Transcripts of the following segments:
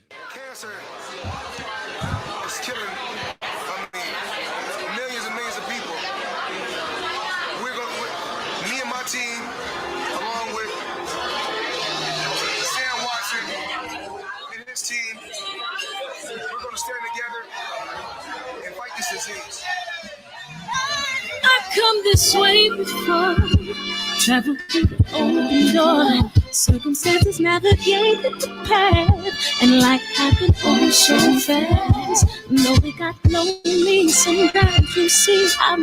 Cancer is killing, millions and millions of people. Me and my team, along with Sam Watson and his team, we're going to stand together and fight this disease. I've come this way before, traveled through the open door, circumstances navigated the path, and life happened all so fast. No, it got lonely sometimes, you see. I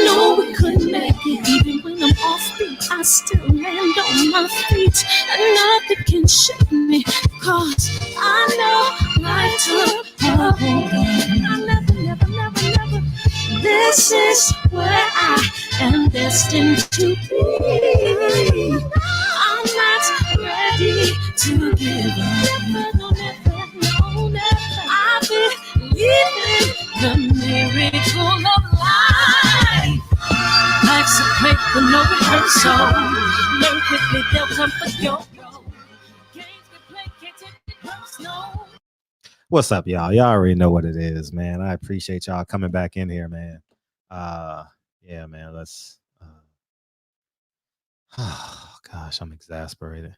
know we couldn't make it. Even when I'm offbeat, I still land on my feet, and nothing can shake me, cause I know I took a hold on. I never. This is where I am destined to be. I'm not ready to give up. No, never. I believe in the miracle of life. Life's a play for no rehearsal. Learn quickly, they'll come for your role. Games we play can't take it personal. What's up, y'all? Y'all already know what it is, man. I appreciate y'all coming back in here, man. Yeah, man. Let's. Oh gosh, I'm exasperated.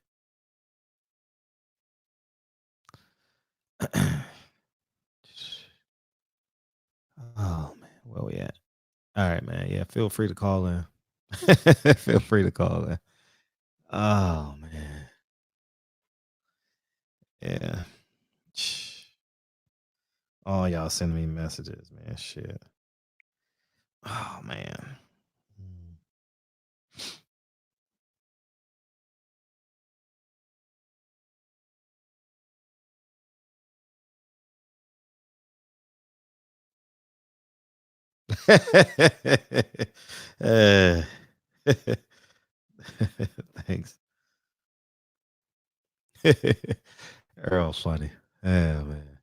Oh man, where we at? All right, man. Yeah, feel free to call in. Feel free to call in. Oh man. Yeah. Oh, y'all sending me messages, man. Shit. Oh man. Thanks. Earl's funny. Oh man.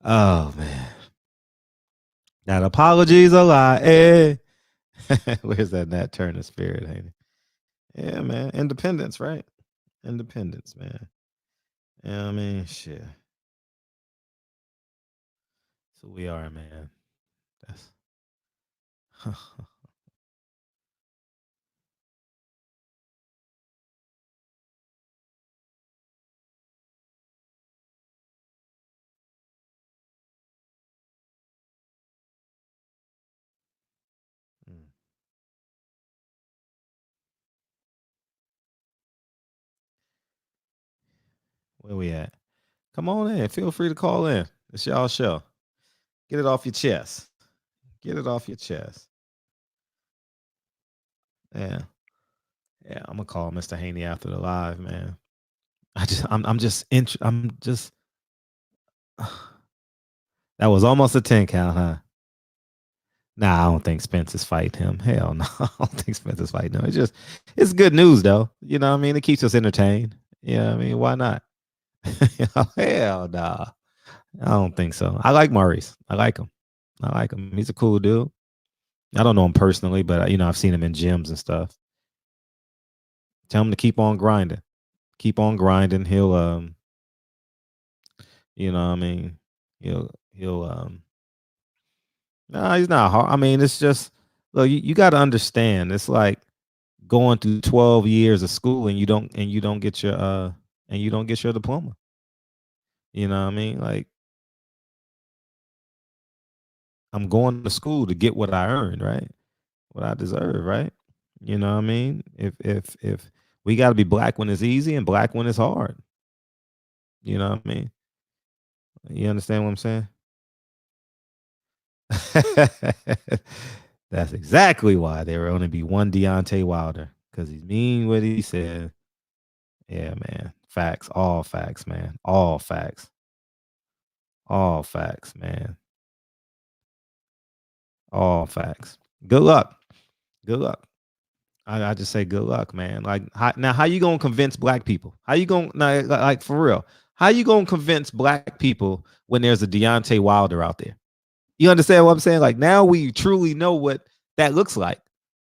Oh man. That apologies a lot. Eh. Where's that Nat Turner spirit, Haney? Yeah, man. Independence, right? Independence, man. Yeah, I mean, shit. So we are, man. That's where we at? Come on in. Feel free to call in. It's y'all show. Get it off your chest. Get it off your chest. Yeah. Yeah, I'm gonna call Mr. Haney after the live, man. I'm just that was almost a 10 count, huh? Nah, I don't think Spence is fighting him. Hell no. I don't think Spence is fighting him. It's good news though. You know what I mean? It keeps us entertained. You know what I mean? Why not? Hell nah. I don't think so. I like Maurice. I like him. He's a cool dude. I don't know him personally, but I've seen him in gyms and stuff. Tell him to keep on grinding. Keep on grinding. He'll you know what I mean? He'll no, he's not hard. I mean, it's just look, you got to understand. It's like going through 12 years of school and you don't get your diploma. You know what I mean? Like I'm going to school to get what I earned, right? What I deserve, right? You know what I mean? If we got to be black when it's easy and black when it's hard. You know what I mean? You understand what I'm saying? That's exactly why there will only be one Deontay Wilder, because he's mean what he said. Yeah, man. Facts. All facts, man. All facts. All facts, man. All facts. Good luck. Good luck. I just say good luck, man. Like how you gonna convince black people? How you gonna like for real? How you gonna convince black people when there's a Deontay Wilder out there? You understand what I'm saying? Like now we truly know what that looks like.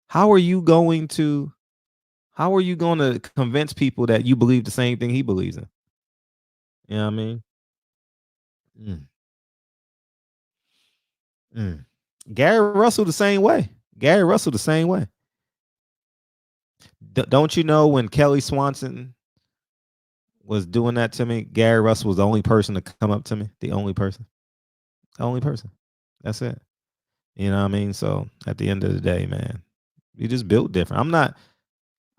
How are you going to convince people that you believe the same thing he believes in? You know what I mean? Mm. Mm. Gary Russell the same way. Gary Russell the same way. Don't you know when Kelly Swanson was doing that to me? Gary Russell was the only person to come up to me. The only person. The only person. That's it. You know what I mean? So at the end of the day, man, we just built different.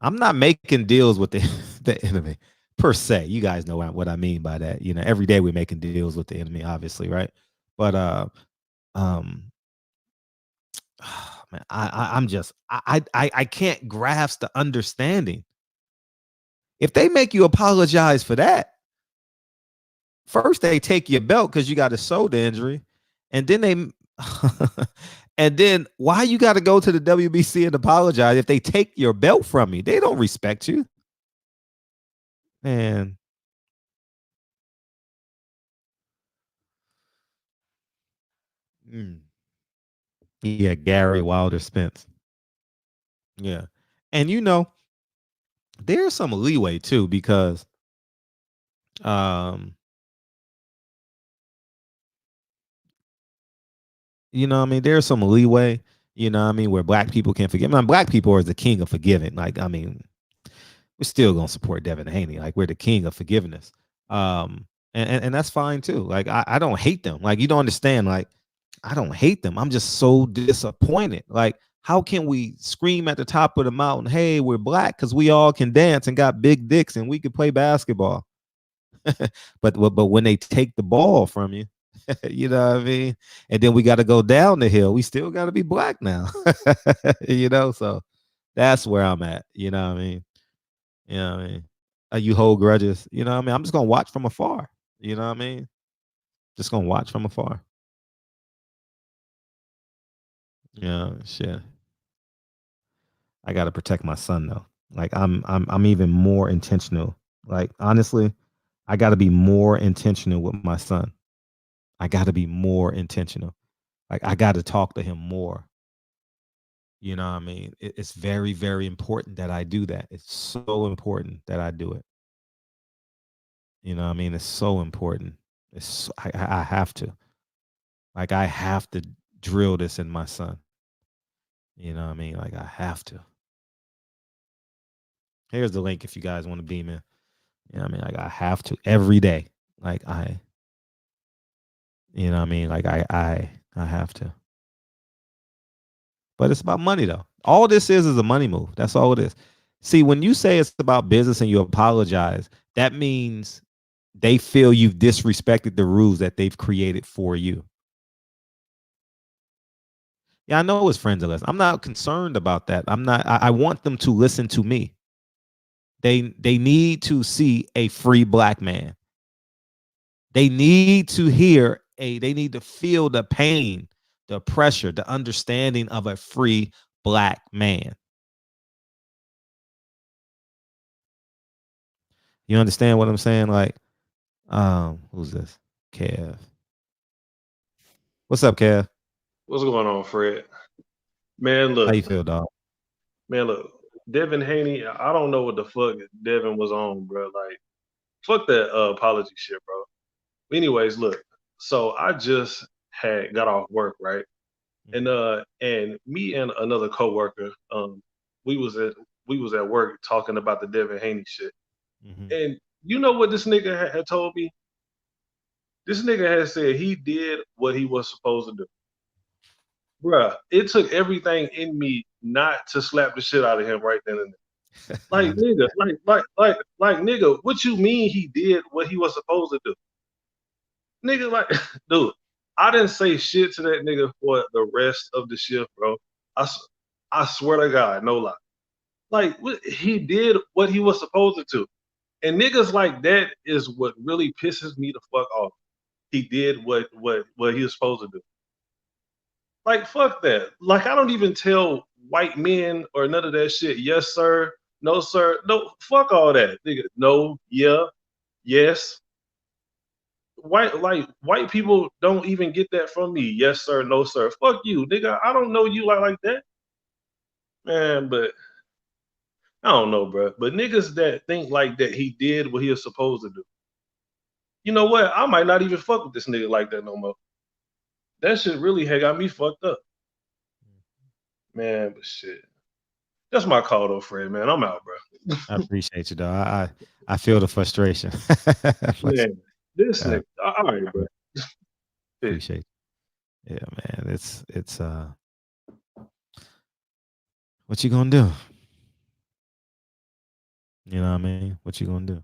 I'm not making deals with the the enemy per se. You guys know what I mean by that. You know, every day we're making deals with the enemy, obviously, right? But um man, I'm just I can't grasp the understanding. If they make you apologize for that, first they take your belt because you got a shoulder injury, and then they and then why you got to go to the WBC and apologize if they take your belt from you? They don't respect you, man. Mm. Yeah, Gary Wilder Spence. Yeah, and there's some leeway too because um I mean, there's some leeway, I mean, where black people can forgive. I mean, black people are the king of forgiving. Like, I mean, we're still gonna support Devin Haney. Like, we're the king of forgiveness. And that's fine too. Like, I don't hate them. Like, you don't understand. Like, I don't hate them. I'm just so disappointed. Like, how can we scream at the top of the mountain, hey, we're black because we all can dance and got big dicks and we can play basketball. but when they take the ball from you, you know what I mean? And then we got to go down the hill. We still got to be black now. So that's where I'm at. You know what I mean? You know what I mean? You hold grudges. You know what I mean? I'm just gonna watch from afar. You know what I mean? Just gonna watch from afar. Yeah, shit. I gotta protect my son though. Like I'm even more intentional. Like honestly, I gotta be more intentional with my son. I gotta be more intentional. Like I gotta talk to him more. You know what I mean? It's very, very important that I do that. It's so important that I do it. You know what I mean? It's so important. I have to. Like I have to drill this in my son. You know what I mean? Like I have to. Here's the link if you guys want to beam in. You know what I mean? Like I have to every day. Like you know what I mean? Like I have to. But it's about money though. All this is a money move. That's all it is. See, when you say it's about business and you apologize, that means they feel you've disrespected the rules that they've created for you. Yeah, I know it's friends of less. I'm not concerned about that. I'm not. I want them to listen to me. They need to see a free black man. They need to hear they need to feel the pain, the pressure, the understanding of a free black man. You understand what I'm saying? Like, who's this? Kev. What's up, Kev? What's going on, Fred? Man, How look, you feel, dog? look. Devin Haney, I don't know what the fuck Devin was on, bro. Like, fuck that apology shit, bro. Anyways, look. So I just had got off work, right? And me and another coworker, we was at we was at work talking about the Devin Haney shit. Mm-hmm. And you know what this nigga had told me? This nigga had said he did what he was supposed to do. Bruh, it took everything in me not to slap the shit out of him right then and there. Like nigga, like nigga, what you mean he did what he was supposed to do? Nigga, like, dude, I didn't say shit to that nigga for the rest of the shift, bro. I swear to God, no lie. Like, he did what he was supposed to. And niggas like that is what really pisses me the fuck off. He did what he was supposed to do. Like, fuck that. Like, I don't even tell white men or none of that shit. Yes, sir. No, sir. No, fuck all that. Nigga, no, yeah, yes. White people don't even get that from me. Yes, sir. No, sir. Fuck you, nigga. I don't know you like that, man. But I don't know, bro. But niggas that think like that, he did what he was supposed to do. you know what? I might not even fuck with this nigga like that no more. That shit really had got me fucked up, man. But shit, that's my call though, Fred. Man, I'm out, bro. I appreciate you, though. I feel the frustration. Man, this I nigga. All right, bro. Shit. appreciate it. Yeah, man. It's what you gonna do? You know what I mean? What you gonna do?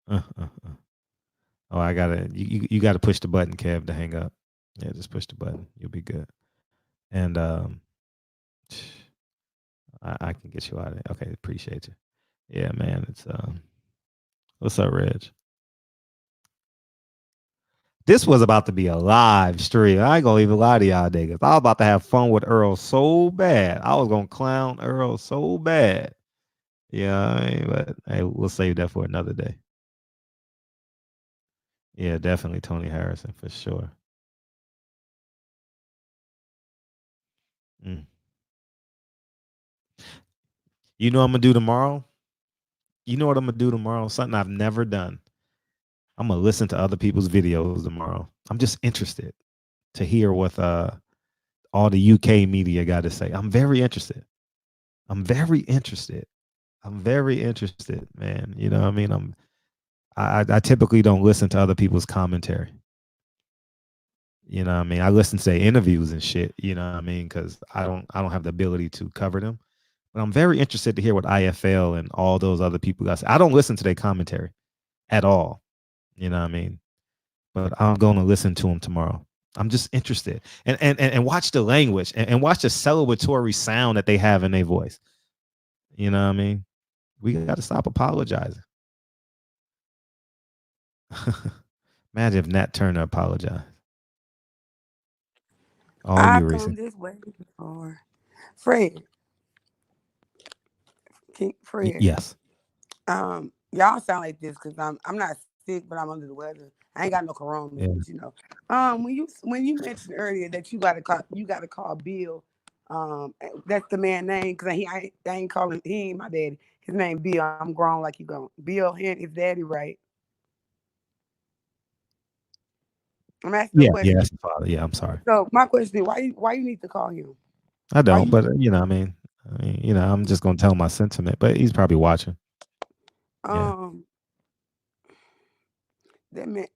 Uh, uh, uh. Oh, I gotta you gotta push the button, Kev, to hang up. Yeah, just push the button. You'll be good. And I can get you out of it. Okay, appreciate you. Yeah, man. It's what's up, Reg? This was about to be a live stream. I ain't gonna even lie to y'all niggas. I was about to have fun with Earl so bad. I was gonna clown Earl so bad. Yeah, I mean, but hey, we'll save that for another day. Yeah, definitely Tony Harrison for sure. Mm. You know what I'm gonna do tomorrow? You know what I'm gonna do tomorrow? Something I've never done. I'm gonna listen to other people's videos tomorrow. I'm just interested to hear what all the UK media got to say. I'm very interested. I'm very interested. I'm very interested, man. You know what I mean? I typically don't listen to other people's commentary. You know what I mean? I listen to interviews and shit, you know what I mean? Because I don't have the ability to cover them. But I'm very interested to hear what IFL and all those other people got to say. I don't listen to their commentary at all. You know what I mean? But I'm going to listen to them tomorrow. I'm just interested. And watch the language and watch the celebratory sound that they have in their voice. You know what I mean? We got to stop apologizing. Imagine if Nat Turner apologized. All I you, Reese. come this way before. Fred, Fred. Yes. Y'all sound like this because I'm not sick, but I'm under the weather. I ain't got no corona, Yeah. but when you mentioned earlier that you gotta call Bill, that's the man name because I ain't calling he ain't my daddy. His name Bill. I'm grown like you going. Bill Hint his daddy, right? I'm asking a Yeah. Yeah. question. That's the father. Yeah. I'm sorry. So my question is why you need to call him? I Why don't, you but I'm just gonna tell him my sentiment. But he's probably watching. Yeah. um that man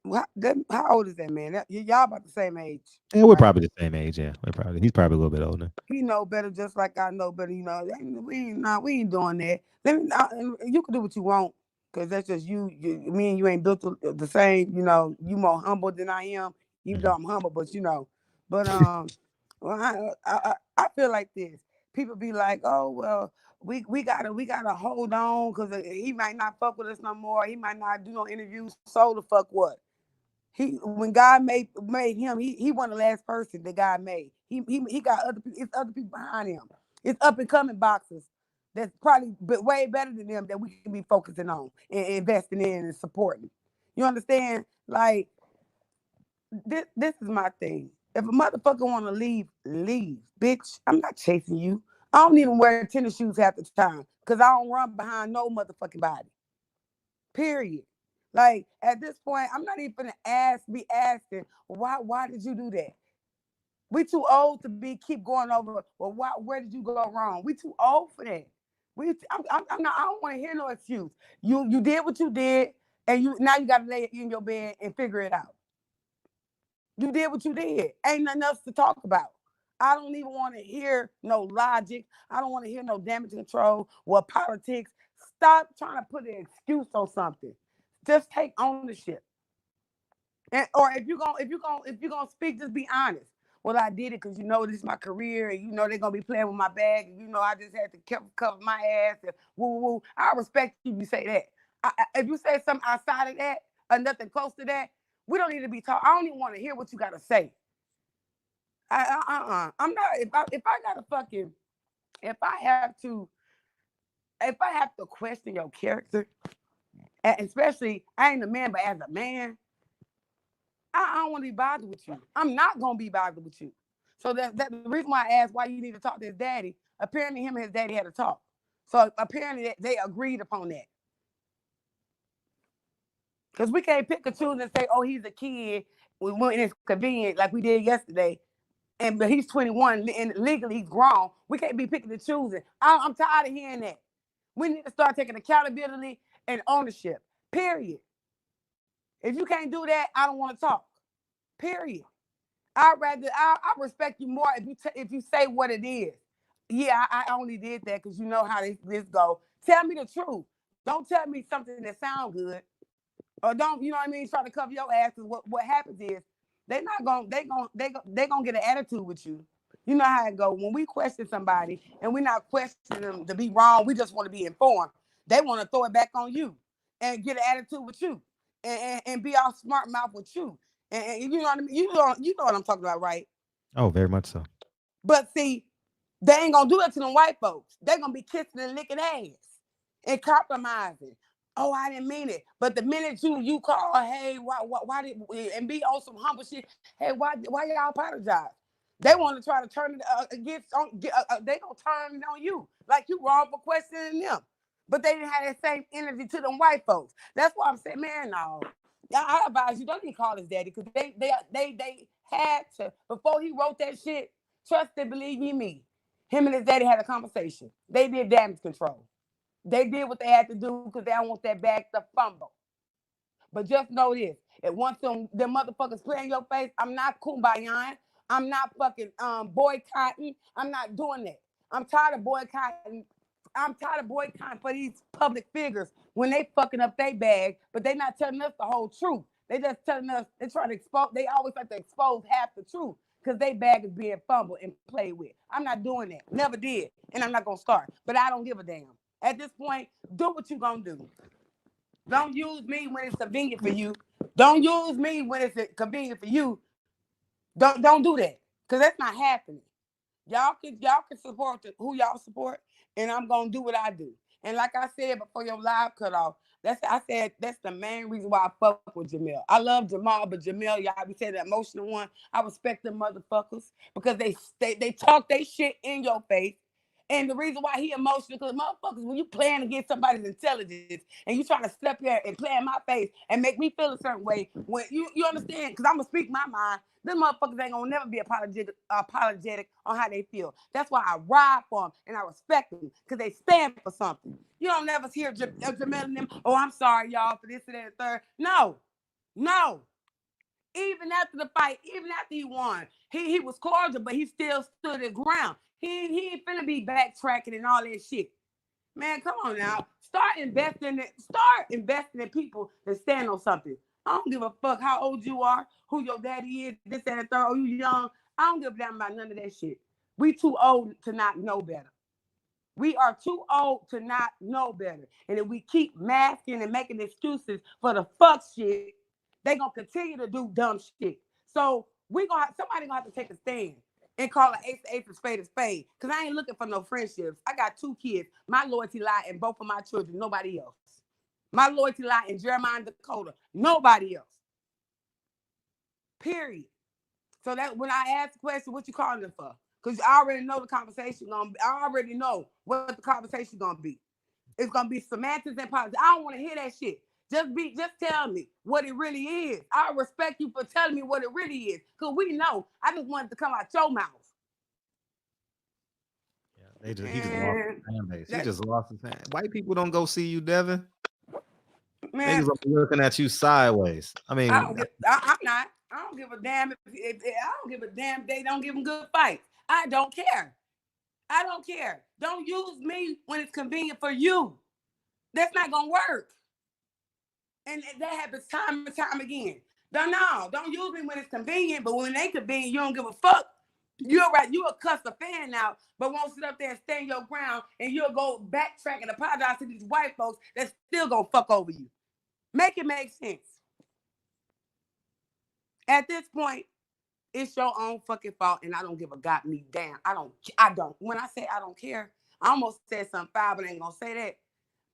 how old is that man? Y'all about the same age, Yeah, we're right? probably the same age. Yeah, he's probably a little bit older. He know better, just like I know better. We ain't doing that. You can do what you want, cause that's just me and you ain't built the same. You more humble than I am. Even though Mhm. I'm humble, but well, I feel like this. People be like, oh well, we gotta hold on, cause he might not fuck with us no more. He might not do no interviews. So the fuck what? When God made him, he wasn't the last person that God made. He got other people. It's other people behind him. It's up and coming boxers that's probably way better than them that we can be focusing on and investing in and supporting. You understand? Like this is my thing. If a motherfucker want to leave, leave, bitch. I'm not chasing you. I don't even wear tennis shoes half the time because I don't run behind no motherfucking body. Period. Like at this point, I'm not even gonna be asking why did you do that? We too old to be keep going over. Well, where did you go wrong? We too old for that. I'm not. I don't want to hear no excuse. You did what you did, and you got to lay it in your bed and figure it out. You did what you did. Ain't nothing else to talk about. I don't even want to hear no logic. I don't want to hear no damage control or politics. Stop trying to put an excuse on something. Just take ownership. Or if you're gonna speak, just be honest. Well, I did it because this is my career, and they're gonna be playing with my bag, and I just had to cover my ass and woo woo. I respect you if you say that. If you say something outside of that or nothing close to that, we don't need to be talking. I don't even want to hear what you gotta say. I'm not. If I gotta fucking if I have to if I have to question your character, especially I ain't a man, but as a man, I don't want to be bothered with you. I'm not gonna be bothered with you. So that the reason why I asked why you need to talk to his daddy. Apparently, him and his daddy had a talk. So apparently, they agreed upon that. Because we can't pick and choose and say, oh, he's a kid when it's convenient, like we did yesterday. But he's 21 and legally he's grown. We can't be picking and choosing. I'm tired of hearing that. We need to start taking accountability and ownership. Period. If you can't do that, I don't want to talk. Period. I respect you more if you say what it is. Yeah, I only did that because you know how this go. Tell me the truth. Don't tell me something that sounds good, or don't, you know what I mean, try to cover your ass. Because what happens is they gonna get an attitude with you. You know how it go. When we question somebody and we're not questioning them to be wrong, we just want to be informed. They want to throw it back on you and get an attitude with you and be all smart mouth with you. And you know what I mean? You know what I'm talking about, right? Oh, very much so. But see, they ain't gonna do that to them white folks. They're gonna be kissing and licking ass and compromising. Oh, I didn't mean it. But the minute you call, hey, why did, and be on some humble shit, hey, why y'all apologize? They want to try to turn it against they gonna turn it on you like you wrong for questioning them. But they didn't have that same energy to them white folks. That's why I'm saying, man, no. I advise you don't even call his daddy because they had to, before he wrote that shit. Trust and believe you me. Him and his daddy had a conversation. They did damage control. They did what they had to do because they don't want that bag to fumble. But just know this: if once them motherfuckers play in your face, I'm not kumbayaing. I'm not fucking boycotting. I'm not doing that. I'm tired of boycotting. I'm tired of boycotting for these public figures when they fucking up their bag, but they not telling us the whole truth. They just telling us, they try to expose, they always like to expose half the truth because they bag is being fumbled and played with. I'm not doing that. Never did. And I'm not gonna start. But I don't give a damn. At this point, do what you gonna do. Don't use me when it's convenient for you. Don't use me when it's convenient for you. Don't do that. Because that's not happening. Y'all can support who y'all support, and I'm gonna do what I do. And like I said before your live cut off, I said that's the main reason why I fuck with Jamel. I love Jamal, but Jamel, y'all be saying the emotional one. I respect them motherfuckers because they talk they shit in your face. And the reason why he emotional, because motherfuckers, when you playing against somebody's intelligence and you trying to step here and play in my face and make me feel a certain way, when you understand, because I'm gonna speak my mind, them motherfuckers ain't gonna never be apologetic on how they feel. That's why I ride for them and I respect them because they stand for something. You don't never hear Jamel and them, oh, I'm sorry, y'all, for this and that and third. No. Even after the fight, even after he won, he was cordial, but he still stood his ground. He ain't finna be backtracking and all that shit. Man, come on now. Start investing in people that stand on something. I don't give a fuck how old you are, who your daddy is, this, that, and third, or you young. I don't give a damn about none of that shit. We too old to not know better. We are too old to not know better. And if we keep masking and making excuses for the fuck shit, they gonna continue to do dumb shit. So somebody gonna have to take a stand and call an ace a spade a spade. Cause I ain't looking for no friendships. I got 2 kids. My loyalty lie in both of my children, nobody else. My loyalty lie in Jeremiah and Dakota, nobody else. Period. So that when I ask the question, what you calling them for? Because I already know the conversation gonna be. I already know what the conversation gonna be. It's gonna be semantics and politics. I don't want to hear that shit. Just tell me what it really is. I respect you for telling me what it really is. Cause we know. I just wanted to come out your mouth. Yeah, he just lost his fan base. He just lost his fan. White people don't go see you, Devin. Man, niggas are looking at you sideways. I mean, I'm not. I don't give a damn if I don't give a damn if they don't give them good fights. I don't care. I don't care. Don't use me when it's convenient for you. That's not gonna work. And that happens time and time again. Don't use me when it's convenient, but when it ain't convenient, you don't give a fuck. You're right. You'll cuss a fan out, but won't sit up there and stand your ground, and you'll go backtrack and apologize to these white folks that's still gonna fuck over you. Make it make sense. At this point, it's your own fucking fault, and I don't give a goddamn damn. I don't. When I say I don't care, I almost said something foul, but I ain't gonna say that.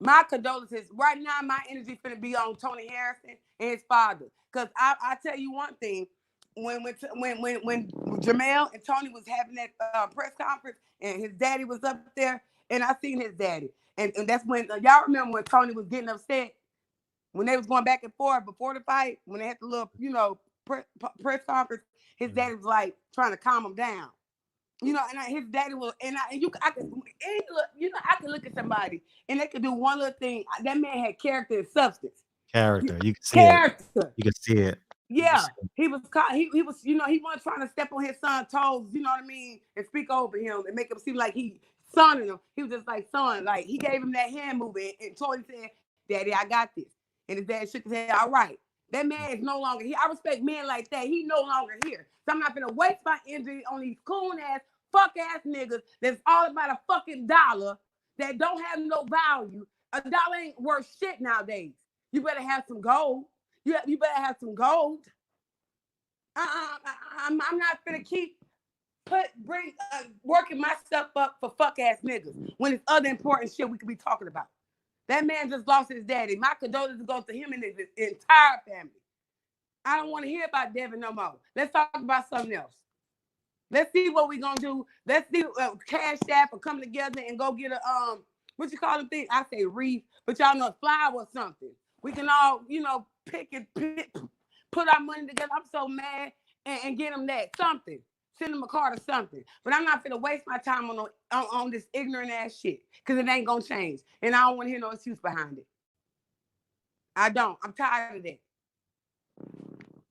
My condolences. Right now, my energy finna be on Tony Harrison and his father. Cause I tell you one thing, when Jamel and Tony was having that press conference and his daddy was up there, and I seen his daddy, and that's when y'all remember when Tony was getting upset. When they was going back and forth before the fight, when they had the little, press conference, his daddy was like trying to calm him down. And his daddy was, I can look at somebody and they could do one little thing. That man had character and substance. Character, you can see character. it. You can see it. Yeah, he was he was, he wasn't trying to step on his son's toes, you know what I mean, and speak over him and make him seem like he sonning him. He was just like, son, like he gave him that hand movement and told him, said, Daddy, I got this. And his dad shook his head, all right. That man is no longer here. I respect men like that. He no longer here. So I'm not gonna waste my energy on these coon ass, fuck ass niggas that's all about a fucking dollar that don't have no value. $1 ain't worth shit nowadays. You better have some gold. You better have some gold. I'm not gonna keep working my stuff up for fuck ass niggas when it's other important shit we could be talking about. That man just lost his daddy. My condolences go to him and his entire family. I don't want to hear about Devin no more. Let's talk about something else. Let's see what we're gonna do. Let's see Cash App or come together and go get a what you call them thing? I say wreath, but y'all know flower or something. We can all, pick, put our money together. I'm so mad and get them that something. Send them a card or something. But I'm not gonna waste my time on this ignorant ass shit because it ain't gonna change. And I don't want to hear no excuse behind it. I don't. I'm tired of that.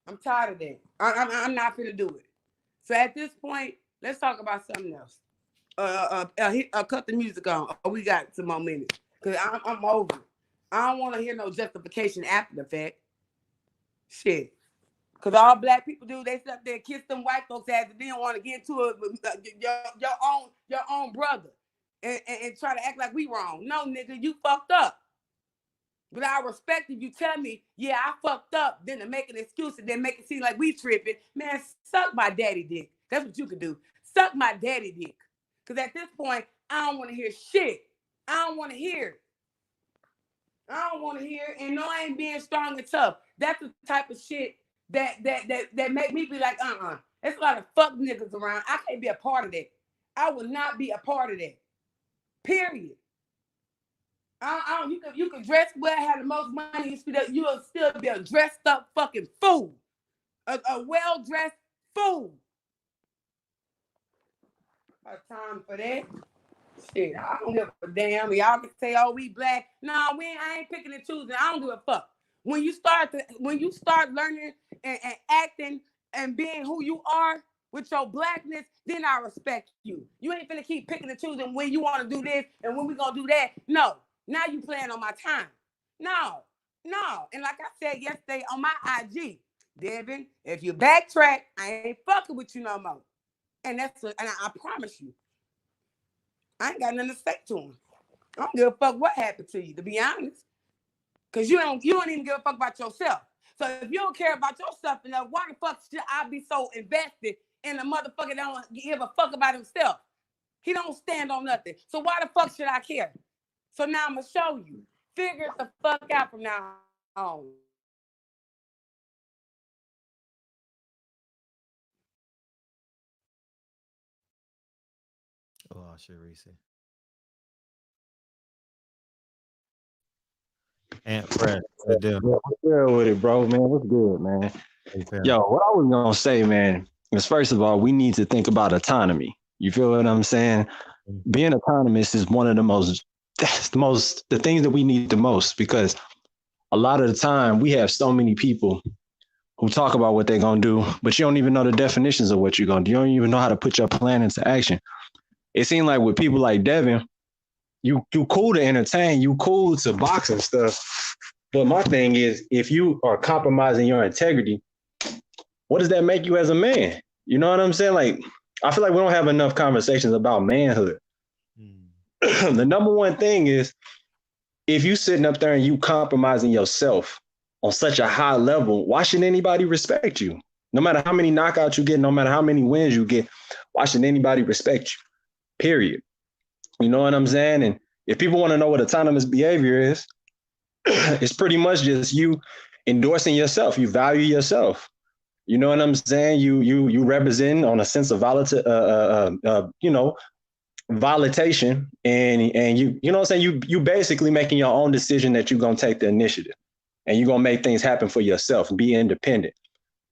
I'm tired of that. I'm not gonna do it. So at this point, let's talk about something else. Cut the music on. We got some more minutes because I'm over it. I don't want to hear no justification after the fact. Shit. Because all black people do, they sit up there and kiss them white folks ass and then want to get into it with your own brother and try to act like we wrong. No, nigga, you fucked up. But I respect if you tell me, yeah, I fucked up, then to make an excuse and then make it seem like we tripping. Man, suck my daddy dick. That's what you can do. Suck my daddy dick. Because at this point, I don't want to hear shit. I don't want to hear it. I don't want to hear it. And no, I ain't being strong and tough. That's the type of shit that make me be like, There's a lot of fuck niggas around. I can't be a part of that. I will not be a part of that. Period. You can dress well, have the most money, you'll still be a dressed up fucking fool. A well-dressed fool. Got time for that. Shit, I don't give a damn. Y'all can say, oh, we black. No, I ain't picking and choosing. I don't give a fuck. When you start learning and acting and being who you are with your blackness, then I respect you. You ain't finna keep picking and choosing when you want to do this and when we gonna do that. No, now you playing on my time. No. And like I said yesterday on my IG, Devin, if you backtrack, I ain't fucking with you no more. And I promise you, I ain't got nothing to say to him. I don't give a fuck what happened to you, to be honest. Because you don't even give a fuck about yourself. So if you don't care about yourself enough, why the fuck should I be so invested in a motherfucker that don't give a fuck about himself? He don't stand on nothing. So why the fuck should I care? So now I'm going to show you. Figure it the fuck out from now on. Oh, shit, Reese. And Fred, good deal. Yeah, what's good with it, bro? Man, what's good, man? Yo, what I was gonna say, man, is first of all, we need to think about autonomy. You feel what I'm saying? Being autonomous is one of the things that we need the most, because a lot of the time we have so many people who talk about what they're gonna do, but you don't even know the definitions of what you're gonna do. You don't even know how to put your plan into action. It seems like with people like Devin, you cool to entertain, you cool to box and stuff. But my thing is, if you are compromising your integrity, what does that make you as a man? You know what I'm saying? Like, I feel like we don't have enough conversations about manhood. The number one thing is, if you sitting up there and you compromising yourself on such a high level, why should anybody respect you? No matter how many knockouts you get, no matter how many wins you get, why should anybody respect you? Period. You know what I'm saying? And if people want to know what autonomous behavior is, it's pretty much just you endorsing yourself. You value yourself. You know what I'm saying? You represent on a sense of validation, and you know what I'm saying? You basically making your own decision that you're gonna take the initiative. and you're gonna make things happen for yourself and be independent.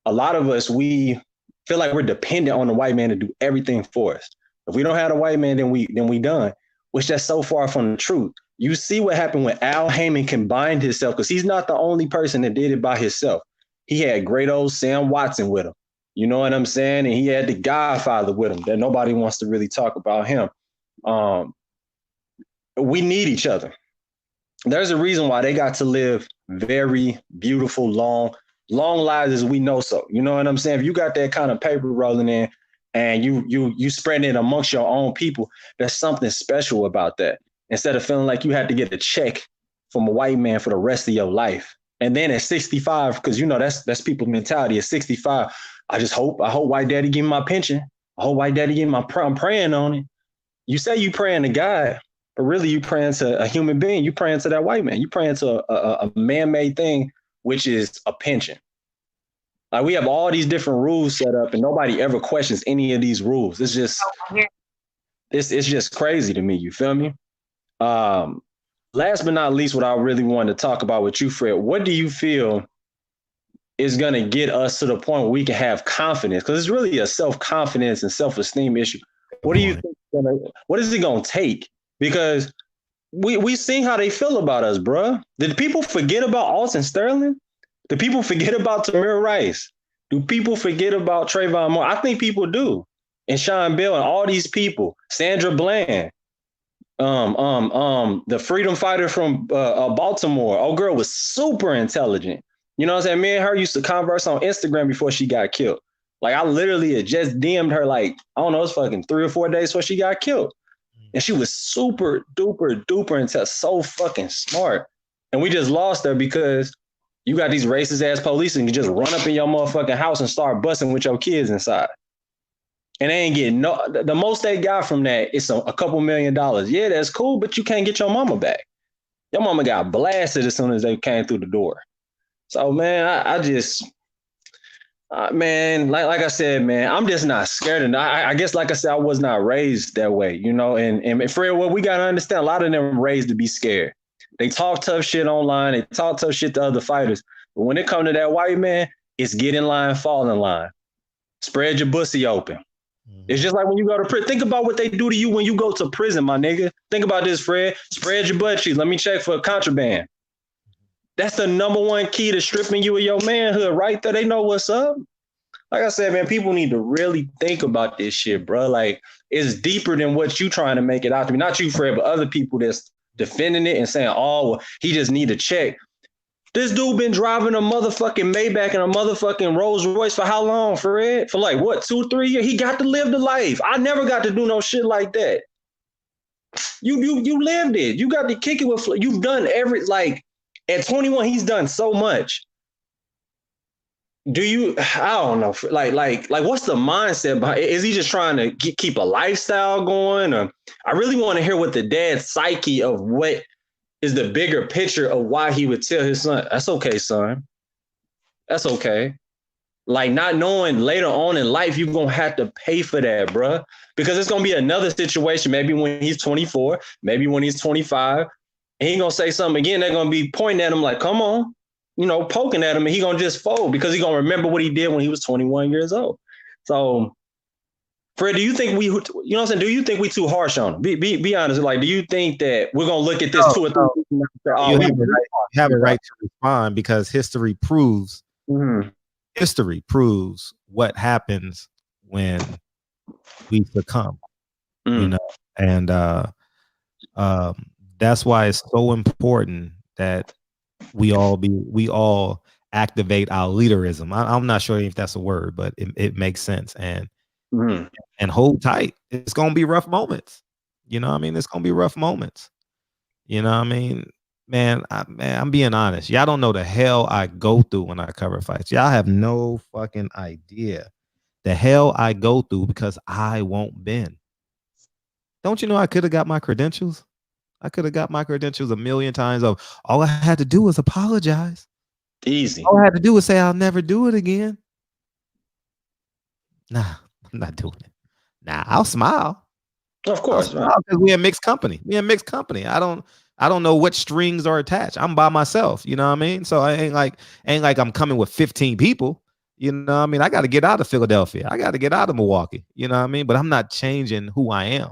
A lot of us, we feel like we're dependent on the white man to do everything for us. If we don't have a white man, then we done, which that's so far from the truth. You see what happened when Al Heyman combined himself, because he's not the only person that did it by himself. He had great old Sam Watson with him. You know what I'm saying? And he had the Godfather with him that nobody wants to really talk about him. We need each other. There's a reason why they got to live very beautiful, long lives as we know so. You know what I'm saying? If you got that kind of paper rolling in and you spread it amongst your own people, there's something special about that. Instead of feeling like you had to get a check from a white man for the rest of your life. And then at 65, because you know that's people's mentality. At 65, I hope white daddy give me my pension. I hope white daddy give me I'm praying on it. You say you praying to God, but really you praying to a human being. You praying to that white man. You praying to a man-made thing, which is a pension. Like, we have all these different rules set up, and nobody ever questions any of these rules. It's just it's just crazy to me. You feel me? Last but not least, what I really wanted to talk about with you, Fred, what do you feel is going to get us to the point where we can have confidence? Because it's really a self-confidence and self-esteem issue. What do you think? What is it going to take? Because we seen how they feel about us, bro. Did people forget about Alton Sterling? Do people forget about Tamir Rice? Do people forget about Trayvon Moore? I think people do. And Sean Bell and all these people, Sandra Bland, the freedom fighter from Baltimore. Oh, girl was super intelligent. You know what I'm saying? Me and her used to converse on Instagram before she got killed. Like, I literally had just DM'd her, like, I don't know, it's fucking 3 or 4 days before she got killed. And she was super duper duper intelligent, so fucking smart. And we just lost her because you got these racist ass police and you just run up in your motherfucking house and start busting with your kids inside. And they ain't getting the most they got from that is a couple $1 million. Yeah, that's cool, but you can't get your mama back. Your mama got blasted as soon as they came through the door. So, man, I just, man, like I said, man, I'm just not scared. And I guess, like I said, I was not raised that way, you know. And Fred, what we got to understand, a lot of them were raised to be scared. They talk tough shit online. They talk tough shit to other fighters. But when it comes to that white man, it's get in line, fall in line. Spread your pussy open. It's just like when you go to prison. Think about what they do to you when you go to prison, my nigga. Think about this, Fred. Spread your butt cheeks. Let me check for contraband. That's the #1 key to stripping you of your manhood right there. They know what's up. Like I said, man, people need to really think about this shit, bro. Like, it's deeper than what you trying to make it out to be. Not you, Fred, but other people that's defending it and saying, oh, well, he just need a check. This dude been driving a motherfucking Maybach and a motherfucking Rolls Royce for how long, Fred? For like, what, 2 or 3 years? He got to live the life. I never got to do no shit like that. You lived it. You got to kick it with, you've done like, at 21, he's done so much. Do you, I don't know, like what's the mindset behind it? Is he just trying to keep a lifestyle going? Or I really want to hear what the dad's psyche of what is the bigger picture of why he would tell his son, that's okay, son. That's okay. Like, not knowing later on in life, you're going to have to pay for that, bruh. Because it's going to be another situation, maybe when he's 24, maybe when he's 25, and he's going to say something again, they're going to be pointing at him like, come on, you know, poking at him, and he's going to just fold because he's going to remember what he did when he was 21 years old. So, Fred, do you think you know what I'm saying? Do you think we too harsh on him? Be honest. Like, do you think that we're going to look at this 2 or 3 years after, you have a right to respond because history proves what happens when we succumb, you know, and that's why it's so important that we all activate our leaderism. I'm not sure if that's a word, but it makes sense. And hold tight. It's gonna be rough moments. You know what I mean? It's gonna be rough moments. You know what I mean? Man, I'm being honest. Y'all don't know the hell I go through when I cover fights. Y'all have no fucking idea the hell I go through because I won't bend. Don't you know I could have got my credentials? I could have got my credentials a million times. All I had to do was apologize. Easy. All I had to do was say I'll never do it again. Nah, I'm not doing it. Nah, I'll smile. Of course, because we're in mixed company. I don't I don't know what strings are attached. I'm by myself. You know what I mean? So I ain't like I'm coming with 15 people. You know what I mean? I got to get out of Philadelphia. I got to get out of Milwaukee. You know what I mean? But I'm not changing who I am.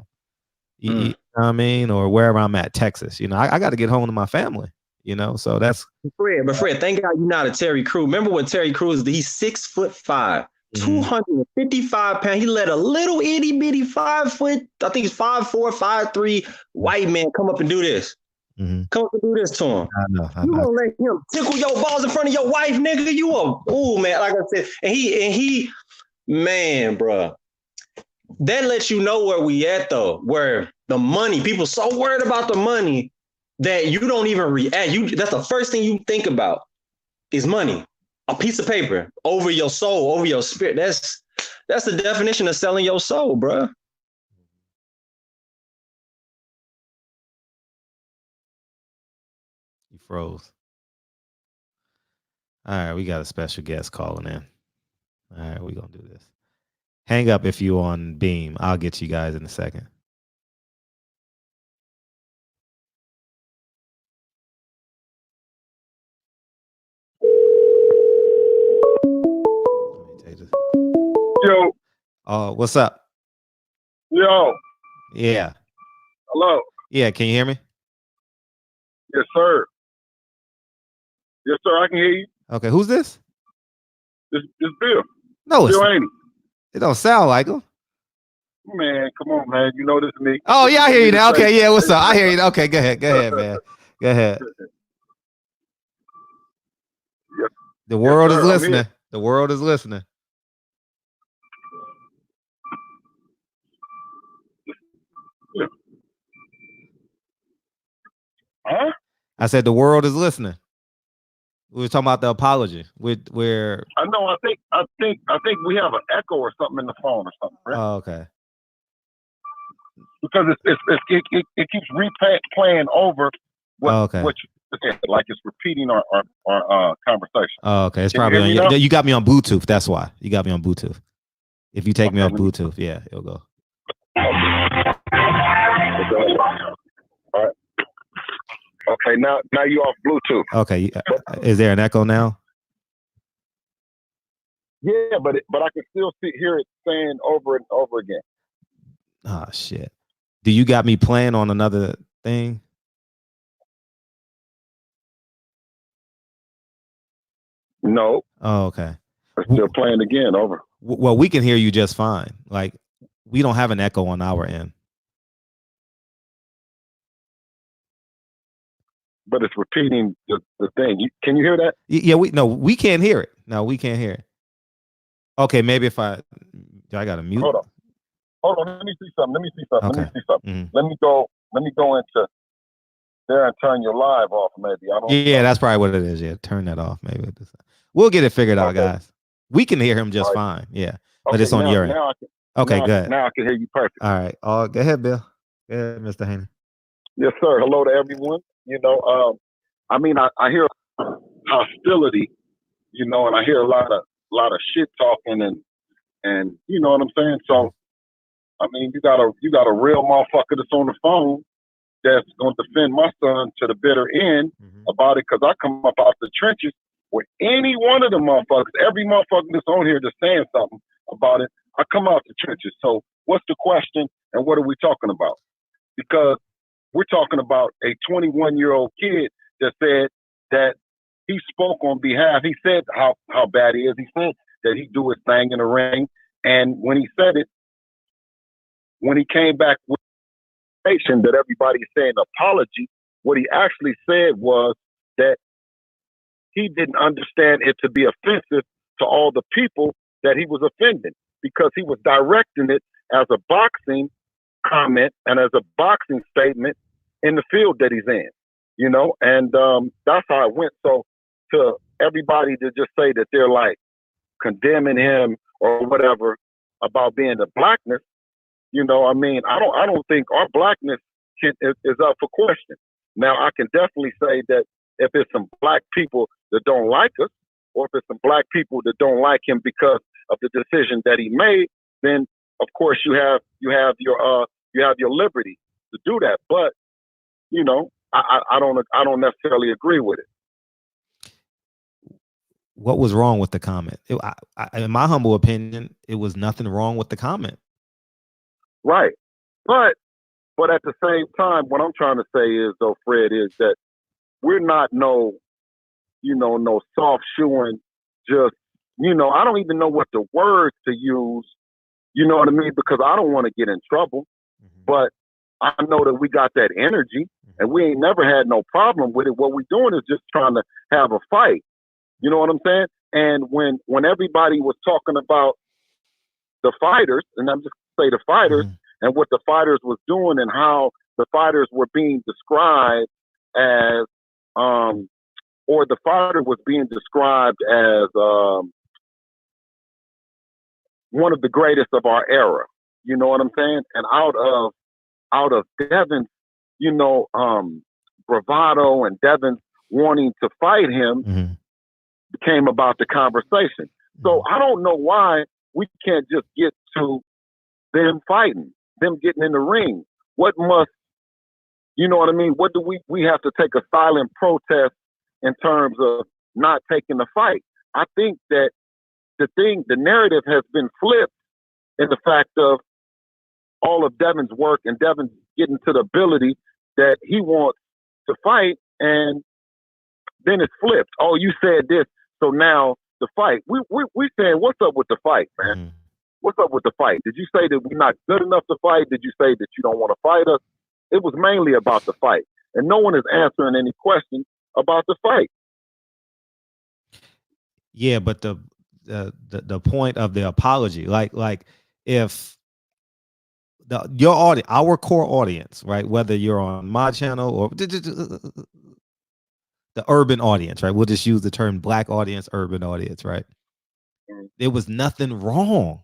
You know what I mean? Or wherever I'm at, Texas. You know, I got to get home to my family. You know, so that's But Fred, thank God you're not a Terry Crews. Remember when Terry Crews? He's 6'5", 255 pounds. He let a little itty bitty 5 foot, I think he's 5'4", 5'3" white man come up and do this. Come up and do this to him. You gonna let him tickle your balls in front of your wife, nigga? You man, like I said, and he, man, bro. That lets you know where we at though, where the money, people so worried about the money that you don't even react. That's the first thing you think about is money. A piece of paper over your soul, over your spirit. That's the definition of selling your soul, bro. You froze. All right, we got a special guest calling in. All right, we're going to do this. Hang up if you on Beam. I'll get you guys in a second. Yo. What's up? Yo. Yeah. Hello. Yeah, can you hear me? Yes, sir. Yes, sir, I can hear you. Okay, who's this? This Bill. No, Bill Haney. It don't sound like him. Man, come on, man. You know this is me. Oh, yeah, I hear you now. Okay, yeah, what's up? I hear you. Okay, go ahead, man. Go ahead. Yes. The world is listening. Here. The world is listening. Yeah. Huh? I said the world is listening. We were talking about the apology. Where I know. I think we have an echo or something in the phone or something. Right? Oh, okay. Because it keeps replaying over what you said, like it's repeating our conversation. Oh, okay. It's probably on you got me on Bluetooth. That's why you got me on Bluetooth. If you take me off Bluetooth, yeah, it'll go. All right. Okay, now you off Bluetooth. Okay, is there an echo now? Yeah, but I can still hear it saying over and over again. Oh shit! Do you got me playing on another thing? No. Oh, okay. It's still playing again. Over. Well, we can hear you just fine. Like we don't have an echo on our end. But it's repeating the thing. Can you hear that? Yeah, we can't hear it. No, we can't hear it. Okay, maybe if I got to mute. Hold on. Let me see something. Okay. Mm-hmm. Let me go into there and turn your live off. Maybe I don't. Yeah, that's probably what it is. Yeah, turn that off. Maybe we'll get it figured out, guys. We can hear him just fine. Yeah, but it's on your end. Okay, good. Now I can hear you perfect. All right. Go ahead, Bill. Go ahead, Mr. Haney. Yes, sir. Hello to everyone. You know, I mean, I hear hostility, you know, and I hear a lot of shit talking and you know what I'm saying? So, I mean, you got a real motherfucker that's on the phone that's going to defend my son to the bitter end about it, because I come up out the trenches with any one of the motherfuckers, every motherfucker that's on here that's saying something about it, I come out the trenches. So what's the question and what are we talking about? Because we're talking about a 21-year-old kid that said that he spoke on behalf. He said how bad he is. He said that he do his thing in the ring. And when he said it, when he came back with information that everybody's saying apology, what he actually said was that he didn't understand it to be offensive to all the people that he was offending, because he was directing it as a boxing comment and as a boxing statement in the field that he's in, you know, and that's how it went. So to everybody to just say that they're like condemning him or whatever about being the blackness, you know, I mean, I don't think our blackness is up for question. Now, I can definitely say that if it's some black people that don't like us, or if it's some black people that don't like him because of the decision that he made, then of course you have your liberty to do that. But you know, I don't necessarily agree with it. What was wrong with the comment? In my humble opinion, it was nothing wrong with the comment. Right. But at the same time, what I'm trying to say is, though, Fred, is that we're not no soft shoeing, just, I don't even know what the words to use, you know what I mean? Because I don't want to get in trouble, but I know that we got that energy and we ain't never had no problem with it. What we're doing is just trying to have a fight. You know what I'm saying? And when everybody was talking about the fighters, and I'm just say the fighters, and what the fighters was doing and how the fighters were being described as, or the fighter was being described as one of the greatest of our era. You know what I'm saying? And out of Devin's, bravado and Devin's wanting to fight him became about the conversation. So I don't know why we can't just get to them fighting, them getting in the ring. What must, you know what I mean? What do we have to take a silent protest in terms of not taking the fight? I think that the narrative has been flipped in the fact of all of Devin's work and Devin getting to the ability that he wants to fight, and then it's flipped. Oh, you said this, so now the fight. We saying, what's up with the fight, man? What's up with the fight? Did you say that we're not good enough to fight? Did you say that you don't want to fight us? It was mainly about the fight, and no one is answering any questions about the fight. Yeah, but the point of the apology, like if your audience, our core audience, right? Whether you're on my channel or the urban audience, right? We'll just use the term Black audience, urban audience, right? There was nothing wrong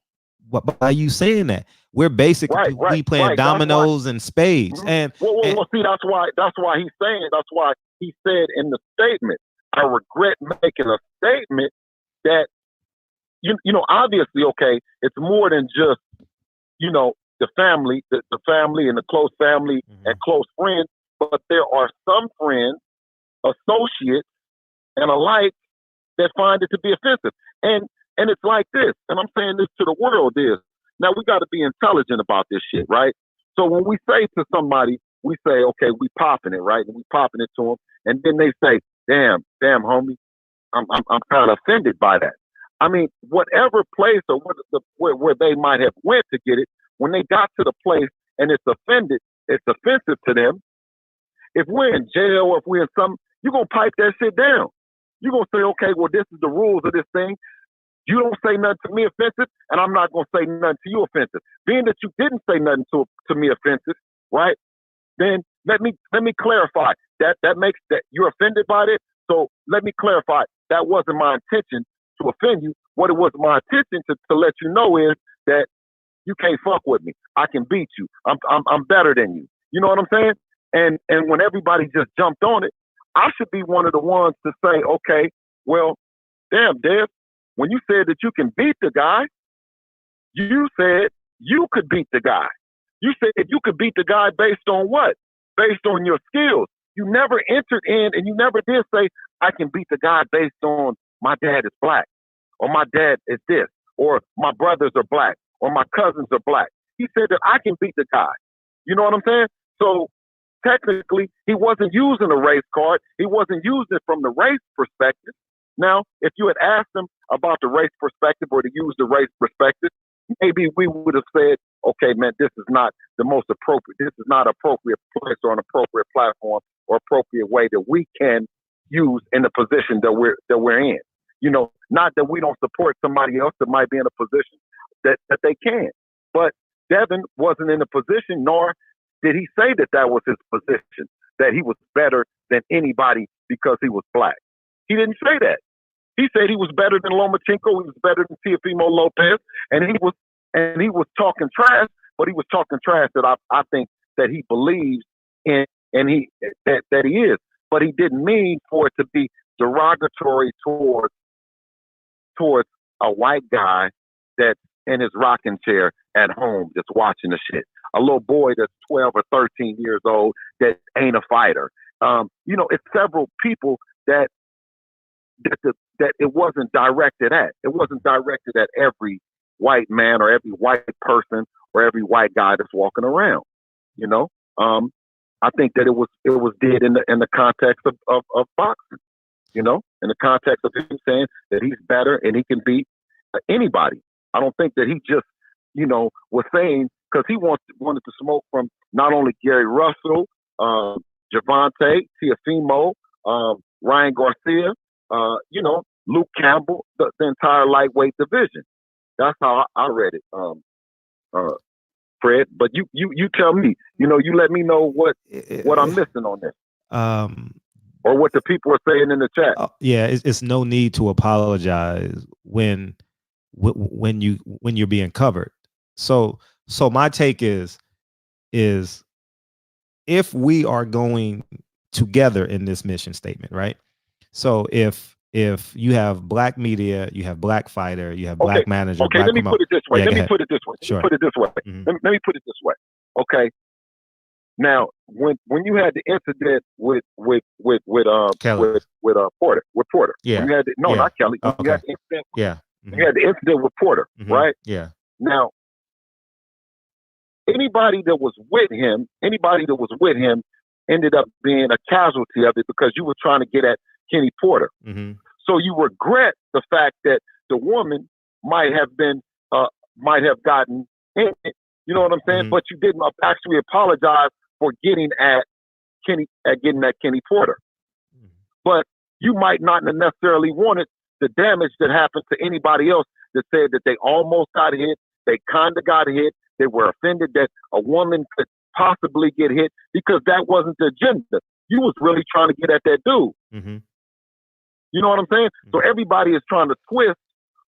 by you saying that. We're basically we playing dominoes and spades, and see, that's why he's saying. That's why he said in the statement, I regret making a statement that obviously, okay, it's more than just the family, the family and the close family and close friends, but there are some friends, associates, and alike that find it to be offensive. And it's like this, and I'm saying this to the world is, now we got to be intelligent about this shit, right? So when we say to somebody, we say, okay, we popping it, right? And we popping it to them, and then they say, damn, homie, I'm kind of offended by that. I mean, whatever place or where they might have went to get it, when they got to the place and it's offensive to them. If we're in jail or if we're in something, you're going to pipe that shit down. You're going to say, okay, well, this is the rules of this thing. You don't say nothing to me offensive, and I'm not going to say nothing to you offensive. Being that you didn't say nothing to me offensive, right? Then let me clarify. That makes that you're offended by it. So let me clarify. That wasn't my intention to offend you. What it was my intention to let you know is that you can't fuck with me. I can beat you. I'm better than you. You know what I'm saying? And when everybody just jumped on it, I should be one of the ones to say, okay, well, damn, Dev, when you said that you can beat the guy, you said you could beat the guy. You said you could beat the guy based on what? Based on your skills. You never entered in and you never did say, I can beat the guy based on my dad is black, or my dad is this, or my brothers are black, or my cousins are black. He said that I can beat the guy. You know what I'm saying? So technically, he wasn't using a race card. He wasn't using it from the race perspective. Now, if you had asked him about the race perspective or to use the race perspective, maybe we would have said, okay, man, this is not the most appropriate. This is not appropriate place or an appropriate platform or appropriate way that we can use in the position that we're in. You know, not that we don't support somebody else that might be in a position that they can. But Devin wasn't in a position, nor did he say that was his position, that he was better than anybody because he was black. He didn't say that. He said he was better than Lomachenko, he was better than Teofimo Lopez, and he was talking trash, but he was talking trash that I think that he believes in, and that he is. But he didn't mean for it to be derogatory towards a white guy that's in his rocking chair at home just watching the shit. A little boy that's 12 or 13 years old that ain't a fighter. It's several people that it wasn't directed at. It wasn't directed at every white man or every white person or every white guy that's walking around. I think that it was did in the context of boxing. In the context of him saying that he's better and he can beat anybody. I don't think that he just was saying because he wanted to smoke from not only Gary Russell, Javante, Teofimo, Ryan Garcia, Luke Campbell, the entire lightweight division. That's how I read it, Fred. But you tell me, you let me know what I'm missing on this. Or what the people are saying in the chat. Yeah, it's no need to apologize when you're being covered. So my take is if we are going together in this mission statement, right? So if you have black media, you have black fighter, you have black manager. Okay, let me put it this way. Yeah, let me put it this way. Sure. Put it this way. Mm-hmm. Let me put it this way. Okay. Now, when you had the incident with Porter, yeah, when you had not Kelly. When you had the incident, mm-hmm. You had the incident with Porter, mm-hmm. right? Yeah. Now, anybody that was with him ended up being a casualty of it because you were trying to get at Kenny Porter. Mm-hmm. So you regret the fact that the woman might have gotten in it. You know what I'm saying? Mm-hmm. But you didn't actually apologize for getting at Kenny Porter. Mm-hmm. But you might not necessarily want it, the damage that happened to anybody else that said that they almost got hit, they kind of got hit, they were offended that a woman could possibly get hit because that wasn't the agenda. You was really trying to get at that dude. Mm-hmm. You know what I'm saying? Mm-hmm. So everybody is trying to twist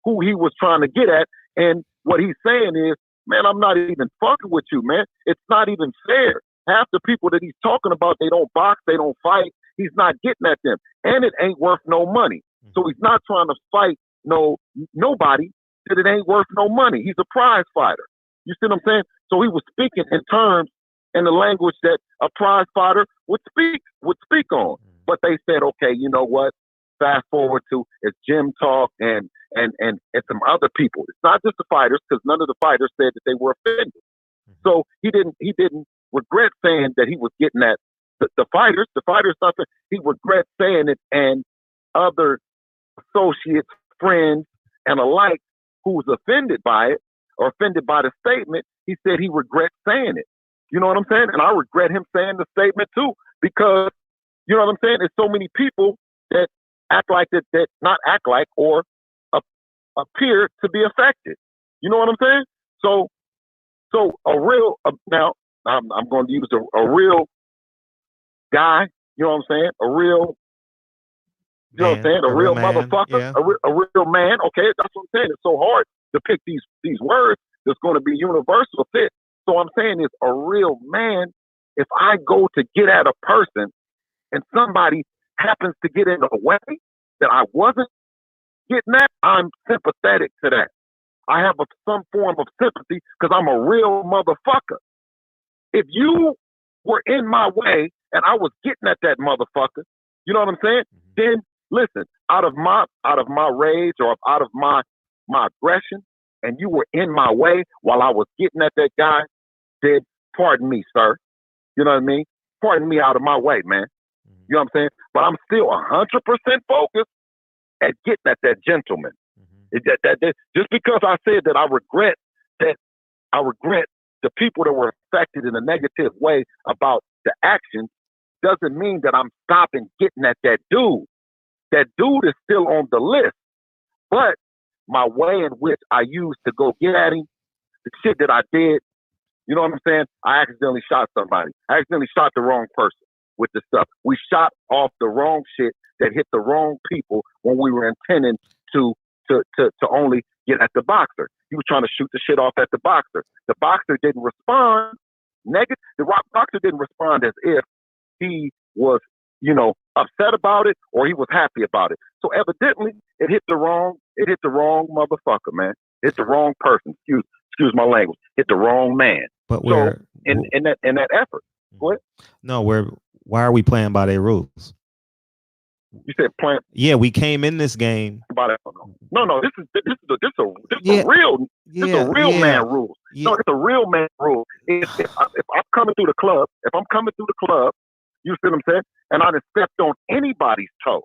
who he was trying to get at. And what he's saying is, man, I'm not even fucking with you, man. It's not even fair. Half the people that he's talking about, they don't box, they don't fight. He's not getting at them. And it ain't worth no money. Mm-hmm. So he's not trying to fight nobody that it ain't worth no money. He's a prize fighter. You see what I'm saying? So he was speaking in terms and the language that a prize fighter would speak on. Mm-hmm. But they said, okay, you know what? Fast forward to it's Jim Talk and some other people. It's not just the fighters, because none of the fighters said that they were offended. Mm-hmm. So he didn't regret saying that he was getting at the fighters. The fighters something. He regrets saying it, and other associates, friends, and alike who was offended by it or offended by the statement. He said he regrets saying it. You know what I'm saying? And I regret him saying the statement too, because you know what I'm saying? There's so many people that act like that not act like or appear to be affected. You know what I'm saying? So a real now I'm going to use a real guy. You know what I'm saying? A real, you know what I'm saying? A real motherfucker. Yeah. A real man. Okay, that's what I'm saying. It's so hard to pick these words that's going to be universal fit. So I'm saying is a real man. If I go to get at a person and somebody happens to get in the way that I wasn't getting at, I'm sympathetic to that. I have some form of sympathy because I'm a real motherfucker. If you were in my way and I was getting at that motherfucker, you know what I'm saying? Mm-hmm. Then listen, out of my rage or out of my aggression, and you were in my way while I was getting at that guy, then pardon me, sir. You know what I mean? Pardon me out of my way, man. Mm-hmm. You know what I'm saying? But I'm still 100% focused at getting at that gentleman. Mm-hmm. That just because I said that I regret the people that were affected in a negative way about the action doesn't mean that I'm stopping getting at that dude. That dude is still on the list. But my way in which I used to go get at him, the shit that I did, you know what I'm saying? I accidentally shot somebody. I accidentally shot the wrong person with the stuff. We shot off the wrong shit that hit the wrong people when we were intending to only get at the boxer. He was trying to shoot the shit off at the boxer. The boxer didn't respond negative. The boxer didn't respond as if he was, upset about it or he was happy about it. So evidently it hit the wrong motherfucker, man. It hit the wrong person. Excuse my language. Hit the wrong man. But so in that effort. No, Why are we playing by their rules? You said playing. Yeah, we came in this game. No. This is a real man rule. Yeah. No, it's a real man rule. If I'm coming through the club, you see what I'm saying, and I done stepped on anybody's toe.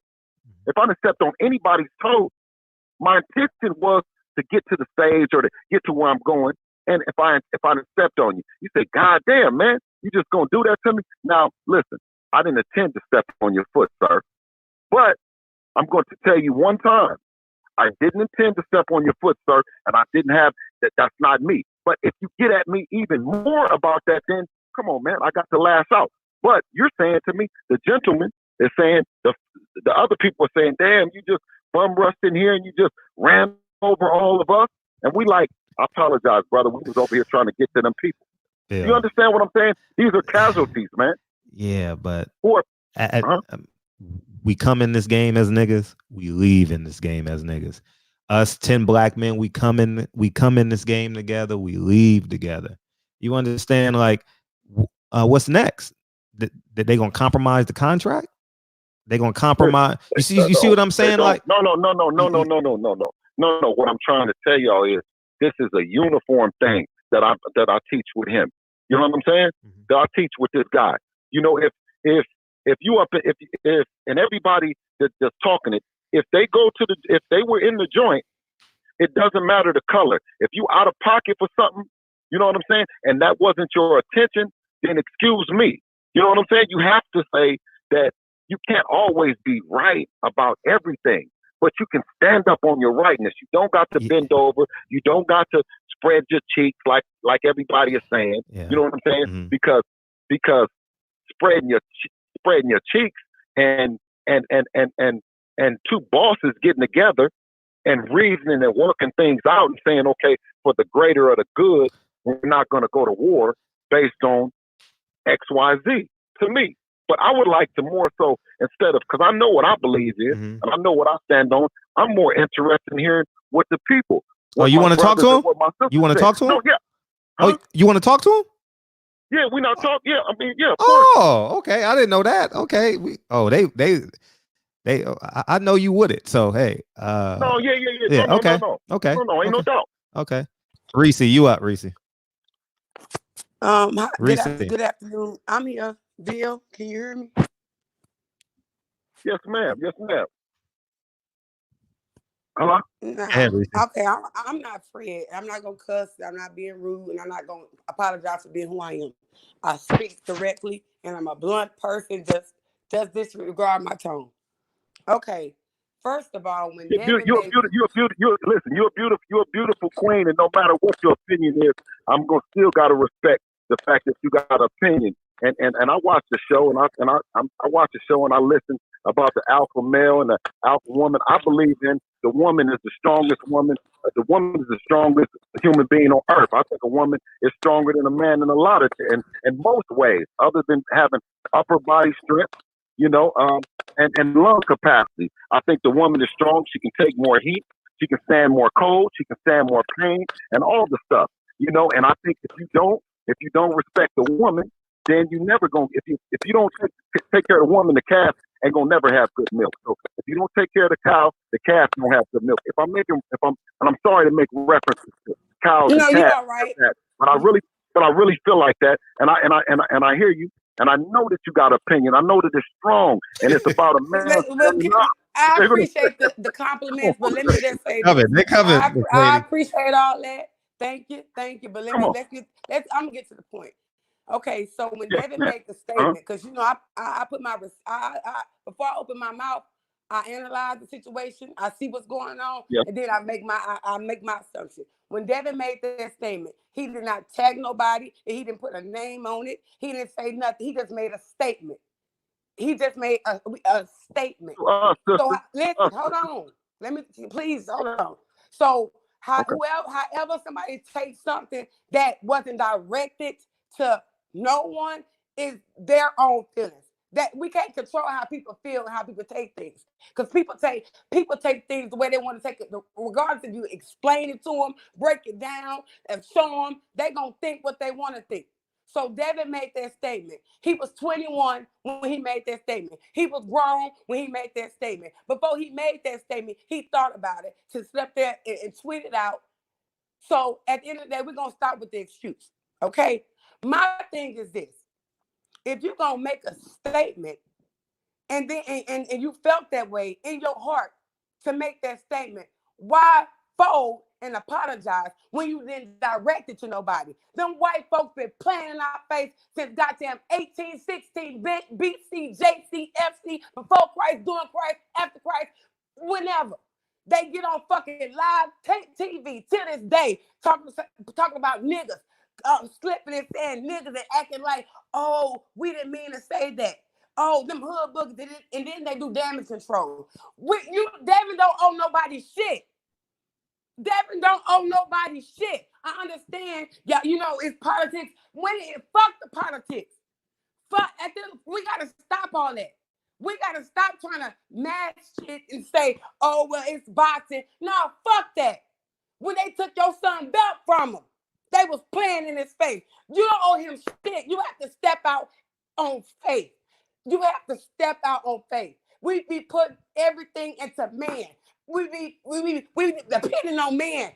If I done stepped on anybody's toe, my intention was to get to the stage or to get to where I'm going. And if I done stepped on you, you say, God damn, man, you just gonna do that to me? Now, listen, I didn't intend to step on your foot, sir. But I'm going to tell you one time, I didn't intend to step on your foot, sir, and I didn't have that. That's not me. But if you get at me even more about that, then come on, man, I got to lash out. But you're saying to me, the gentleman is saying, the other people are saying, damn, you just bum rushed in here and you just ran over all of us. And we like, I apologize, brother. We was over here trying to get to them people. Yeah. You understand what I'm saying? These are casualties, man. Yeah, but we come in this game as niggas. We leave in this game as niggas. Us 10 black men, we come in this game together. We leave together. You understand? Like, what's next? That they gonna compromise the contract? They gonna compromise? You see what I'm saying? Like, no. What I'm trying to tell y'all is this is a uniform thing that I teach with him. You know what I'm saying? Mm-hmm. That I teach with this guy. You know, if and everybody that's talking it, if they were in the joint, it doesn't matter the color. If you out of pocket for something, you know what I'm saying, and that wasn't your attention, then excuse me. You know what I'm saying? You have to say that you can't always be right about everything, but you can stand up on your rightness. You don't got to bend over. You don't got to spread your cheeks like everybody is saying. Yeah. You know what I'm saying? Mm-hmm. Because spreading your cheeks and two bosses getting together and reasoning and working things out and saying, okay, for the greater of the good, we're not going to go to war based on X, Y, Z, to me. But I would like to more so, instead of, because I know what I believe is, Mm-hmm. and I know what I stand on, I'm more interested in hearing what the people. Oh, you want to talk to him? You want to talk to him? No, yeah. Huh? Oh, you want to talk to him? Yeah, we not talk. Yeah, I mean, yeah. Of course. Oh, okay. I didn't know that. Okay. They. I know you would it. So hey. No, yeah. Yeah. No, okay. No. Okay. No, ain't no doubt. Okay. Reese, you up, Reese? Good afternoon. I'm here. Bill, can you hear me? Yes, ma'am. Hello? Okay, I'm not Fred. I'm not gonna cuss. I'm not being rude, and I'm not gonna apologize for being who I am. I speak directly, and I'm a blunt person. Just disregard my tone. Okay. First of all, when you're a beautiful queen, and no matter what your opinion is, I'm gonna still gotta respect the fact that you got an opinion. And I watch the show, and I watch the show, and I listen about the alpha male and the alpha woman. I believe in the woman is the strongest woman. The woman is the strongest human being on earth. I think a woman is stronger than a man in a lot of in most ways, other than having upper body strength, and lung capacity. I think the woman is strong. She can take more heat. She can stand more cold. She can stand more pain and all the stuff, And I think if you don't respect the woman, then you never gonna. If you don't take care of the woman, the calf ain't gonna never have good milk. So if you don't take care of the cow, the calf don't have good milk. And I'm sorry to make references to cows and calves, you're all right. but I really feel like that, and I hear you. And I know that you got an opinion. I know that it's strong, and it's about a man. I appreciate the compliments, but let me just say this. I appreciate all that. Thank you. But I'm gonna get to the point. Okay, so when Devin made the statement, because I put my before I open my mouth, I analyze the situation, I see what's going on, and then I make my assumption. When Devin made that statement, he did not tag nobody, and he didn't put a name on it. He didn't say nothing. He just made a statement. He just made a statement. So listen, hold on. Let me please hold on. So however somebody takes something that wasn't directed to no one is their own feelings. That we can't control how people feel and how people take things. Because people take things the way they want to take it. Regardless if you explain it to them, break it down, and show them, they're going to think what they want to think. So Devin made that statement. He was 21 when he made that statement. He was grown when he made that statement. Before he made that statement, he thought about it, to slept there and tweet it out. So at the end of the day, we're going to start with the excuse, okay? My thing is this. If you're going to make a statement and then and you felt that way in your heart to make that statement, why fold and apologize when you didn't direct it to nobody? Them white folks been playing in our face since goddamn 1816, BC, JC, FC, before Christ, during Christ, after Christ, whenever. They get on fucking live TV to this day talking about niggas, slipping and saying niggas and acting like, oh, we didn't mean to say that. Oh, them hood bookers did it, and then they do damage control. Devin don't owe nobody shit. Devin don't owe nobody shit. I understand, yeah, you know, it's politics. Fuck the politics. We gotta stop all that. We gotta stop trying to match shit and say, oh, well, it's boxing. No, fuck that. When they took your son belt from him, they was playing in his face. You don't owe him shit. You have to step out on faith. You have to step out on faith. We be putting everything into man. We depending on man.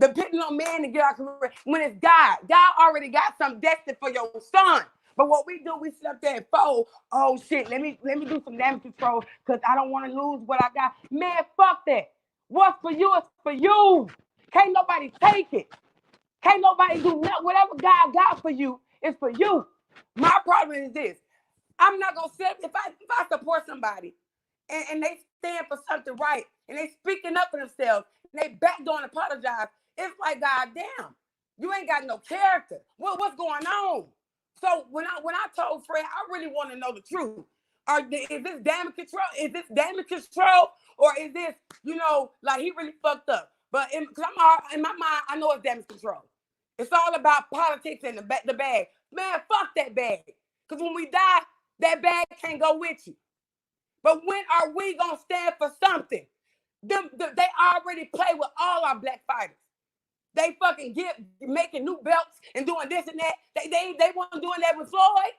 Depending on man to get our career. When it's God. God already got something destined for your son. But what we do, we sit up there and fold. Oh shit, let me do some damage control because I don't want to lose what I got. Man, fuck that. What's for you is for you. Can't nobody take it. Can't nobody do nothing. Whatever God got for you is for you. My problem is this. I'm not gonna sit if I support somebody and they stand for something right and they speaking up for themselves and they back door and apologize. It's like, goddamn, you ain't got no character. What's going on? So when I told Fred, I really want to know the truth. Is this damage control? Is this damage control, or is this, you know, like he really fucked up? But in my mind, I know it's damage control. It's all about politics and the bag. Man, fuck that bag. Because when we die, that bag can't go with you. But when are we going to stand for something? They already play with all our black fighters. They fucking making new belts and doing this and that. They weren't doing that with Floyd.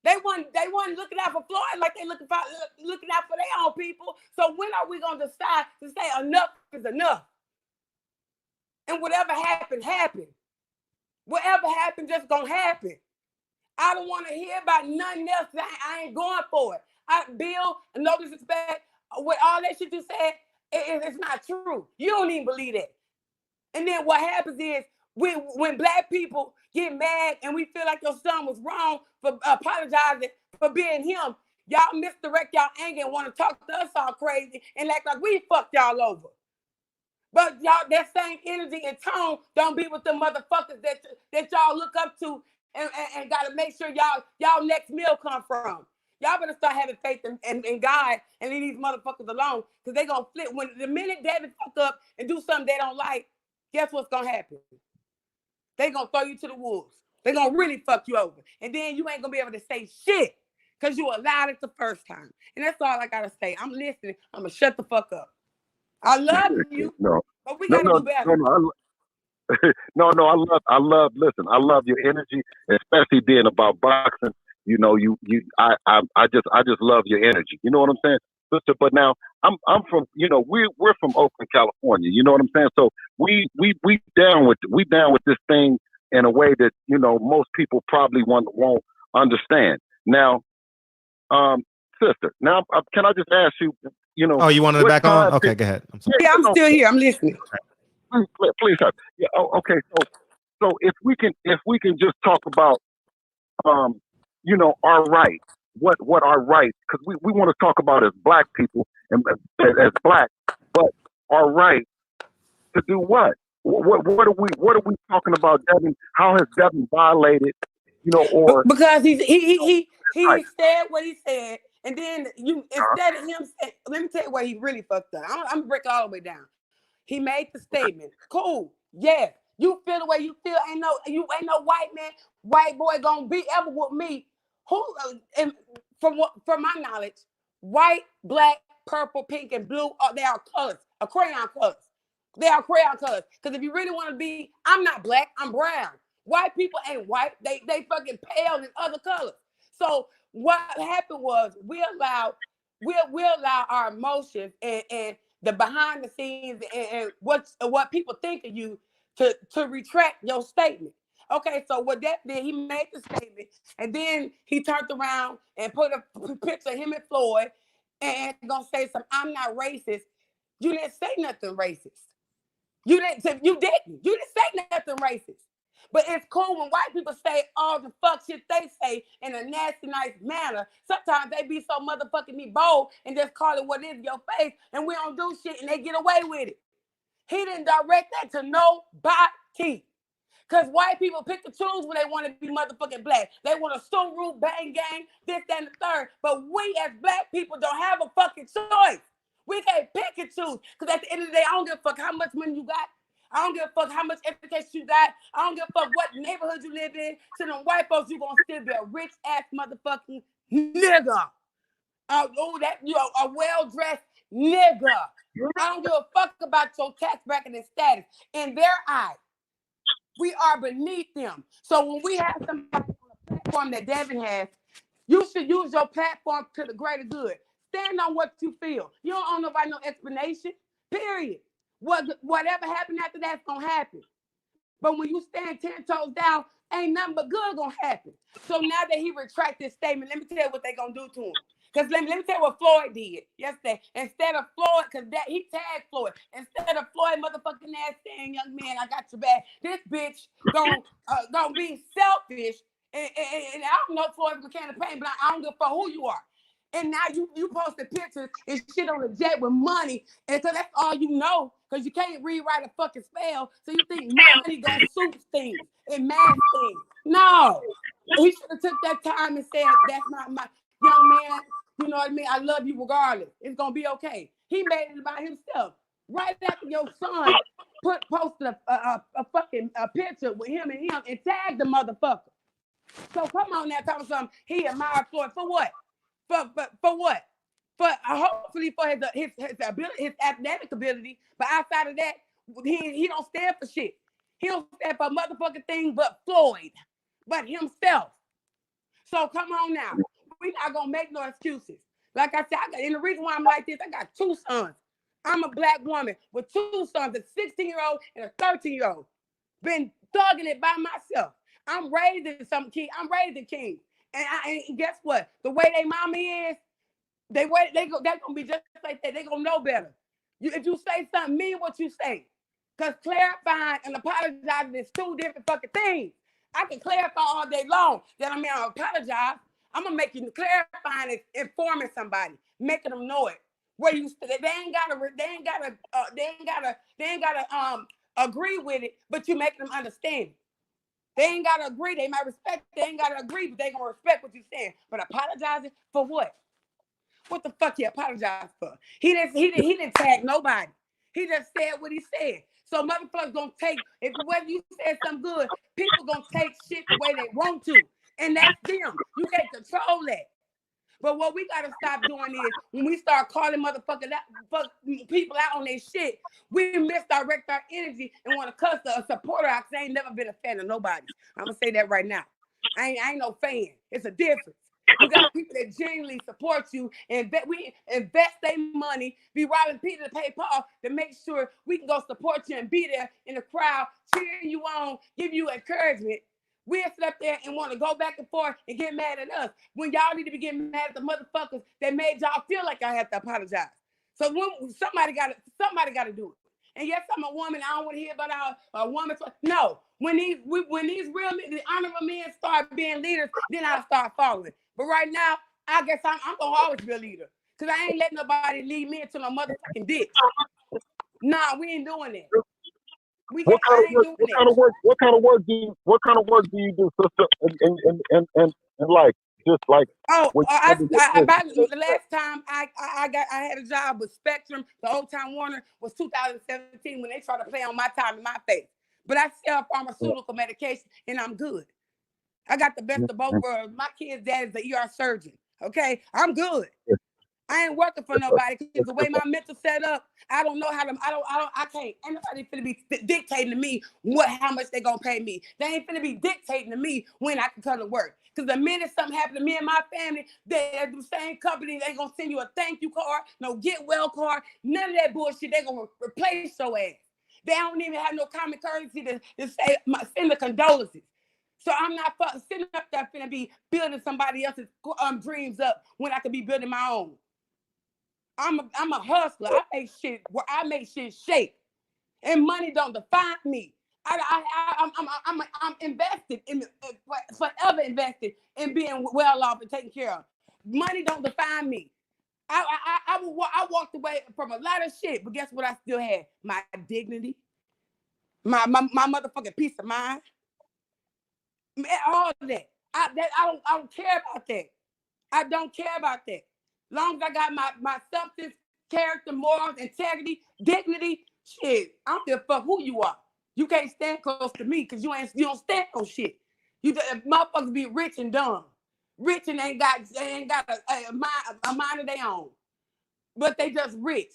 They weren't looking out for Floyd like they looking out for their own people. So when are we going to decide to say enough is enough? And whatever happened, happened. Whatever happened, just gonna happen. I don't want to hear about nothing else. I ain't going for it. Bill, no disrespect, with all that shit you said, it's not true. You don't even believe that. And then what happens is when black people get mad and we feel like your son was wrong for apologizing for being him, y'all misdirect y'all anger and want to talk to us all crazy and act like we fucked y'all over. But y'all, that same energy and tone don't be with the motherfuckers that y'all look up to and gotta make sure y'all next meal come from. Y'all better start having faith in God and leave these motherfuckers alone, because they gonna flip. When the minute Devin fuck up and do something they don't like, guess what's gonna happen? They gonna throw you to the wolves. They gonna really fuck you over. And then you ain't gonna be able to say shit because you allowed it the first time. And that's all I gotta say. I'm listening. I'm gonna shut the fuck up. I love you, but we gotta do better. I love. Listen, I love your energy, especially being about boxing. You know, I just love your energy. You know what I'm saying, sister? But now I'm from, you know, we're from Oakland, California. You know what I'm saying? So we down with this thing in a way that, you know, most people probably won't understand. Now, sister, now can I just ask you? You know, oh, you wanted it back on? Okay, go ahead. I'm sorry. Yeah, I'm still here. I'm listening. Please, sir. Yeah. Okay. So if we can just talk about, you know, our rights. What our rights? Because we want to talk about as black people and as black, but our rights to do what? What are we talking about, Devin? How has Devin violated? You know, or because he said what he said. And then instead of him saying, let me tell you what he really fucked up. I'm gonna break all the way down. He made the statement. Cool. Yeah. You feel the way you feel. Ain't no white man, white boy gonna be ever with me. Who? And from my knowledge, white, black, purple, pink, and blue they are colors, crayon colors. They are crayon colors. Because if you really want to be, I'm not black. I'm brown. White people ain't white. They fucking pale in other colors. So what happened was we allowed our emotions and the behind the scenes and what people think of you to retract your statement. Okay, so what that did, he made the statement, and then he turned around and put a picture of him and Floyd, and gonna say something. I'm not racist. You didn't say nothing racist. You didn't say nothing racist. But it's cool when white people say all the fuck shit they say in a nasty, nice manner. Sometimes they be so motherfucking bold and just call it what is your face, and we don't do shit and they get away with it. He didn't direct that to nobody. Because white people pick and choose when they want to be motherfucking black. They want to Suru, bang, gang, this, that, and the third. But we as black people don't have a fucking choice. We can't pick and choose. Because at the end of the day, I don't give a fuck how much money you got. I don't give a fuck how much education you got. I don't give a fuck what neighborhood you live in. To them white folks, you going to still be a rich-ass motherfucking nigga. That you know, a well-dressed nigga. I don't give a fuck about your tax bracket and status. In their eyes, we are beneath them. So when we have somebody on a platform that Devin has, you should use your platform to the greater good. Stand on what you feel. You don't owe nobody no explanation, period. Whatever happened after that's going to happen. But when you stand 10 toes down, ain't nothing but good going to happen. So now that he retracted his statement, let me tell you what they going to do to him. Because let me tell you what Floyd did yesterday. Instead of Floyd, because he tagged Floyd. Instead of Floyd motherfucking ass saying, young man, I got your back. This bitch gonna be selfish. And I don't know Floyd's mechanic pain, but I don't give a fuck who you are. And now you posted pictures and shit on the jet with money. And so that's all you know. Because you can't rewrite a fucking spell. So you think money gonna suit things and mask things. No. He should have took that time and said, that's not my young man. You know what I mean? I love you regardless. It's gonna be okay. He made it about himself. Right after your son posted a fucking picture with him and tagged the motherfucker. So come on now, tell me something. He admired Floyd for what? For what? For hopefully for his ability, his athletic ability. But outside of that, he don't stand for shit. He don't stand for a motherfucking thing but Floyd, but himself. So come on now. We're not gonna make no excuses. Like I said, and the reason why I'm like this, I got 2 sons. I'm a black woman with 2 sons, a 16-year-old and a 13-year-old. Been thugging it by myself. I'm raising some kids. I'm raising kings. And guess what? The way they mommy is, they're gonna be just like that. They're gonna know better. If you say something, mean what you say. Because clarifying and apologizing is 2 different fucking things. I can clarify all day long that I apologize. I'm gonna make you clarifying it, informing somebody, making them know it. Where they ain't gotta agree with it, but you making them understand it. They ain't gotta agree. They might respect. They ain't gotta agree, but they gonna respect what you're saying. But apologizing for what? What the fuck he apologized for? He didn't tag nobody. He just said what he said. So motherfuckers gonna take, whether you said something good, people gonna take shit the way they want to. And that's them. You can't control that. But what we gotta stop doing is when we start calling people out on their shit, we misdirect our energy and want to cuss a supporter out because I ain't never been a fan of nobody. I'm gonna say that right now. I ain't no fan. It's a difference. You got people that genuinely support you, and we invest their money, be robbing Peter to pay Paul to make sure we can go support you and be there in the crowd, cheering you on, give you encouragement. We'll sit up there and want to go back and forth and get mad at us when y'all need to be getting mad at the motherfuckers that made y'all feel like y'all have to apologize. So when somebody got to do it. And yes, I'm a woman. I don't want to hear about a woman. No, when these real men, the honorable men start being leaders, then I'll start following. But right now, I guess I'm gonna always be a leader because I ain't letting nobody lead me into no motherfucking ditch. Nah, we ain't doing that. What kind of work do you do, sister? And like just like about the last time I had a job with Spectrum, the Old Town Warner was 2017 when they tried to play on my time and my face. But I sell pharmaceutical medication and I'm good. I got the best of both worlds. My kid's dad is the ER surgeon. Okay, I'm good. I ain't working for nobody because the way my mental set up, I don't know how to. I can't. Ain't nobody finna be dictating to me how much they gonna pay me. They ain't finna be dictating to me when I can come to work. Because the minute something happened to me and my family, they're the same company. They gonna send you a thank you card, no get well card, none of that bullshit. They gonna replace your ass. They don't even have no common courtesy to say send the condolences. So I'm not sitting up there finna be building somebody else's dreams up when I could be building my own. I'm a hustler. I make shit shake, and money don't define me. I'm invested in forever invested in being well off and taken care of. Money don't define me. I walked away from a lot of shit, but guess what? I still had my dignity, my motherfucking peace of mind, all of that. I don't care about that. I don't care about that. Long as I got my substance, character, morals, integrity, dignity, shit, I don't give a fuck who you are. You can't stand close to me because you don't stand on shit. Motherfuckers be rich and dumb. Rich and ain't got a mind of their own. But they just rich.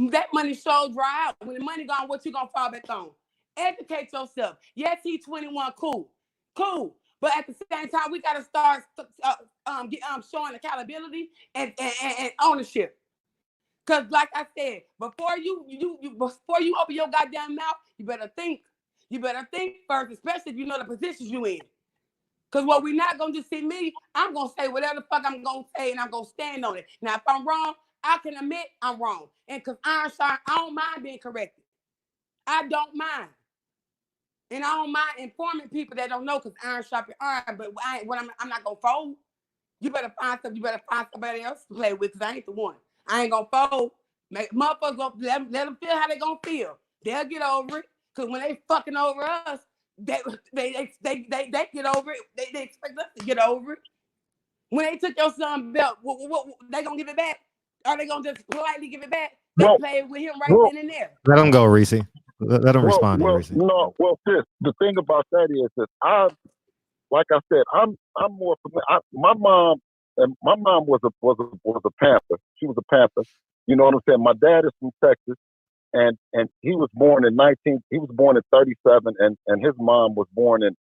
That money so dry out. When the money gone, what you gonna fall back on? Educate yourself. Yes, he's 21, cool. But at the same time, we gotta start showing accountability and ownership. Cause like I said, before you open your goddamn mouth, you better think. You better think first, especially if you know the positions you in. Cause what we not gonna just see me, I'm gonna say whatever the fuck I'm gonna say, and I'm gonna stand on it. Now, if I'm wrong, I can admit I'm wrong. And cause iron sharp, I don't mind being corrected. I don't mind. And I don't mind informing people that don't know, because iron sharp iron, but I'm not gonna fold. You better find somebody else to play with, because I ain't the one. I ain't gonna fold. Motherfuckers, let them feel how they gonna feel. They'll get over it. Because when they fucking over us, they get over it. They expect us to get over it. When they took your son's belt, what they gonna give it back? Are they gonna just politely give it back? They played with him right then and there. Let him go, Reese. Let him respond here, Reese. No, sis, the thing about that is that like I said, I'm more familiar. My mom was a Panther. She was a Panther. You know what I'm saying? My dad is from Texas, and he was born in 37, and his mom was born in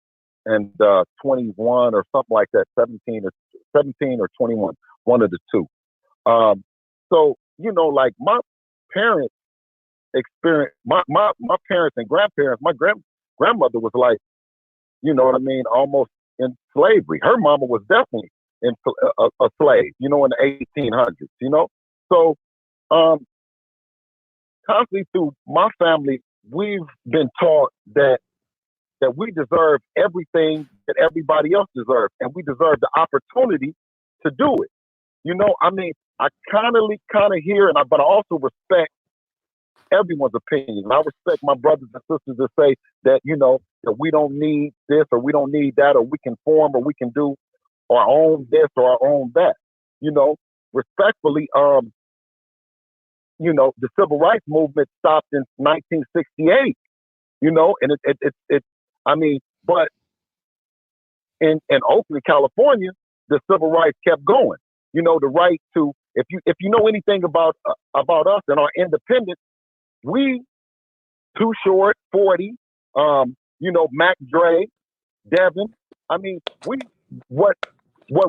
21 or something like that, 17 or 21, one of the two. So you know, like my parents experienced my parents and grandparents. My grandmother was like, you know what I mean, almost in slavery. Her mama was definitely a slave, you know, in the 1800s, you know. So constantly through my family, we've been taught that we deserve everything that everybody else deserves, and we deserve the opportunity to do it. You know, I mean, I kind of hear, but I also respect everyone's opinion. I respect my brothers and sisters that say that, you know, that we don't need this or we don't need that, or we can form or we can do our own this or our own that. You know, respectfully, you know, the civil rights movement stopped in 1968. You know, and but in Oakland, California, the civil rights kept going. You know, the right to, if you know anything about us and our independence, we Too Short, 40, you know, Mac Dre, Devin. I mean, what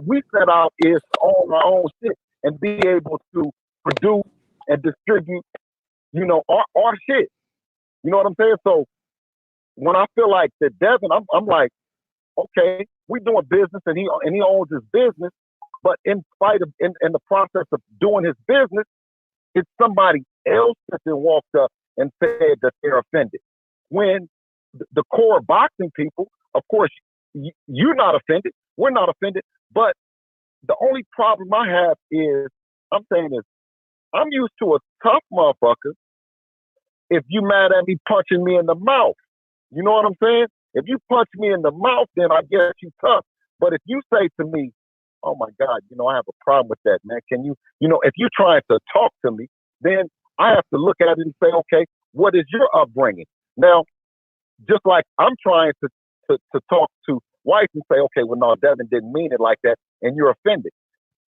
we set out is to own our own shit and be able to produce and distribute, you know, our shit. You know what I'm saying? So when I feel like that Devin, I'm like, okay, we doing business and he owns his business, but in the process of doing his business, it's somebody else that then walked up and said that they're offended. When the core boxing people, of course, you're not offended, we're not offended, but the only problem I have is, I'm used to a tough motherfucker. If you mad at me punching me in the mouth, you know what I'm saying? If you punch me in the mouth, then I guess you tough. But if you say to me, oh my God, you know, I have a problem with that, man. Can you know, if you're trying to talk to me, then I have to look at it and say, okay, what is your upbringing? Now, just like I'm trying to talk to whites and say, okay, well, no, Devin didn't mean it like that, and you're offended.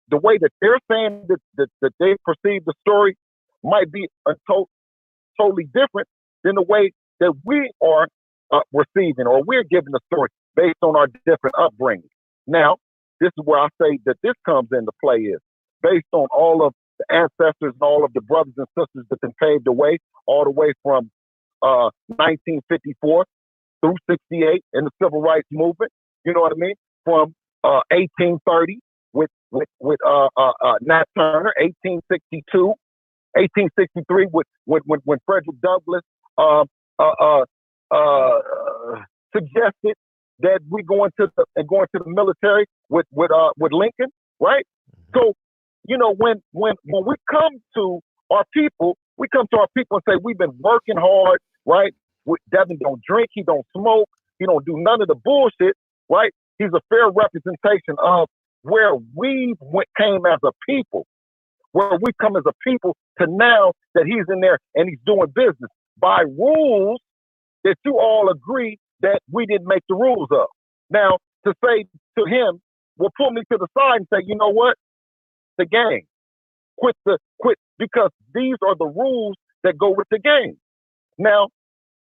The way that they're saying that they perceive the story, might be totally different than the way that we are receiving or we're giving the story based on our different upbringing. Now, this is where I say that this comes into play is based on all of the ancestors and all of the brothers and sisters that have paved the way all the way from 1954 through 68 in the civil rights movement. You know what I mean? From 1830 with Nat Turner, 1862, 1863 when Frederick Douglass suggested that we go into the military with Lincoln, right? So, you know, when we come to our people, and say we've been working hard, right? Devin don't drink, he don't smoke, he don't do none of the bullshit, right? He's a fair representation of where we came as a people, where we come as a people to now that he's in there and he's doing business by rules that you all agree that we didn't make the rules of. Now, to say to him, will pull me to the side and say, you know what? The game. Quit, because these are the rules that go with the game. Now,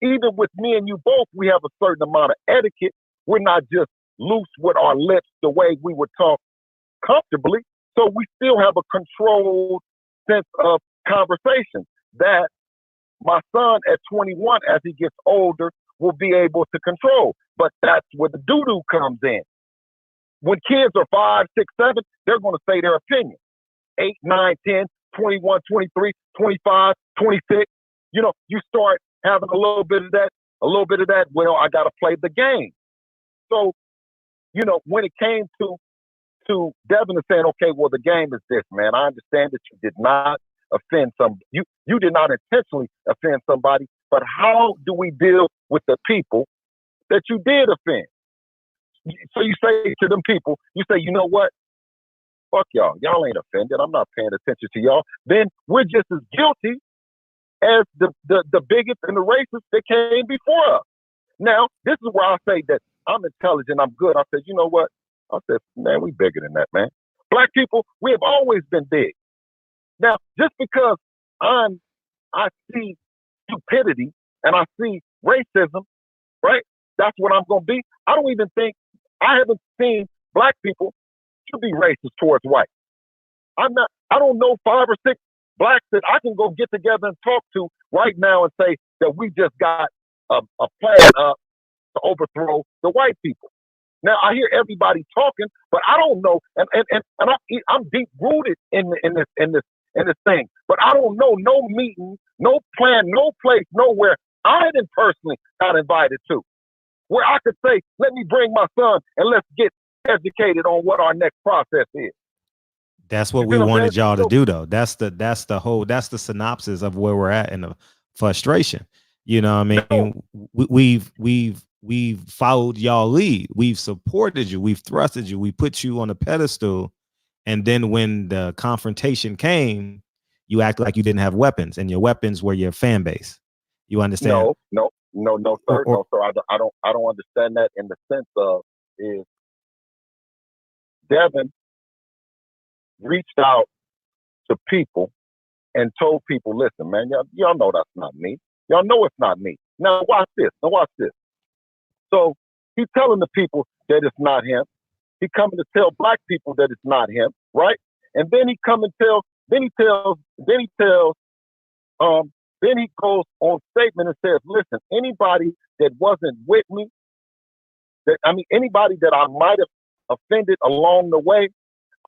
even with me and you both, we have a certain amount of etiquette. We're not just loose with our lips the way we would talk comfortably. So we still have a controlled sense of conversation that my son at 21, as he gets older, will be able to control. But that's where the doo-doo comes in. When kids are 5, 6, 7, they're going to say their opinion. 8, 9, 10, 21, 23, 25, 26. You know, you start having a little bit of that. Well, I got to play the game. So, you know, when it came to Devin and saying, okay, well, the game is this, man. I understand that you did not offend you did not intentionally offend somebody, but how do we deal with the people that you did offend? So you say to them people, you say, you know what? Fuck y'all. Y'all ain't offended. I'm not paying attention to y'all. Then we're just as guilty as the bigots and the racists that came before us. Now, this is where I say that I'm intelligent, I'm good. I said, you know what? I said, man, we bigger than that, man. Black people, we have always been big. Now, just because I see stupidity and I see racism, right? That's what I'm going to be. I haven't seen black people to be racist towards white. I don't know 5 or 6 blacks that I can go get together and talk to right now and say that we just got a plan up to overthrow the white people. Now I hear everybody talking, but I don't know, and I'm deep rooted in this thing, but I don't know no meeting, no plan, no place, nowhere I didn't personally got invited to, where I could say, let me bring my son and let's get educated on what our next process is. That's what we wanted y'all to do, though. That's the synopsis of where we're at in the frustration. You know what I mean? No. We've followed y'all lead. We've supported you. We've thrusted you. We put you on a pedestal. And then when the confrontation came, you act like you didn't have weapons, and your weapons were your fan base. You understand? No, sir. No, sir. I don't understand that in the sense of is Devin reached out to people and told people, listen, man, y'all know that's not me. Y'all know it's not me. Now watch this. So he's telling the people that it's not him. He coming to tell black people that it's not him, right? And then he goes on statement and says, listen, anybody that wasn't with me, anybody that I might have offended along the way,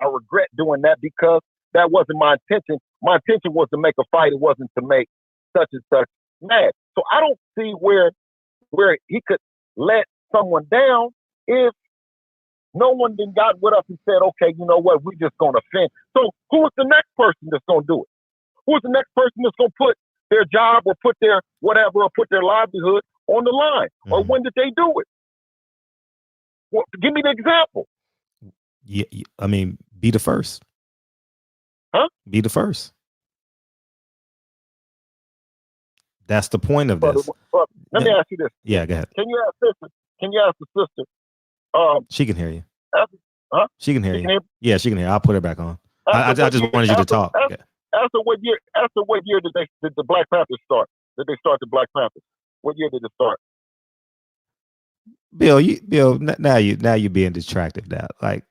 I regret doing that because that wasn't my intention. My intention was to make a fight. It wasn't to make such and such mad. So I don't see where he could let someone down if no one then got with us and said, okay, you know what, we're just going to offend. So who is the next person that's going to do it? Who is the next person that's going to put their job or put their whatever or put their livelihood on the line? Mm-hmm. Or when did they do it? Well, give me the example. Yeah, I mean, be the first. Huh? Be the first. That's the point of this. Let me ask you this. Yeah, go ahead. Can you ask the sister? She can hear you. Huh? She can hear you. Yeah, she can hear you. I'll put her back on. I just wanted you to talk. After what year did the Black Panthers start? Did they start the Black Panthers? What year did it start? Bill, now you're being distracted now. Like,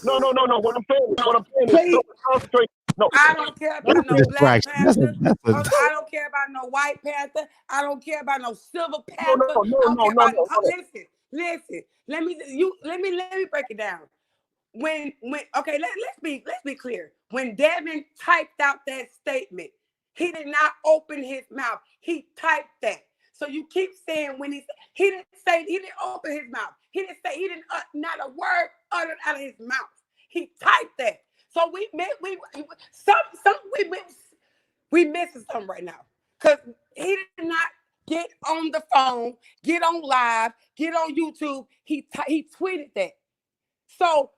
No. What I'm saying is, Please. concentrate. No, I don't care about that's a no Black distraction. That's Panther. a I don't care about no White Panther. I don't care about no Silver Panther. no. I don't care about. Listen. Let me break it down. When okay, let's be clear. When Devin typed out that statement, he did not open his mouth. He typed that. So you keep saying when he didn't open his mouth. He didn't not a word uttered out of his mouth. He typed that. So we missing something right now. Because he did not get on the phone, get on live, get on YouTube. He tweeted that. So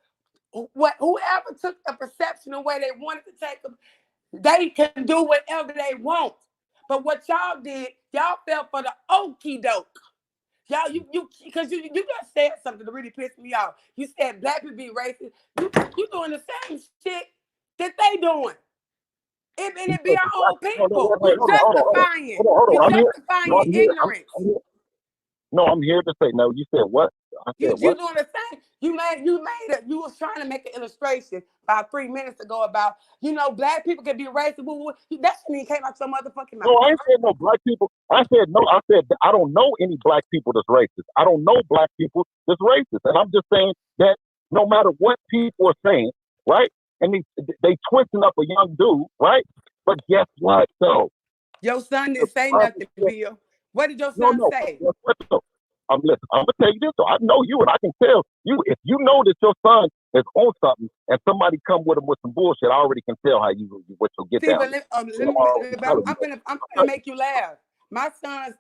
whoever took the perception the way they wanted to take them, they can do whatever they want. But what y'all did, y'all fell for the okie doke. Y'all, because you just said something that really pissed me off. You said black people be racist. You doing the same shit that they doing. It be our own people. You justifying ignorance. I'm here to say no. You said what? I said You what? doing the same. You was trying to make an illustration about 3 minutes ago about, black people can be racist. That shouldn't even came out your motherfucking mouth. No, I ain't said no black people. I said no. I said I don't know any black people that's racist. I don't know black people that's racist. And I'm just saying that no matter what people are saying, right? And they twisting up a young dude, right? But guess what, though? Your son didn't say nothing, Bill. What did your son say? I'm gonna tell you this. So I know you, and I can tell you if you know that your son is on something, and somebody come with him with some bullshit. I already can tell what you'll get down. I'm gonna make you laugh. My son's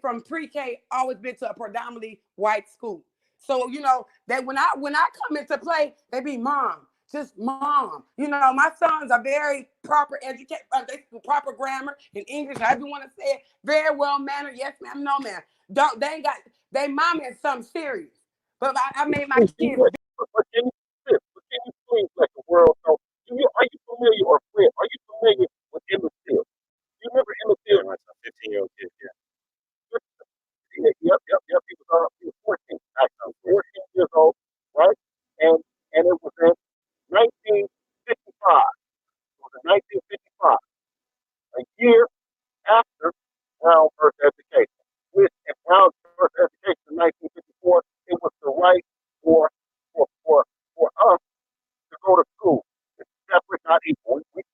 from pre-K always been to a predominantly white school, so that when I come into play, they be mom. Just mom. My sons are very proper educated, proper grammar in English, however you want to say it. Very well mannered. Yes, ma'am. No, ma'am. They mama is something serious. But I made my kids. But can you please let the world know? Are you familiar or Fred? Are you familiar with Emmett Till? You remember Emmett Till? Like a 15-year-old kid, yeah. Yep. He was 14. Actually, 14 years old, right? And it was in 1955. It was in 1955, a year after Brown first education. Which in Brown's first education in 1954, it was the right for us to go to school. It's separate, not equal. We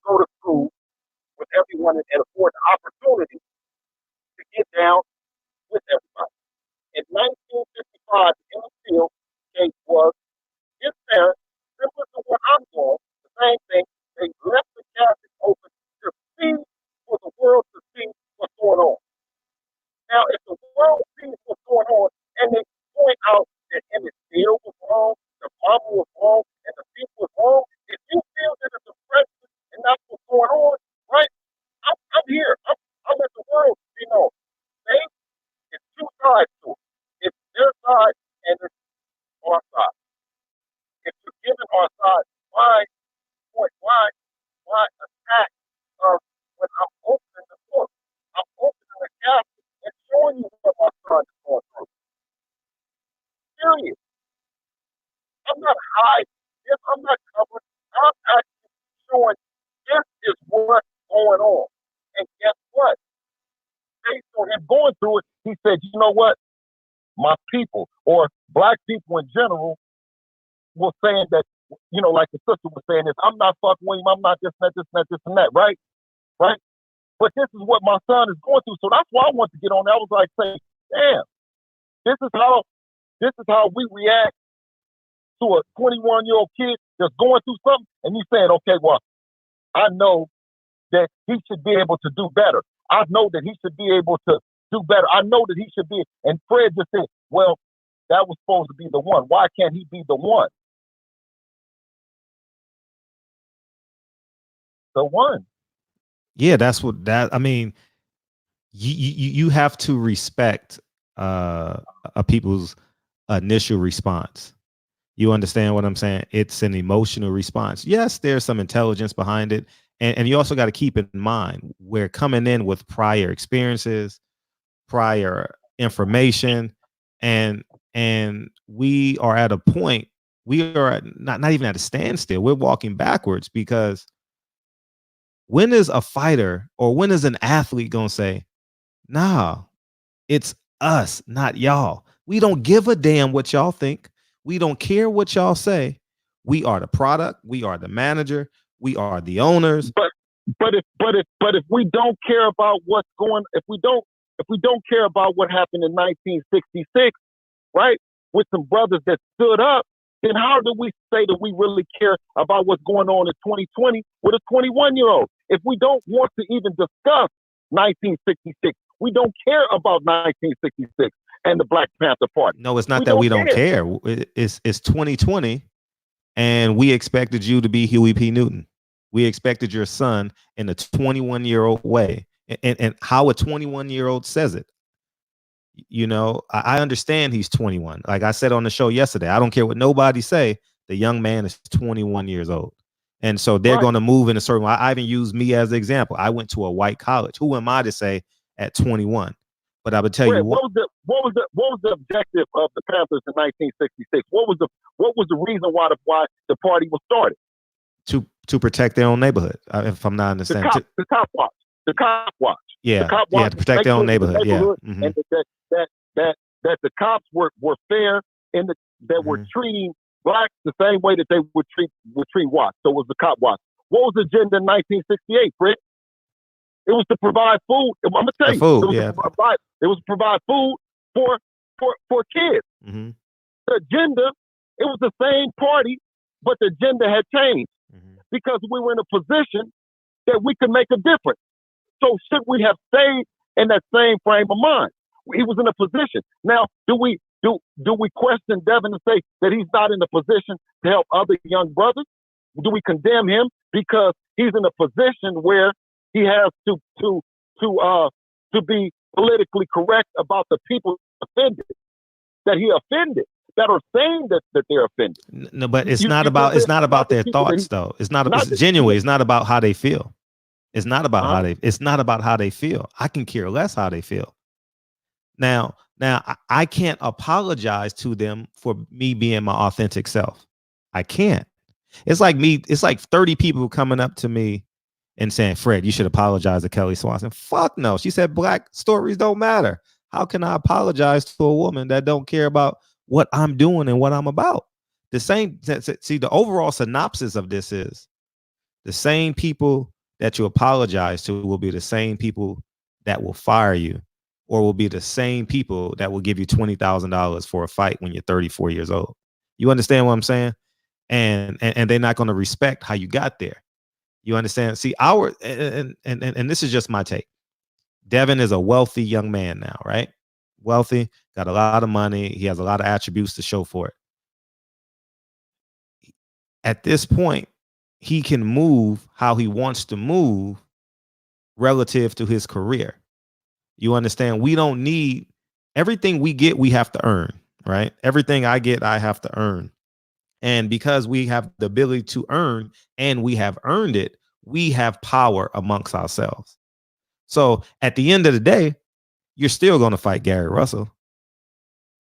go to school with everyone and afford the opportunity to get down with everybody. In 1955, the Emmett Till case was his parents, similar to what I'm doing, the same thing. They left the casket open to see for the world to see what's going on. Now, if the world sees what's going on and they point out that Emmett Till was wrong, the mama was wrong, and the people was wrong, if you feel that it's a prejudice and that's what's going on, right? I'm here. I'm let the world know. It's two sides to it. It's their side and it's our side. If you're giving our side, why attack when I'm opening the book? I'm opening the casket and showing you what my son is going through. Serious. I'm not hiding this. I'm not covering. I'm actually showing this is what's going on. And guess what? Based on him going through it, he said, you know what? My people, or black people in general, were saying that, like the sister was saying this, I'm not fucking William, I'm not this and that, right? Right? But this is what my son is going through. So that's why I want to get on there. I was like, saying, damn, this is how we react to a 21-year-old kid that's going through something, and you saying, okay, well, I know that he should be able to do better. I know that he should be able to do better. I know that he should be. And Fred just said, well, that was supposed to be the one. Why can't he be the one? The one. Yeah, that's what I mean. You have to respect a people's initial response. You understand what I'm saying? It's an emotional response. Yes, there's some intelligence behind it. And you also got to keep in mind, we're coming in with prior experiences, prior information, and we are at a point, we are not even at a standstill. We're walking backwards, because when is a fighter or when is an athlete gonna say, nah, it's us, not y'all. We don't give a damn what y'all think. We don't care what y'all say. We are the product. We are the manager. We are the owners. But if we don't care about what's going, if we don't care about what happened in 1966, right, with some brothers that stood up, then how do we say that we really care about what's going on in 2020 with a 21-year-old? If we don't want to even discuss 1966, we don't care about 1966 and the Black Panther Party. No, it's not that we don't care. It's 2020, and we expected you to be Huey P. Newton. We expected your son in a 21-year-old way, and how a 21-year-old says it. You know, I understand he's 21. Like I said on the show yesterday, I don't care what nobody say. The young man is 21 years old. And so they're going to move in a certain way. I even use me as an example. I went to a white college. Who am I to say at 21? But I would tell you what was the objective of the Panthers in 1966? What was the reason why the party was started? To protect their own neighborhood. If I'm not understanding. The cop watch. Yeah, the cop watch to protect their own neighborhood. Yeah, and that the cops were fair and that were treating blacks the same way that they would treat whites. So it was the cop watch. What was the agenda in 1968, Fred? It was to provide food. I'm gonna tell you, food, it was to provide food for kids. Mm-hmm. The agenda, it was the same party, but the agenda had changed because we were in a position that we could make a difference. So should we have stayed in that same frame of mind? He was in a position. Now, do we question Devin and say that he's not in a position to help other young brothers? Do we condemn him because he's in a position where he has to be politically correct about the people offended, that he offended, that are saying that they're offended? No, but it's not about their thoughts, though. It's genuine. It's not about how they feel. It's not about how they feel. I can care less how they feel. Now I can't apologize to them for me being my authentic self. I can't. It's like 30 people coming up to me and saying, Fred, you should apologize to Kelly Swanson. Fuck no. She said black stories don't matter. How can I apologize to a woman that don't care about what I'm doing and what I'm about? The overall synopsis of this is the same people that you apologize to will be the same people that will fire you, or will be the same people that will give you $20,000 for a fight when you're 34 years old. You understand what I'm saying? And they're not going to respect how you got there. You understand? See, and this is just my take. Devin is a wealthy young man now, right? Wealthy, got a lot of money. He has a lot of attributes to show for it. At this point, he can move how he wants to move relative to his career. You understand? We don't need everything we get, we have to earn, right? Everything I get, I have to earn. And because we have the ability to earn and we have earned it, we have power amongst ourselves. So at the end of the day, you're still going to fight Gary Russell.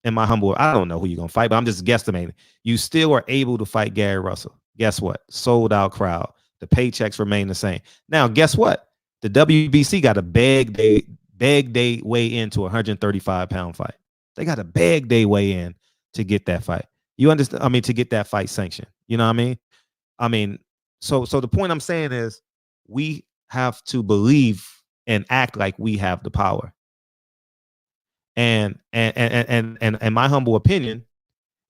In my humble, I don't know who you're going to fight, but I'm just guesstimating. You still are able to fight Gary Russell. Guess what? Sold out crowd. The paychecks remain the same. Now, guess what? The WBC got a beg day way into a 135-pound fight. They got a beg day way in to get that fight. You understand? I mean, to get that fight sanctioned. You know what I mean? So the point I'm saying is we have to believe and act like we have the power. And in my humble opinion,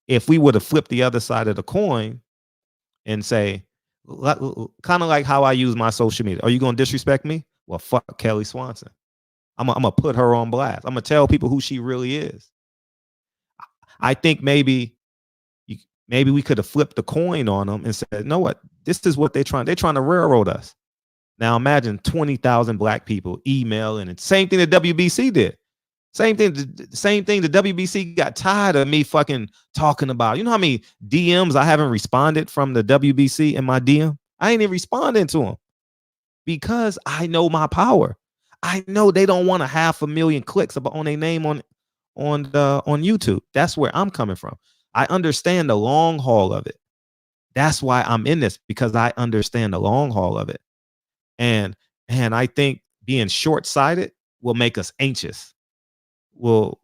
if we would have flipped the other side of the coin and say, kind of like how I use my social media, are you going to disrespect me? Well, fuck Kelly Swanson. I'm going to put her on blast. I'm going to tell people who she really is. I think maybe we could have flipped the coin on them and said, you know what? This is what they're trying to railroad us. Now imagine 20,000 black people emailing, and same thing that WBC did. Same thing. Same thing. The WBC got tired of me fucking talking about. You know how many DMs I haven't responded from the WBC in my DM? I ain't even responding to them because I know my power. I know they don't want 500,000 clicks on their name on YouTube. That's where I'm coming from. I understand the long haul of it. That's why I'm in this, because I understand the long haul of it. And I think being short-sighted will make us anxious. Will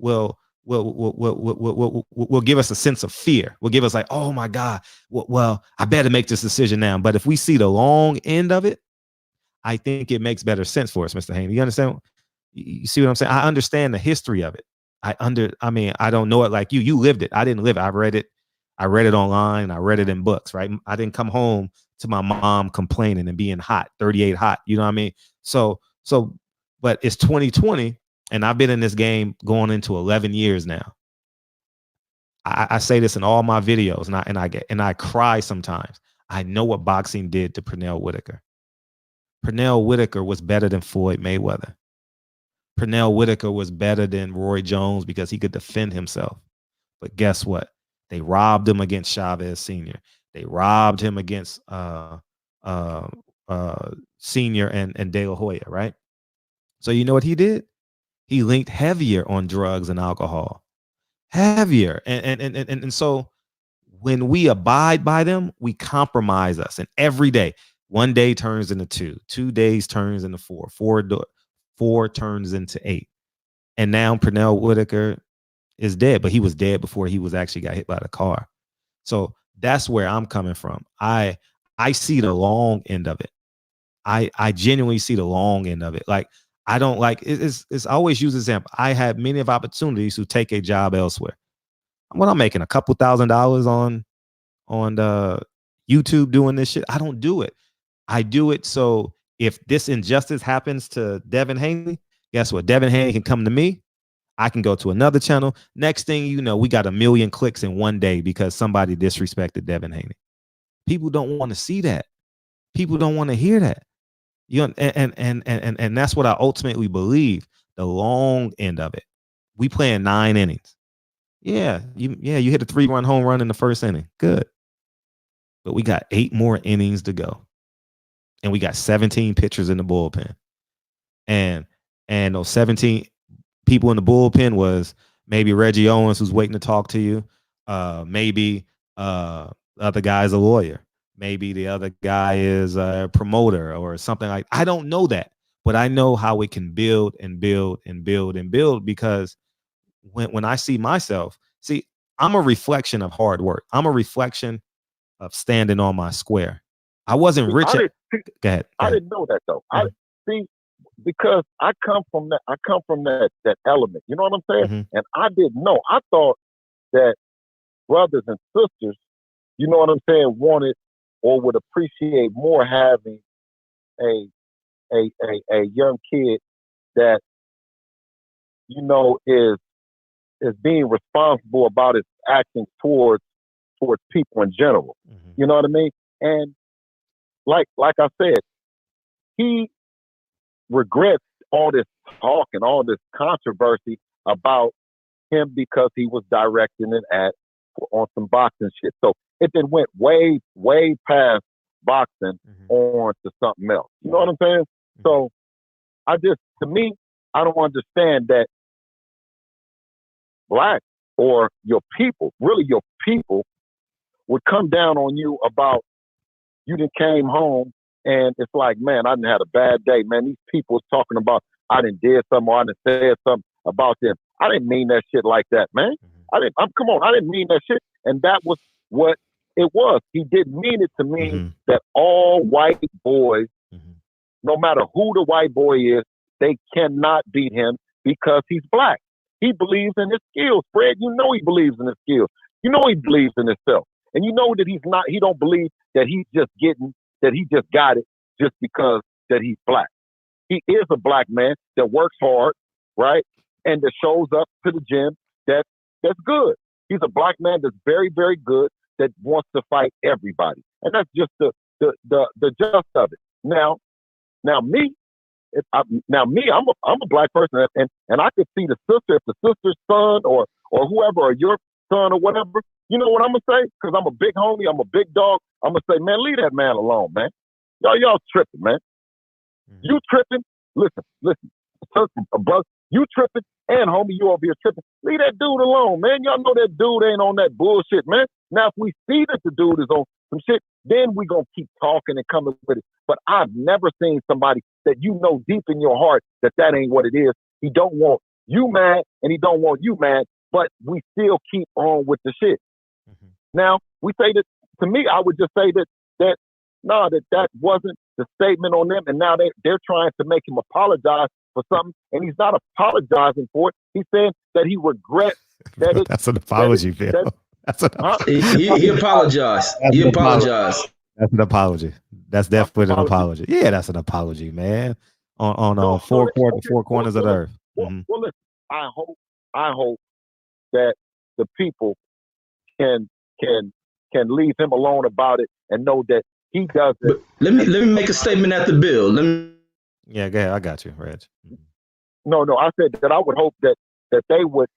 give us a sense of fear. Will give us like, oh my God, well, I better make this decision now. But if we see the long end of it, I think it makes better sense for us, Mr. Haney. You understand? You see what I'm saying? I understand the history of it. I mean, I don't know it like you. You lived it. I didn't live it. I read it. I read it online. I read it in books, right? I didn't come home to my mom complaining and being hot, 38 hot. You know what I mean? So, but it's 2020, and I've been in this game going into 11 years now. I say this in all my videos, and I cry sometimes. I know what boxing did to Pernell Whitaker. Pernell Whitaker was better than Floyd Mayweather. Pernell Whitaker was better than Roy Jones because he could defend himself. But guess what? They robbed him against Chavez Sr. They robbed him against Senior and De La Hoya, right? So you know what he did? He linked heavier on drugs and alcohol. Heavier. And so when we abide by them, we compromise us. And every day, one day turns into 2, 2 days turns into 4, 4 turns into 8. And now Pernell Whitaker is dead, but he was dead before he was actually got hit by the car. So that's where I'm coming from. I see the long end of it. I genuinely see the long end of it. Like, I don't like it's I always use example. I had many of opportunities to take a job elsewhere. When I'm making a couple $1,000s on the YouTube doing this shit, I don't do it. I do it so if this injustice happens to Devin Haney, guess what? Devin Haney can come to me. I can go to another channel. Next thing you know, we got 1 million clicks in one day because somebody disrespected Devin Haney. People don't want to see that. People don't want to hear that. You know, and that's what I ultimately believe. The long end of it. We playing 9 innings. Yeah, you hit a 3-run home run in the first inning. Good. But we got 8 more innings to go. And we got 17 pitchers in the bullpen. And those 17 people in the bullpen was maybe Reggie Owens, who's waiting to talk to you. Maybe the other guy's a lawyer. Maybe the other guy is a promoter or something like. I don't know that, but I know how it can build and build and build and build, because when I see myself, I'm a reflection of hard work. I'm a reflection of standing on my square. I wasn't rich. Go ahead. I didn't know that though. I see, because I come from that element. You know what I'm saying? Mm-hmm. And I didn't know. I thought that brothers and sisters, you know what I'm saying, wanted or would appreciate more having a young kid that, you know, is being responsible about his actions towards people in general. Mm-hmm. You know what I mean? And like I said, he regrets all this talk and all this controversy about him because he was directing it on some boxing shit. So it then went way, way past boxing on to something else. You know what I'm saying? So to me, I don't understand that black or your people, really your people, would come down on you about you done came home and it's like, man, I done had a bad day, man. These people talking about I done did something or I done said something about them. I didn't mean that shit like that, man. I didn't mean that shit. And that was what it was. He didn't mean it to mean that all white boys, no matter who the white boy is, they cannot beat him because he's black. He believes in his skills, Fred. You know he believes in his skills. You know he believes in himself. And you know that he don't believe that he just got it just because that he's black. He is a black man that works hard, right? And that shows up to the gym that's good. He's a black man that's very, very good, that wants to fight everybody. And that's just the gist of it. Now me, now me, I'm a black person, and I could see the sister, if the sister's son or whoever, or your son or whatever. You know what I'm gonna say? Because I'm a big homie, I'm a big dog. I'm gonna say, man, leave that man alone, man. Y'all tripping, man. You tripping? Listen, brother, you tripping, and homie, you over here tripping. Leave that dude alone, man. Y'all know that dude ain't on that bullshit, man. Now, if we see that the dude is on some shit, then we gonna keep talking and coming with it. But I've never seen somebody that you know deep in your heart that ain't what it is. He don't want you mad, and he don't want you mad, but we still keep on with the shit. Now, we say that, to me, I would just say that wasn't the statement on them, and now they're trying to make him apologize for something, and he's not apologizing for it. He's saying that he regrets that it. That's an apology, Phil. He apologized. He apologized. That's an apology. That's definitely an apology. Yeah, that's an apology, man. On four corners of the earth. Well, listen, I hope that the people can leave him alone about it and know that he does it. Let me make a statement at the bill. Yeah, go ahead. I got you, Reg. No, I said that I would hope that they would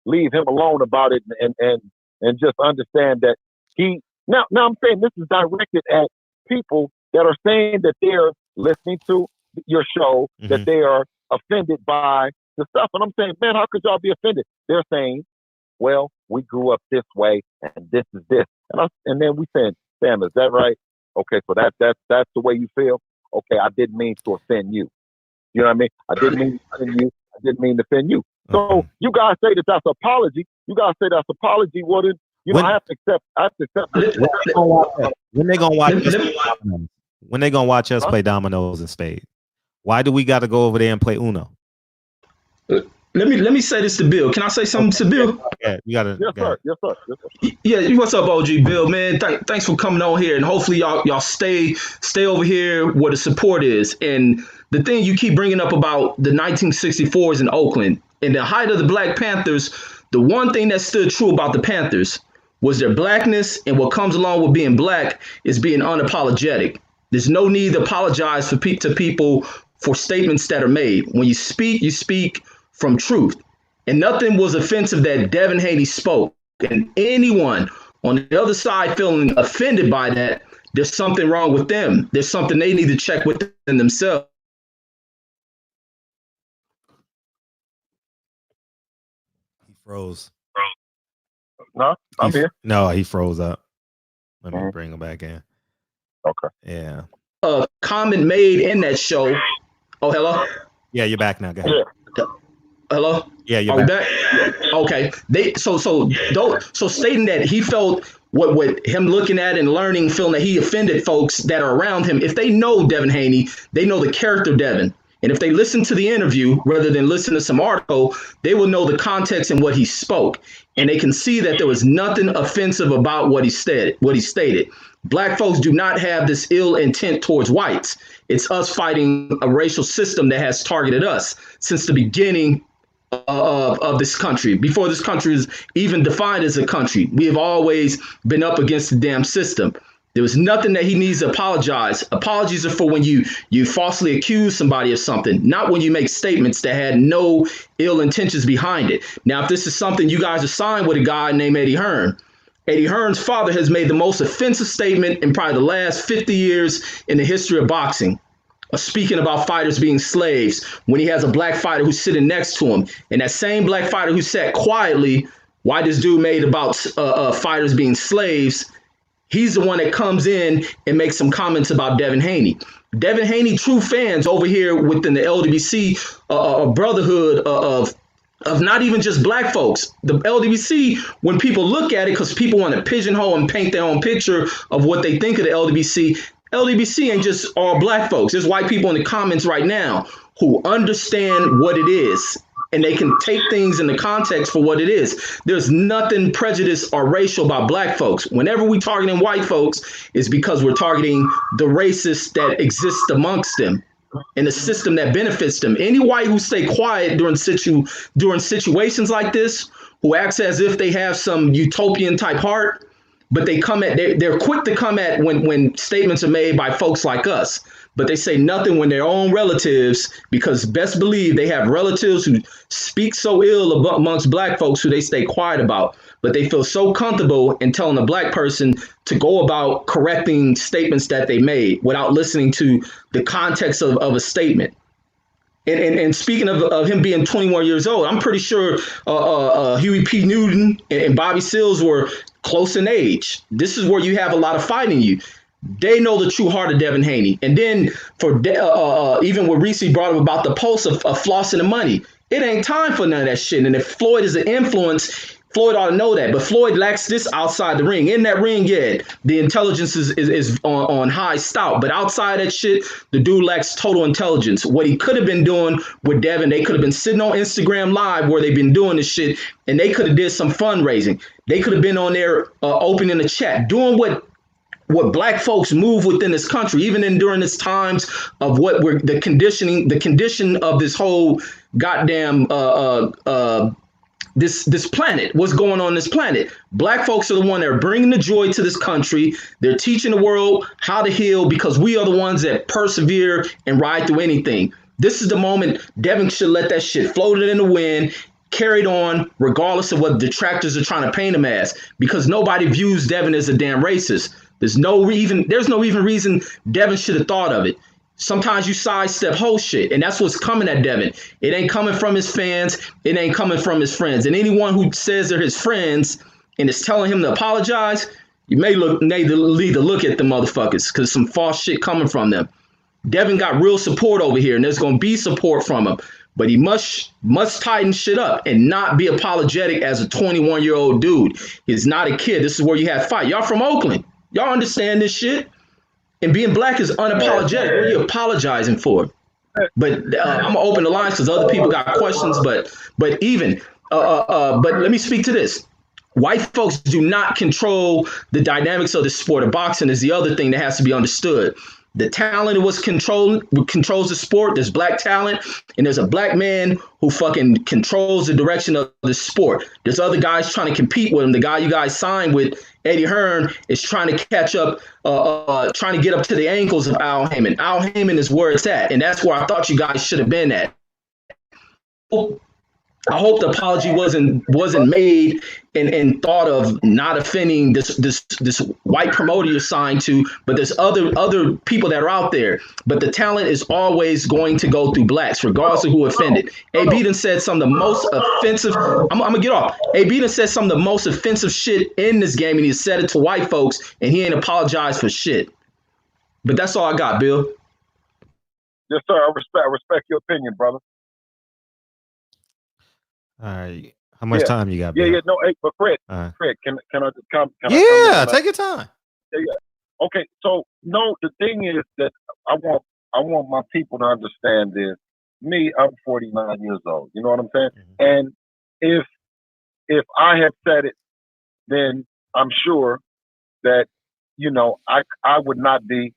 leave him alone about it and just understand that he. Now I'm saying this is directed at people that are saying that they're listening to your show, that they are offended by the stuff. And I'm saying, man, how could y'all be offended? They're saying, well, we grew up this way, and this is this. And then we saying, Sam, is that right? Okay, so that's the way you feel? Okay, I didn't mean to offend you. You know what I mean? I didn't mean to offend you. I didn't mean to offend you. So you guys say that that's apology. You guys say that's apology. Well, then, I have to accept. When they gonna watch us? When they gonna watch us play dominoes and spades? Why do we got to go over there and play Uno? Let me say this to Bill. Can I say something to Bill? Yeah, you gotta. Yes, sir. Yeah, what's up, OG Bill, man? Thanks for coming on here, and hopefully y'all stay over here where the support is. And the thing you keep bringing up about the 1964s in Oakland and the height of the Black Panthers, the one thing that stood true about the Panthers was their blackness, and what comes along with being black is being unapologetic. There's no need to apologize to people for statements that are made. When you speak from truth. And nothing was offensive that Devin Haney spoke. And anyone on the other side feeling offended by that, there's something wrong with them. There's something they need to check within themselves. He froze. No, I'm here. No, he froze up. Let me bring him back in. Okay. Yeah. A comment made in that show. Oh, hello? Yeah, you're back now. Go ahead. Yeah. Hello? Yeah, you're back. Okay. So stating that he felt what him looking at and learning, feeling that he offended folks that are around him. If they know Devin Haney, they know the character Devin. And if they listen to the interview rather than listen to some article, they will know the context and what he spoke. And they can see that there was nothing offensive about what he stated. Black folks do not have this ill intent towards whites. It's us fighting a racial system that has targeted us since the beginning of this country. Before this country is even defined as a country, we have always been up against the damn system. There was nothing that he needs to apologize. Apologies are for when you falsely accuse somebody of something, not when you make statements that had no ill intentions behind it. Now, if this is something you guys are signed with a guy named Eddie Hearn, Eddie Hearn's father has made the most offensive statement in probably the last 50 years in the history of boxing. Speaking about fighters being slaves, when he has a black fighter who's sitting next to him, and that same black fighter who sat quietly, why this dude made about fighters being slaves, he's the one that comes in and makes some comments about Devin Haney. Devin Haney true fans over here within the LWC brotherhood of not even just black folks. The LWC, when people look at it, because people want to pigeonhole and paint their own picture of what they think of the LWC ain't just all black folks. There's white people in the comments right now who understand what it is, and they can take things in the context for what it is. There's nothing prejudiced or racial about black folks. Whenever we targeting white folks, it's because we're targeting the racists that exist amongst them and the system that benefits them. Any white who stay quiet during situations like this, who acts as if they have some utopian type heart, but they're quick to come at when statements are made by folks like us. but they say nothing when their own relatives, because best believe they have relatives who speak so ill amongst black folks who they stay quiet about, but they feel so comfortable in telling a black person to go about correcting statements that they made without listening to the context of a statement. And speaking of him being 21 years old, I'm pretty sure Huey P. Newton and Bobby Seals were close in age. This is where you have a lot of fight in you. They know the true heart of Devin Haney. And then for even when Reese brought up about the post of flossing the money, it ain't time for none of that shit. And if Floyd is an influence, Floyd ought to know that. But Floyd lacks this outside the ring. In that ring, yeah, the intelligence is on high stout. But outside that shit, the dude lacks total intelligence. What he could have been doing with Devin, they could have been sitting on Instagram Live where they've been doing this shit, and they could have did some fundraising. They could have been on there opening the chat, doing what black folks move within this country, even during this times of what we're the condition of this whole goddamn this planet, what's going on this planet. Black folks are the one that are bringing the joy to this country. They're teaching the world how to heal, because we are the ones that persevere and ride through anything. This is the moment Devin should let that shit floated in the wind, carried on, regardless of what detractors are trying to paint him as, because nobody views Devin as a damn racist. There's no even reason Devin should have thought of it. Sometimes you sidestep whole shit, and that's what's coming at Devin. It ain't coming from his fans. It ain't coming from his friends. And anyone who says they're his friends and is telling him to apologize, you may need to look at the motherfuckers, because some false shit coming from them. Devin got real support over here, and there's going to be support from him. But he must tighten shit up and not be apologetic as a 21-year-old dude. He's not a kid. This is where you have fight. Y'all from Oakland. Y'all understand this shit. And being black is unapologetic. What are you apologizing for? But I'm gonna open the lines because other people got questions. But let me speak to this. White folks do not control the dynamics of the sport of boxing. Is the other thing that has to be understood. The talent is what controls the sport. There's black talent, and there's a black man who fucking controls the direction of the sport. There's other guys trying to compete with him. The guy you guys signed with, Eddie Hearn, is trying to catch up, trying to get up to the ankles of Al Heyman. Al Heyman is where it's at, and that's where I thought you guys should have been at. I hope the apology wasn't made and thought of not offending this white promoter you're signed to, but there's other people that are out there. But the talent is always going to go through blacks, regardless of who offended. AB done said some of the most offensive. I'm gonna get off. AB done said some of the most offensive shit in this game, and he said it to white folks, and he ain't apologized for shit. But that's all I got, Bill. Yes, sir. I respect your opinion, brother. All right. How much time you got, Bill? Yeah. No, hey, but Fred, can I just come? Take your time. Yeah. Okay. So, no, the thing is that I want my people to understand this. Me, I'm 49 years old. You know what I'm saying? Mm-hmm. And if I had said it, then I'm sure that, you know, I would not be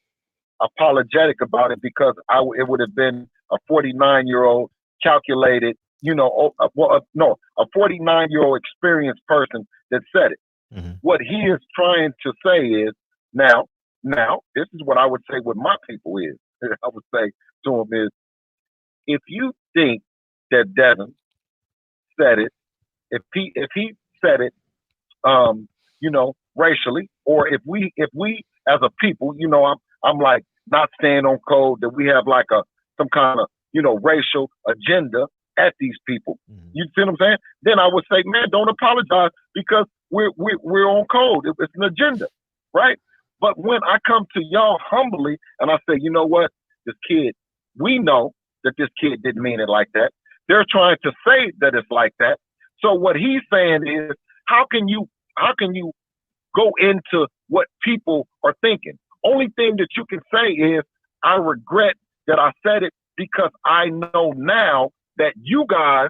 apologetic about it, because it would have been a 49-year-old calculated, you know, a 49-year-old experienced person that said it. Mm-hmm. What he is trying to say is, now, this is what I would say what my people is. I would say to him is, if you think that Devin said it, if he said it, you know, racially, or if we as a people, you know, I'm like not staying on code that we have like some kind of, you know, racial agenda at these people. Mm-hmm. You see what I'm saying? Then I would say, man, don't apologize, because we're on code. It's an agenda, right? But when I come to y'all humbly and I say, you know what, this kid, we know that this kid didn't mean it like that. They're trying to say that it's like that. So what he's saying is, how can you go into what people are thinking? Only thing that you can say is, I regret that I said it, because I know now that you guys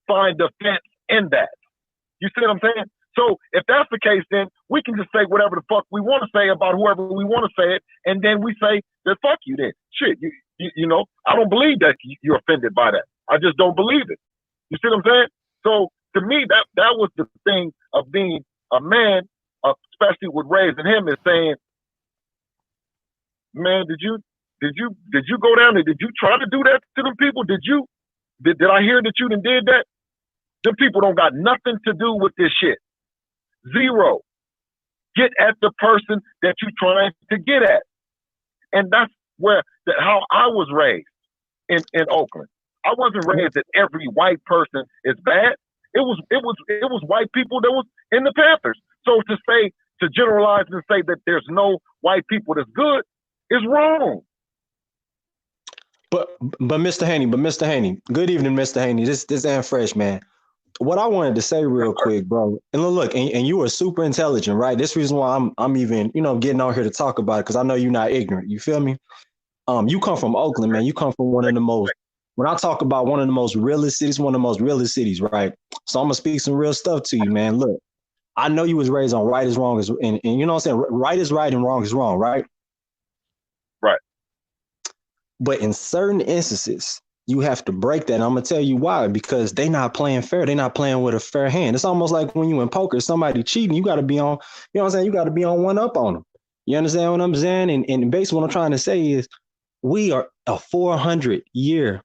find offense in that. You see what I'm saying? So if that's the case, then we can just say whatever the fuck we want to say about whoever we want to say it, and then we say that fuck you then. Shit, you know, I don't believe that you're offended by that. I just don't believe it. You see what I'm saying? So to me, that was the thing of being a man, especially with raising him, is saying, man, did you Did you go down there? Did you try to do that to them people? Did I hear that you done did that? Them people don't got nothing to do with this shit. Zero. Get at the person that you're trying to get at. And that's how I was raised in Oakland. I wasn't raised that every white person is bad. It was white people that was in the Panthers. So to generalize and say that there's no white people that's good is wrong. But Mr. Haney, good evening, Mr. Haney. This ain't fresh, man. What I wanted to say real quick, bro, and look, and you are super intelligent, right? This reason why I'm even, getting out here to talk about it, because I know you're not ignorant. You feel me? You come from Oakland, man. You come from one of the most, when I talk about one of the most realest cities, right? So I'm gonna speak some real stuff to you, man. Look, I know you was raised on right is wrong, and you know what I'm saying? Right is right and wrong is wrong, right? Right. But in certain instances, you have to break that. And I'm gonna tell you why, because they not playing fair. They're not playing with a fair hand. It's almost like when you in poker, somebody cheating, you gotta be on, you know what I'm saying? You gotta be on one up on them. You understand what I'm saying? And basically what I'm trying to say is we are a 400-year,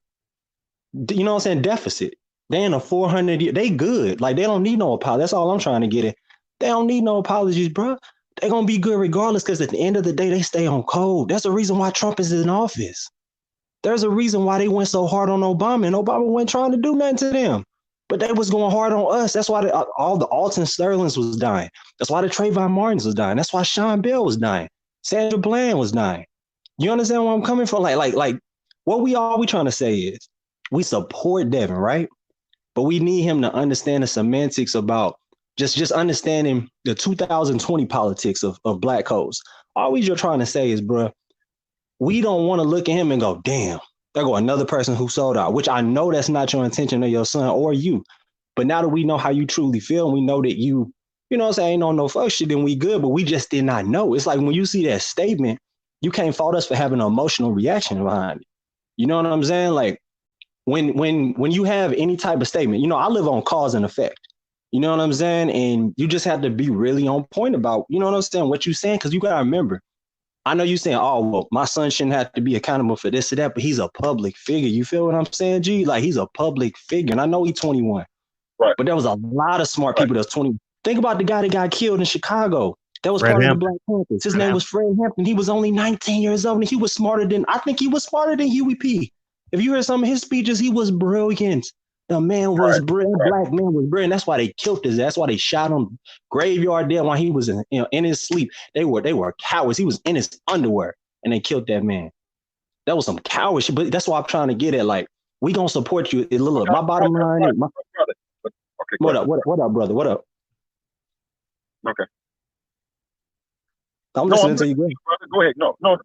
you know what I'm saying, deficit. They in a 400-year, they good. Like they don't need no apology. That's all I'm trying to get at. They don't need no apologies, bro. They're gonna be good regardless, because at the end of the day, they stay on code. That's the reason why Trump is in office. There's a reason why they went so hard on Obama, and Obama wasn't trying to do nothing to them. But they was going hard on us. That's why all the Alton Sterlings was dying. That's why the Trayvon Martins was dying. That's why Sean Bell was dying. Sandra Bland was dying. You understand where I'm coming from? Like what we trying to say is we support Devin, right? But we need him to understand the semantics about just understanding the 2020 politics of black codes. All we just trying to say is, bro, we don't want to look at him and go, damn, there go another person who sold out, which I know that's not your intention of your son or you. But now that we know how you truly feel, and we know that you know what I'm saying, ain't on no fuck shit, then we good, but we just did not know. It's like when you see that statement, you can't fault us for having an emotional reaction behind it. You know what I'm saying? Like when you have any type of statement, I live on cause and effect. You know what I'm saying? And you just have to be really on point about, you know what I'm saying, what you're saying, because you got to remember, I know you saying, oh, well, my son shouldn't have to be accountable for this or that, but he's a public figure. You feel what I'm saying, G? Like, he's a public figure. And I know he's 21. Right. But there was a lot of smart people that was 20. Think about the guy that got killed in Chicago. That was Fred part Hampton. of the Black Panthers. His name was Fred Hampton. He was only 19 years old, and he was smarter than Huey P. If you heard some of his speeches, he was brilliant. The man was brilliant. Black man was brilliant. That's why they killed his ass. That's why they shot him graveyard dead while he was in his sleep. They were cowards. He was in his underwear, and they killed that man. That was some coward shit. But that's why I'm trying to get at. Like, we gonna support you. Look, my bottom line is what up, brother? What up? Okay. I'm listening to you. Go ahead. No.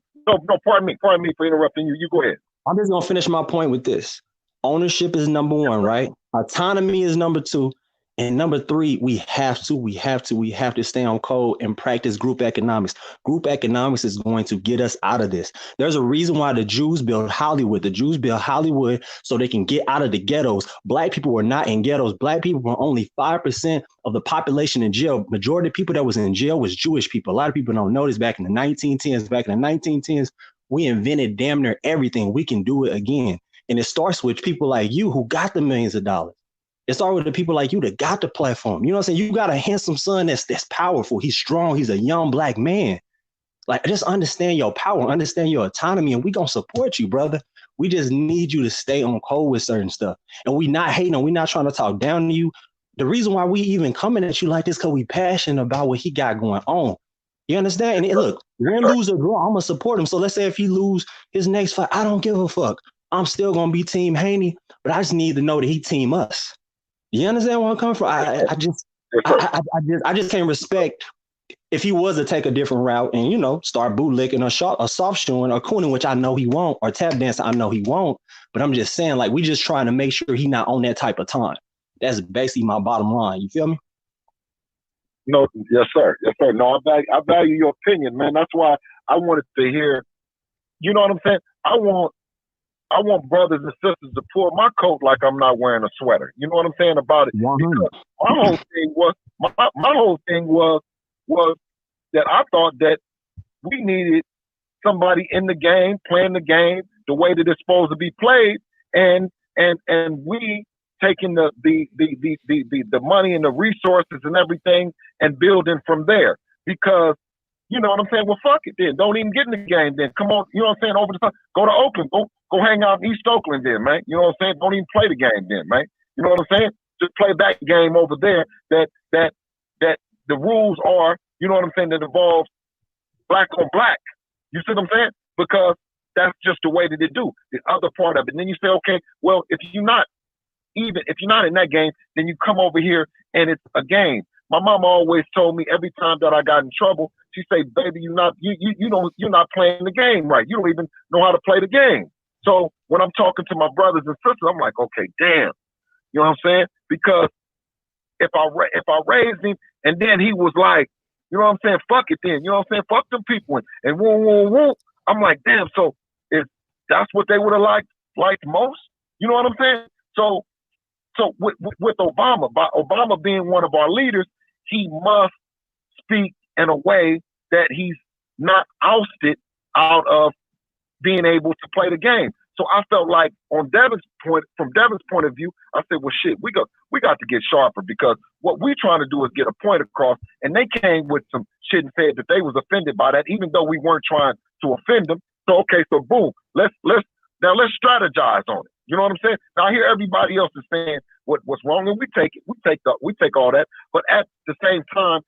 Pardon me for interrupting you. You go ahead. I'm just gonna finish my point with this. Ownership is number one, right? Autonomy is number two. And number three, we have to stay on code and practice group economics. Group economics is going to get us out of this. There's a reason why the Jews built Hollywood. The Jews built Hollywood so they can get out of the ghettos. Black people were not in ghettos. Black people were only 5% of the population in jail. Majority of people that was in jail was Jewish people. A lot of people don't know this. Back in the 1910s, we invented damn near everything. We can do it again. And it starts with people like you who got the millions of dollars. It started with the people like you that got the platform. You know what I'm saying? You got a handsome son that's powerful. He's strong. He's a young Black man. Like, just understand your power, understand your autonomy, and we gonna support you, brother. We just need you to stay on code with certain stuff. And we not hating, we not trying to talk down to you. The reason why we even coming at you like this, because we passionate about what he got going on. You understand? And look, win, lose, or draw, I'm gonna support him. So let's say if he lose his next fight, I don't give a fuck. I'm still gonna be Team Haney, but I just need to know that he team us. You understand where I'm coming from? I just can't respect if he was to take a different route and, start bootlicking or soft shoeing or cooning, which I know he won't, or tap dancing, I know he won't. But I'm just saying, like, we just trying to make sure he not on that type of time. That's basically my bottom line. You feel me? No, yes, sir. Yes, sir. No, I value your opinion, man. That's why I wanted to hear, you know what I'm saying? I want brothers and sisters to pull my coat like I'm not wearing a sweater. You know what I'm saying about it? Because my whole thing was that I thought that we needed somebody in the game, playing the game the way that it's supposed to be played, and we taking the money and the resources and everything and building from there. Because you know what I'm saying? Well, fuck it then. Don't even get in the game then. Come on, you know what I'm saying? Over the top. Go to Oakland. Go hang out in East Oakland then, man. You know what I'm saying? Don't even play the game then, man. You know what I'm saying? Just play that game over there that the rules are, you know what I'm saying, that involves black on black. You see what I'm saying? Because that's just the way that they do. The other part of it. And then you say, okay, well, if you're not in that game, then you come over here and it's a game. My mama always told me every time that I got in trouble, she say, baby, you're not playing the game right. You don't even know how to play the game. So when I'm talking to my brothers and sisters, I'm like, okay, damn. You know what I'm saying? Because if I raised him and then he was like, you know what I'm saying, fuck it then. You know what I'm saying? Fuck them people and woo. I'm like, damn, so if that's what they would have liked most, you know what I'm saying? So with Obama, by Obama being one of our leaders, he must speak in a way that he's not ousted out of being able to play the game. So I felt like from Devin's point of view, I said, well, shit, we got to get sharper, because what we're trying to do is get a point across. And they came with some shit and said that they was offended by that, even though we weren't trying to offend them. So, okay, so boom, let's strategize on it. You know what I'm saying? Now I hear everybody else is saying what's wrong, and we take all that. But at the same time,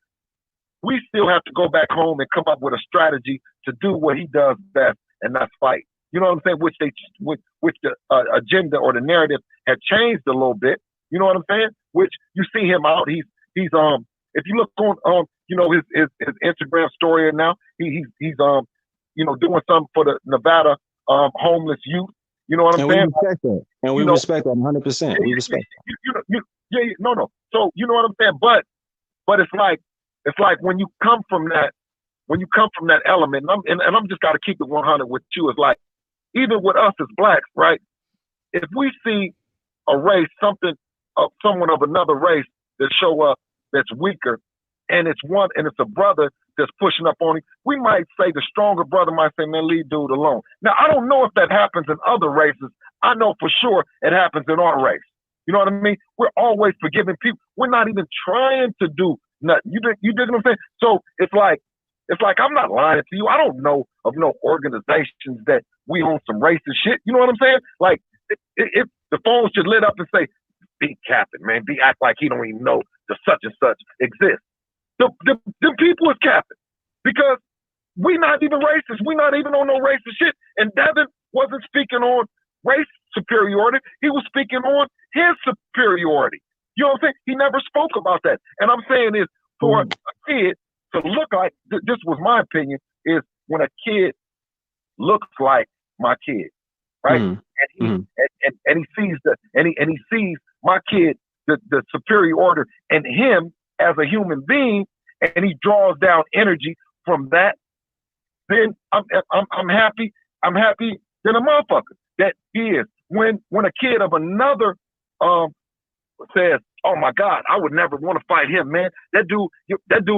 we still have to go back home and come up with a strategy to do what he does best, and that's fight. You know what I'm saying? Which the agenda or the narrative had changed a little bit. You know what I'm saying? Which you see him out. He's if you look on you know his Instagram story now, he's you know, doing something for the Nevada homeless youth. You know what I'm saying? We respect that 100%. We respect that. No. So you know what I'm saying? But it's like when you come from that element, and I'm just got to keep it 100 with you. It's like, even with us as blacks, right? If we see a race, someone of another race that show up that's weaker, and it's a brother that's pushing up on him, we might say, the stronger brother might say, man, leave dude alone. Now, I don't know if that happens in other races. I know for sure it happens in our race. You know what I mean? We're always forgiving people. We're not even trying to do nothing. You dig what I'm saying? So it's like I'm not lying to you. I don't know of no organizations that we on some racist shit. You know what I'm saying? Like, if the phone should lit up and say, be capping, man. Be act like he don't even know the such and such exists. The people is capping, because we not even racist. We not even on no racist shit. And Devin wasn't speaking on race superiority. He was speaking on his superiority. You know what I'm saying? He never spoke about that. And I'm saying is, for a kid to look like, this was my opinion, is when a kid looks like my kid, right? And he sees my kid, the superior order, and him as a human being, and he draws down energy from that. Then I'm happy. I'm happy than a motherfucker that he is. When a kid of another says, oh my God, I would never want to fight him, man. That dude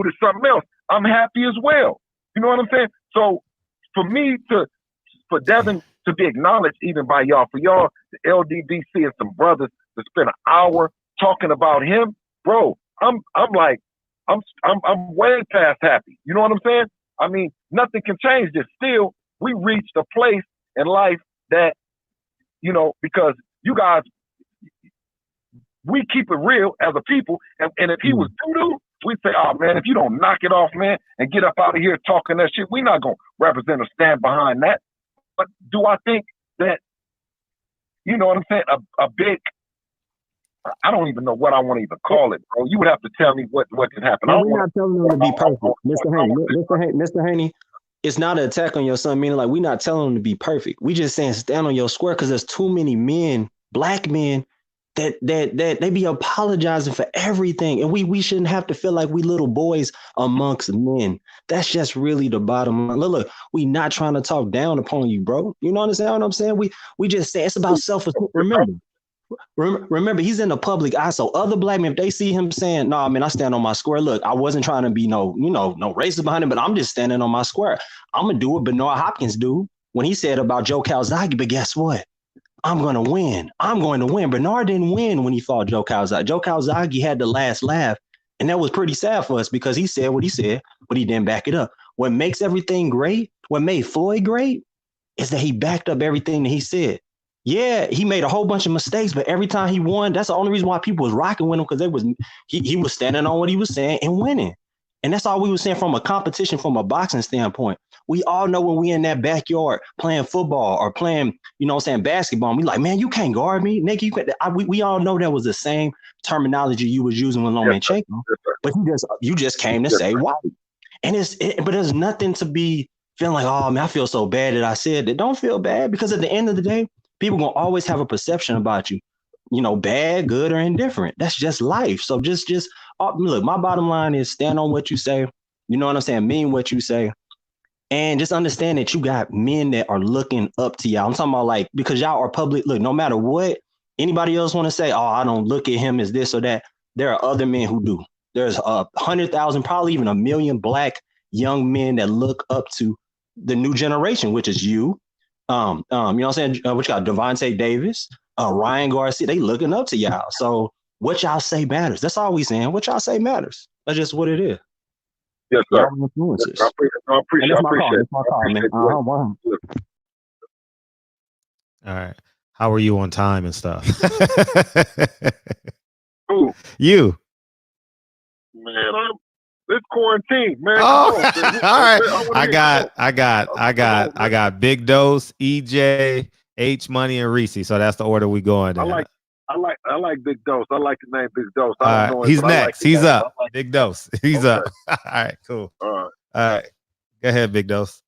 is something else. I'm happy as well. You know what I'm saying? So for Devin to be acknowledged even by y'all, for y'all, the LDBC and some brothers to spend an hour talking about him, bro, I'm way past happy. You know what I'm saying? I mean, nothing can change this. Still, we reached a place in life that, you know, because you guys, we keep it real as a people, and if he was doo-doo, we'd say, oh man, if you don't knock it off, man, and get up out of here talking that shit, we're not gonna represent or stand behind that. But do I think that, you know what I'm saying, a big, I don't even know what I want to even call it, bro. You would have to tell me what can happen. We're not telling them to be perfect, Mr. Haney. It's not an attack on your son, meaning like we're not telling them to be perfect. We just saying stand on your square, because there's too many men, black men, that they be apologizing for everything, and we shouldn't have to feel like we little boys amongst men. That's just really the bottom line. Look, we not trying to talk down upon you, bro. You know what I'm saying? We just say it's about self-esteem. Remember, remember, he's in the public eye. So other black men, if they see him saying, "No, man, I stand on my square. Look, I wasn't trying to be no racist behind it, but I'm just standing on my square. I'm gonna do what Bernard Hopkins do when he said about Joe Calzaghe. But guess what? I'm going to win. I'm going to win. Bernard didn't win when he fought Joe Calzaghe. Joe Calzaghe had the last laugh. And that was pretty sad for us because he said what he said, but he didn't back it up. What makes everything great, what made Floyd great, is that he backed up everything that he said. Yeah, he made a whole bunch of mistakes, but every time he won, that's the only reason why people was rocking with him, because he was standing on what he was saying and winning. And that's all we were saying from a competition, from a boxing standpoint. We all know when we in that backyard playing football or playing, basketball, we like, man, you can't guard me, nigga. We all know that was the same terminology you was using with Lomachenko, but you just came to say why. And but there's nothing to be feeling like, oh man, I feel so bad that I said that. Don't feel bad, because at the end of the day, people gonna always have a perception about you, bad, good, or indifferent. That's just life. So just look, my bottom line is stand on what you say. You know what I'm saying? Mean what you say. And just understand that you got men that are looking up to y'all. I'm talking about because y'all are public. Look, no matter what anybody else want to say, oh, I don't look at him as this or that. There are other men who do. There's 100,000, probably even 1 million black young men that look up to the new generation, which is you. You know what I'm saying? What you got? Devontae Davis, Ryan Garcia. They looking up to y'all. So what y'all say matters. That's all we saying. What y'all say matters. That's just what it is. Yes, sir. Influencers. I appreciate it. My call, man. All right. How are you on time and stuff? Who? You. Man, it's quarantine, man. Oh, Come on, all right. I got Big Dose, EJ, H Money, and Reese. So that's the order we going in. I like Big Dose. I like the name Big Dose. I don't know he's next. He's up. Big Dose. He's up. All right, cool. All right. Go ahead, Big Dose.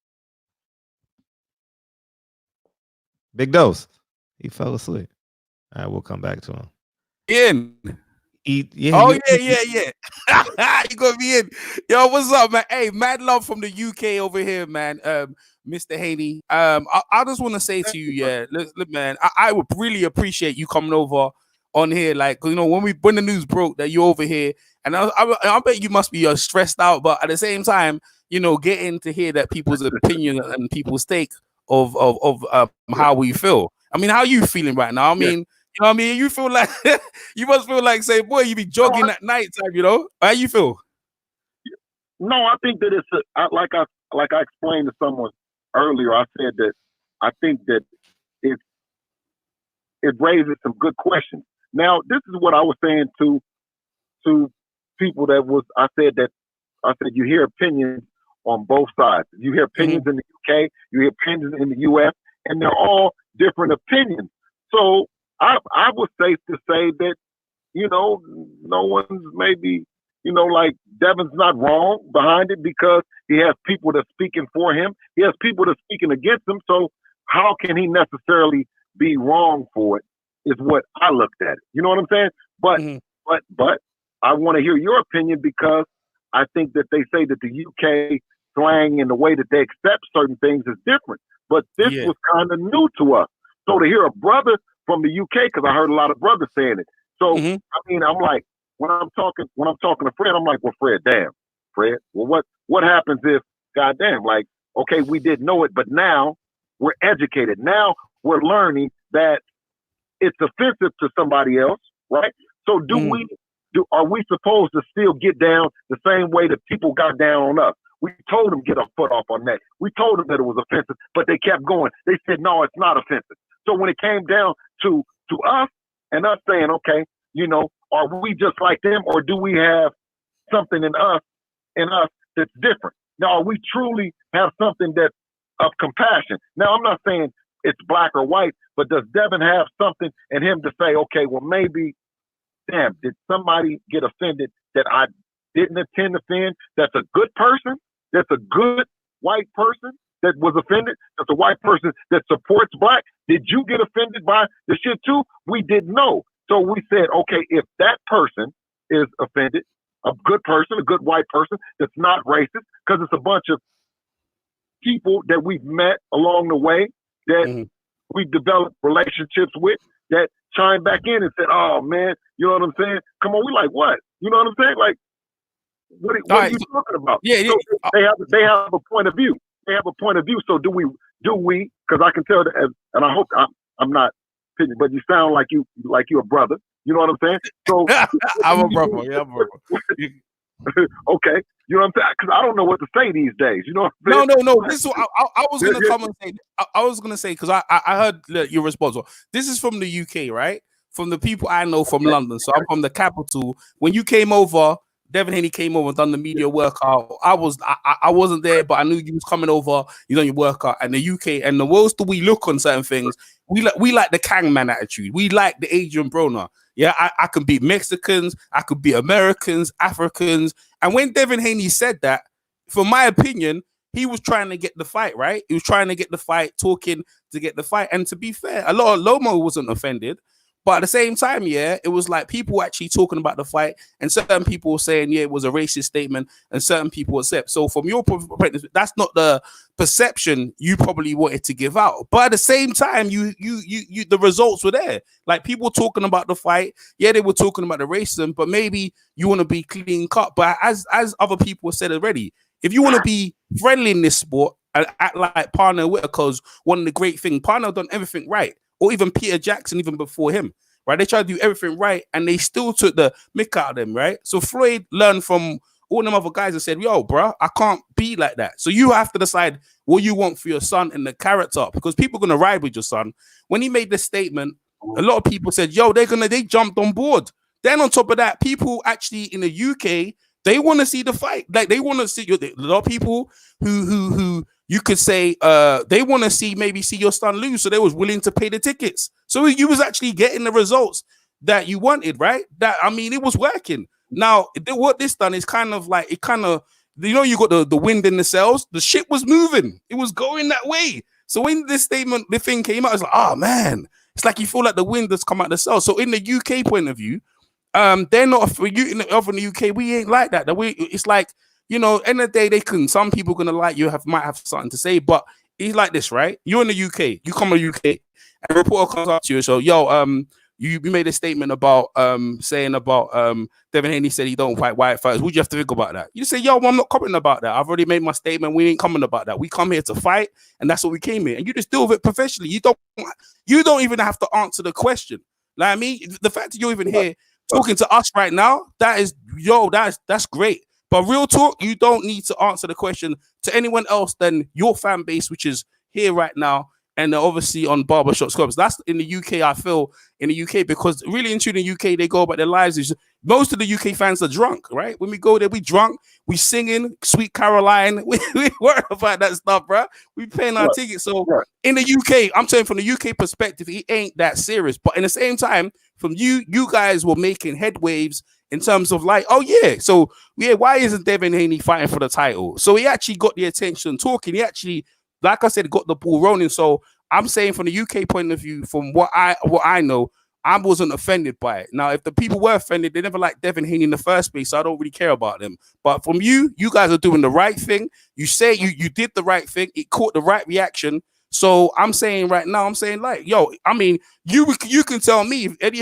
Big Dose. He fell asleep. All right, we'll come back to him. Yeah. Yeah. You gonna be in. Yo, what's up, man? Hey, mad love from the UK over here, man. Mr. Haney. I just want to say to you, look, man, I would really appreciate you coming over on here, when the news broke that you're over here, and I bet you must be stressed out, but at the same time, getting to hear that people's opinion and people's take of how we feel. I mean, how are you feeling right now? I mean, you know what I mean? You feel like you must feel like, say, boy, you be jogging at night time, How you feel? No, I think that it's like I explained to someone earlier. I said that I think that it raises some good questions. Now, this is what I was saying to people I said you hear opinions on both sides. You hear opinions in the UK, you hear opinions in the US, and they're all different opinions. So I was safe to say that, no one's maybe, like Devin's not wrong behind it, because he has people that's speaking for him. He has people that's speaking against him. So how can he necessarily be wrong for it, is what I looked at it. You know what I'm saying? But I want to hear your opinion, because I think that they say that the UK slang and the way that they accept certain things is different. But this was kind of new to us. So to hear a brother from the UK, because I heard a lot of brothers saying it. So I mean, I'm like, when I'm talking to Fred, I'm like, well, Fred, well, what happens if, goddamn, like, okay, we didn't know it, but now we're educated. Now we're learning that it's offensive to somebody else, right? So are we supposed to still get down the same way that people got down on us? We told them get a foot off our neck. We told them that it was offensive, but they kept going. They said, no, it's not offensive. So when it came down to us and us saying, okay, are we just like them, or do we have something in us that's different? Now, are we truly have something that's of compassion? Now, I'm not saying it's black or white, but does Devin have something in him to say, okay, well, maybe, damn, did somebody get offended that I didn't intend to offend? That's a good person. That's a good white person that was offended. That's a white person that supports black. Did you get offended by the shit too? We didn't know. So we said, okay, if that person is offended, a good person, a good white person that's not racist, because it's a bunch of people that we've met along the way that we developed relationships with that chimed back in and said, "Oh man, you know what I'm saying? Come on, we like what? You know what I'm saying? Like, what are you talking about?" Yeah, so they have a point of view. They have a point of view. So do we? Because I can tell that, and I hope I'm not, but you sound like you're a brother. You know what I'm saying? So I'm a brother. Yeah, I'm a brother. Okay, you know what I'm saying? Because I don't know what to say these days. You know what I'm saying? No. This is what I was gonna come and say. I was gonna say because I heard your response. This is from the UK, right? From the people I know from London. So I'm from the capital. When you came over, Devin Haney came over and done the media workout. I wasn't there, but I knew you was coming over. You done your workout, and the UK and the world do we look on certain things. We like the Kangman attitude. We like the Adrian Broner. Yeah, I can beat Mexicans, I could beat Americans, Africans. And when Devin Haney said that, for my opinion, he was trying to get the fight, right? He was trying to get the fight, talking to get the fight. And to be fair, a lot of Lomo wasn't offended. But at the same time, yeah, it was like people actually talking about the fight, and certain people were saying, yeah, it was a racist statement, and certain people accept. So from your perspective, that's not the perception you probably wanted to give out. But at the same time, you the results were there. Like people talking about the fight, yeah, they were talking about the racism, but maybe you want to be clean cut. But as other people said already, if you want to be friendly in this sport and act like Parnell Whitaker's one of the great things, Parnell done everything right. Or even Peter Jackson, even before him, right? They tried to do everything right, and they still took the mick out of them, right? So Floyd learned from all them other guys and said, yo, bro, I can't be like that. So you have to decide what you want for your son and the character, because people are going to ride with your son. When he made this statement, a lot of people said, yo, they jumped on board. Then on top of that, people actually in the UK, they want to see the fight. Like they want to see a lot of people who you could say they want to see your son lose, so they was willing to pay the tickets. So you was actually getting the results that you wanted, right? That I mean, it was working. Now, what this done is kind of like you got the wind in the sails. The ship was moving. It was going that way. So when this statement, the thing came out, it's like, oh man, it's like you feel like the wind has come out the sails. So in the UK point of view, they're not for you in the UK. We ain't like that. It's like, end of the day, some people gonna like you might have something to say, but it's like this, right? You're in the UK, you come to the UK, and a reporter comes up to you and so, you made a statement about saying about Devin Haney said he don't fight white fighters. What do you have to think about that? You say, well, I'm not commenting about that. I've already made my statement. We ain't commenting about that. We come here to fight, and that's what we came here. And you just deal with it professionally. You don't even have to answer the question. Like I mean, the fact that you're even here talking to us right now, that's great. But real talk, you don't need to answer the question to anyone else than your fan base, which is here right now, and obviously on Barbershop Clubs. That's in the UK, I feel, in the UK, because really into the UK, they go about their lives. Most of the UK fans are drunk, right? When we go there, we drunk, we singing Sweet Caroline. We worry about that stuff, bro. We paying our tickets. So in the UK, I'm saying from the UK perspective, it ain't that serious. But in the same time, from you guys were making head waves in terms of like, oh yeah, so yeah, why isn't Devin Haney fighting for the title? So he actually got the attention talking. He actually, like I said, got the ball rolling. So I'm saying from the UK point of view, from what I know, I wasn't offended by it. Now, if the people were offended, they never liked Devin Haney in the first place, so I don't really care about them. But from you guys are doing the right thing. You say you did the right thing. It caught the right reaction. So I'm saying right now, like, yo, I mean, you can tell me if Eddie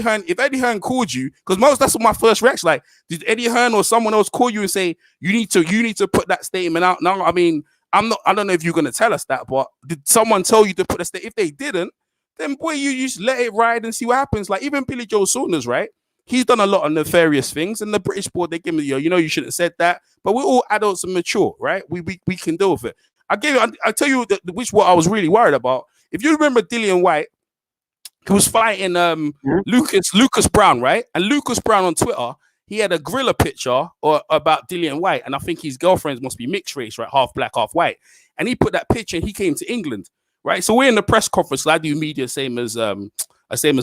Hearn called you, because that's what my first reaction. Like, did Eddie Hearn or someone else call you and say you need to put that statement out? Now, I mean, I don't know if you're gonna tell us that, but did someone tell you to put a statement? If they didn't, then boy, you just let it ride and see what happens. Like even Billy Joe Saunders, right? He's done a lot of nefarious things, and the British board, they give me, you should have said that. But we're all adults and mature, right? We can deal with it. I tell you what I was really worried about. If you remember Dillian White, he was fighting Lucas Brown, right? And Lucas Brown on Twitter, he had a Gorilla picture about Dillian White, and I think his girlfriends must be mixed race, right? Half black, half white. And he put that picture, and he came to England, right? So we're in the press conference. So I do media, same as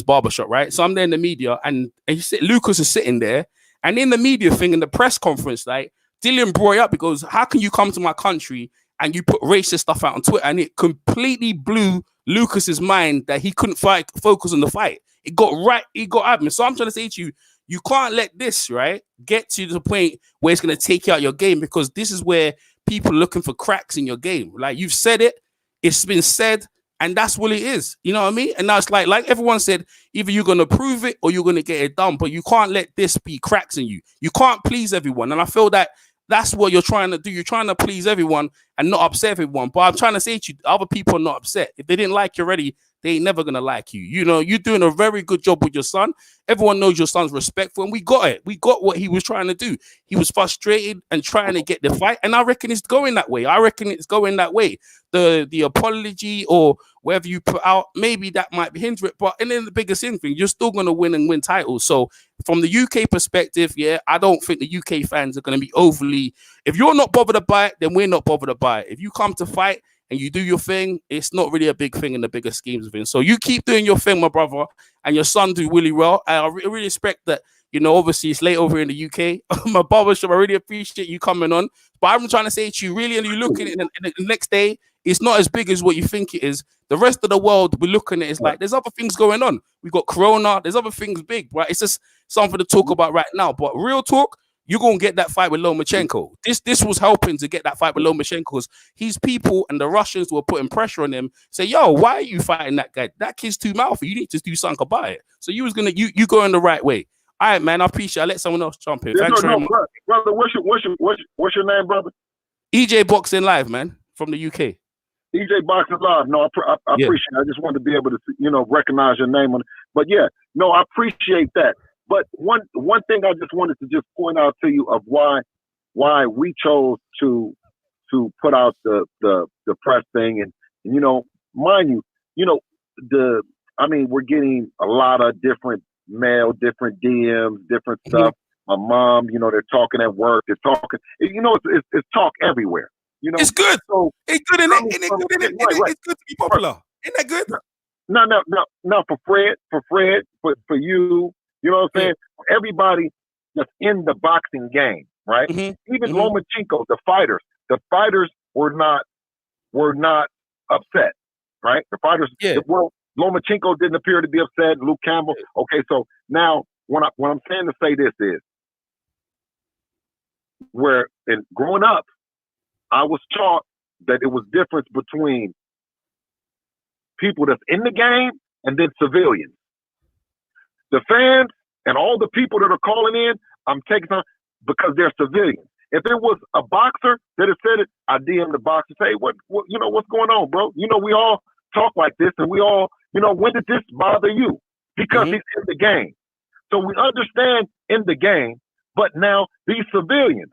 Barbershop, right? So I'm there in the media, and Lucas is sitting there, and in the media thing, in the press conference, like Dillian brought up, because how can you come to my country and you put racist stuff out on Twitter? And it completely blew Lucas's mind that he couldn't focus on the fight. It got at me. So I'm trying to say to you, you can't let this, right, get to the point where it's going to take you out your game, because this is where people are looking for cracks in your game. Like you've said it, it's been said, And that's what it is. You know what I mean? And now it's like everyone said, either you're going to prove it or you're going to get it done. But you can't let this be cracks in you. You can't please everyone. And I feel that that's what you're trying to do. You're trying to please everyone and not upset everyone. But I'm trying to say to you, other people are not upset. If they didn't like you already, they ain't never going to like you. You know, you're doing a very good job with your son. Everyone knows your son's respectful. And we got it. We got what he was trying to do. He was frustrated and trying to get the fight. And I reckon it's going that way. The apology or whatever you put out, maybe that might hinder it. But and then the biggest thing, you're still going to win titles. So from the UK perspective, yeah, I don't think the UK fans are going to be overly. If you're not bothered to buy it, then we're not bothered to buy it. If you come to fight and you do your thing, it's not really a big thing in the bigger schemes of things. So you keep doing your thing, my brother, and your son do really well. I really respect that. You know, obviously it's late over in the UK. My barbershop, I really appreciate you coming on. But I'm trying to say to you, really, and you look at it and the next day, it's not as big as what you think it is. The rest of the world, we're looking at it, it's like there's other things going on. We got Corona, there's other things big, right? It's just something to talk about right now. But real talk, you're gonna get that fight with Lomachenko. This was helping to get that fight with Lomachenko because his people and the Russians were putting pressure on him. Say, yo, why are you fighting that guy? That kid's too mouthy. You need to do something about it. So you going the right way. All right, man. I appreciate it. I'll let someone else jump in. Thanks very much. Brother, what's your name, brother? EJ Boxing Live, man, from the UK. EJ Boxing Live. No, I appreciate it. I just wanted to be able to, recognize your name on it. But yeah, no, I appreciate that. But one thing I just wanted to just point out to you of why we chose to put out the press thing and mind you, we're getting a lot of different mail, different DMs, different stuff. My mom, they're talking at work, they're talking, it's talk everywhere. It's good. So it's good, isn't it? It's good to be popular. Isn't that good? No, for Fred, for you, you know what I'm saying? For everybody that's in the boxing game, right? Even Lomachenko, the fighters were not upset, right? The fighters, Lomachenko didn't appear to be upset. Luke Campbell. Okay, so now what I'm saying to say this is, growing up, I was taught that it was difference between people that's in the game and then civilians. The fans and all the people that are calling in, I'm taking time because they're civilians. If it was a boxer that had said it, I DM the boxer, say, what's going on, bro? We all talk like this, and we all, when did this bother you? Because he's in the game. So we understand in the game, but now these civilians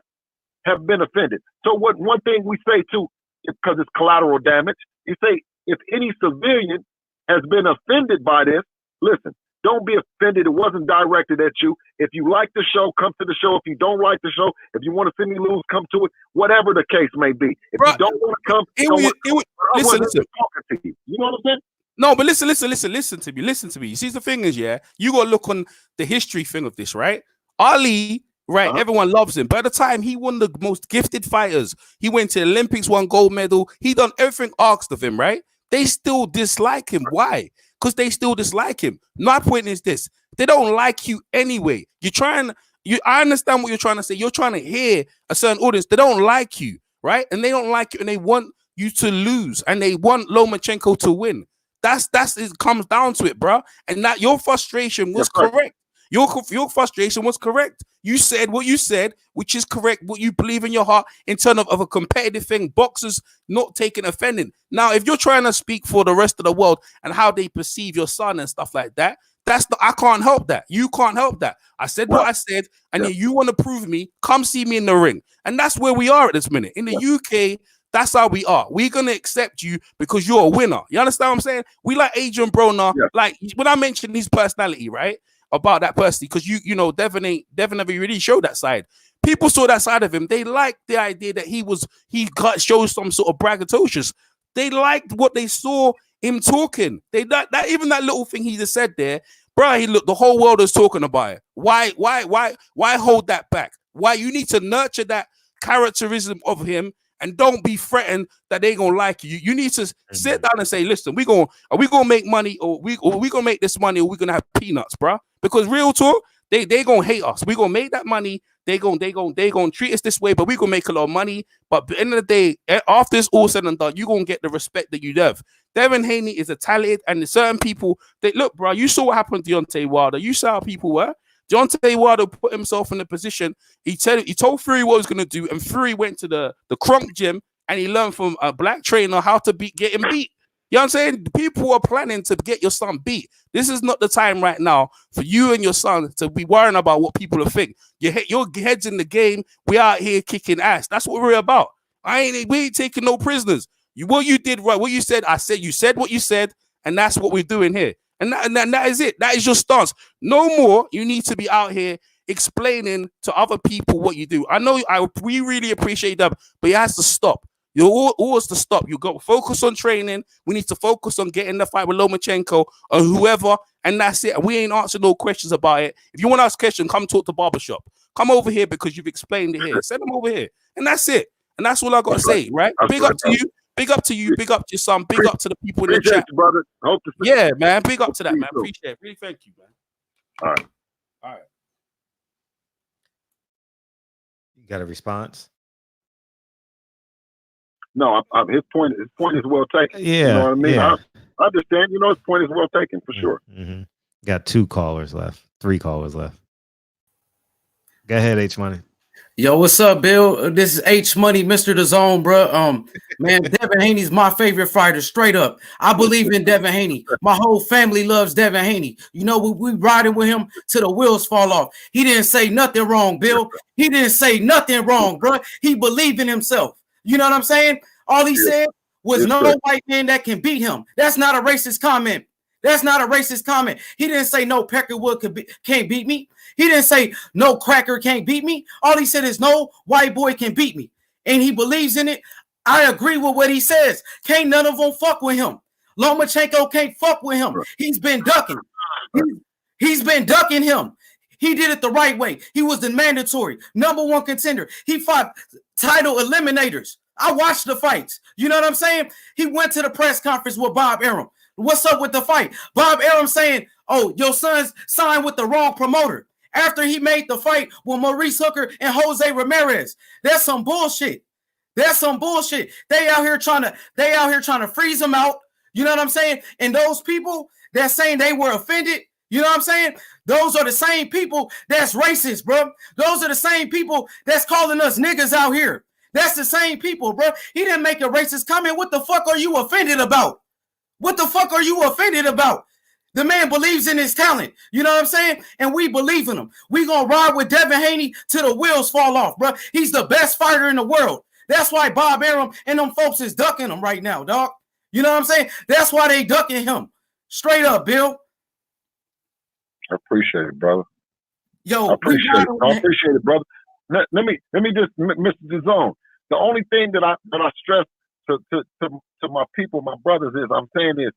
have been offended. So one thing we say too, because it's collateral damage, you say if any civilian has been offended by this, listen, don't be offended. It wasn't directed at you. If you like the show, come to the show. If you don't like the show, if you want to see me lose, come to it. Whatever the case may be. If you don't want to come, listen. Talking to you. You know what I'm saying? No, but listen to me. You see, the thing is, you got to look on the history thing of this, right? Ali, right, everyone loves him. By the time he won the most gifted fighters, he went to the Olympics, won gold medal. He done everything asked of him, right? They still dislike him. Why? Because they still dislike him. My point is this. They don't like you anyway. I understand what you're trying to say. You're trying to hear a certain audience. They don't like you, right? And they don't like you, and they want you to lose, and they want Lomachenko to win. That's it comes down to it, bro. And that your frustration was correct. Your frustration was correct. You said what you said, which is correct, what you believe in your heart in terms of a competitive thing. Boxers not taking offending. Now, if you're trying to speak for the rest of the world and how they perceive your son and stuff like that, I can't help that. You can't help that. I said what I said, and then you want to prove me, come see me in the ring. And that's where we are at this minute. In the UK, that's how we are. We're going to accept you because you're a winner. You understand what I'm saying? We like Adrian Broner. Yeah. Like, when I mentioned his personality, right? About that person, because Devin never really showed that side. People saw that side of him. They liked the idea that he showed some sort of braggadocious. They liked what they saw him talking. That even that little thing he just said there, bro. The whole world is talking about it. Why hold that back? Why you need to nurture that characterism of him. And don't be threatened that they gonna like you. You need to sit down and say, "Listen, are we gonna make money, or we gonna make this money, or we gonna have peanuts, bro?" Because real talk, they gonna hate us. We gonna make that money. They gonna treat us this way, but we gonna make a lot of money. But at the end of the day, after it's all said and done, you gonna get the respect that you deserve. Devin Haney is a talented, and there's certain people that look, bro. You saw what happened to Deontay Wilder. You saw how people were. Deontay Wilder put himself in a position. He told Fury what he was going to do, and Fury went to the Kronk gym and he learned from a black trainer how to get him beat. You know what I'm saying? People are planning to get your son beat. This is not the time right now for you and your son to be worrying about what people will think. Your head's in the game. We out here kicking ass. That's what we're about. We ain't taking no prisoners. What you did right, what you said, you said what you said, and that's what we're doing here. And that is it. That is your stance. No more. You need to be out here explaining to other people what you do. I know we really appreciate that, but it has to stop. You always to stop. You go focus on training. We need to focus on getting the fight with Lomachenko or whoever, and that's it. We ain't answering no questions about it. If you want to ask a question, come talk to Barbershop. Come over here because you've explained it here. Send them over here, and that's it. And that's all I got to say. Right? Big up to you. Big up to you. Big up to your son. Big up to the people in the chat, brother. Yeah, man. Big up to that, man. Appreciate it. Really, thank you, man. All right. All right. You got a response? No, his point is well taken. Yeah, you know what I mean. yeah. I understand. You know, his point is well taken for sure. Mm-hmm. Got 3 callers left. Go ahead, H Money. Yo, what's up, Bill? This is H Money, Mr. The Zone, bro. Man, Devin Haney's my favorite fighter, straight up. I believe in Devin Haney. My whole family loves Devin Haney. You know, we riding with him till the wheels fall off. He didn't say nothing wrong, Bill. He didn't say nothing wrong, bro. He believed in himself. You know what I'm saying? All he said was no white man that can beat him. That's not a racist comment. That's not a racist comment. He didn't say no Peckerwood can't beat me. He didn't say no cracker can't beat me. All he said is no white boy can beat me. And he believes in it. I agree with what he says. Can't none of them fuck with him. Lomachenko can't fuck with him. He's been ducking. He's been ducking him. He did it the right way. He was the mandatory #1 contender. He fought title eliminators. I watched the fights. You know what I'm saying? He went to the press conference with Bob Arum. What's up with the fight? Bob Arum saying, oh, your son's signed with the wrong promoter. After he made the fight with Maurice Hooker and Jose Ramirez. That's some bullshit. That's some bullshit. They out here trying to freeze him out. You know what I'm saying? And those people that saying they were offended, you know what I'm saying? Those are the same people that's racist, bro. Those are the same people that's calling us niggas out here. That's the same people, bro. He didn't make a racist comment. What the fuck are you offended about? What the fuck are you offended about? The man believes in his talent. You know what I'm saying? And we believe in him. We gonna ride with Devin Haney till the wheels fall off, bro. He's the best fighter in the world. That's why Bob Arum and them folks is ducking him right now, dog. You know what I'm saying? That's why they ducking him. Straight up, Bill. I appreciate it, brother. Yo, I appreciate it, brother. Let me just, Mr. DAZN. The only thing that I stress to my people, my brothers, is I'm saying is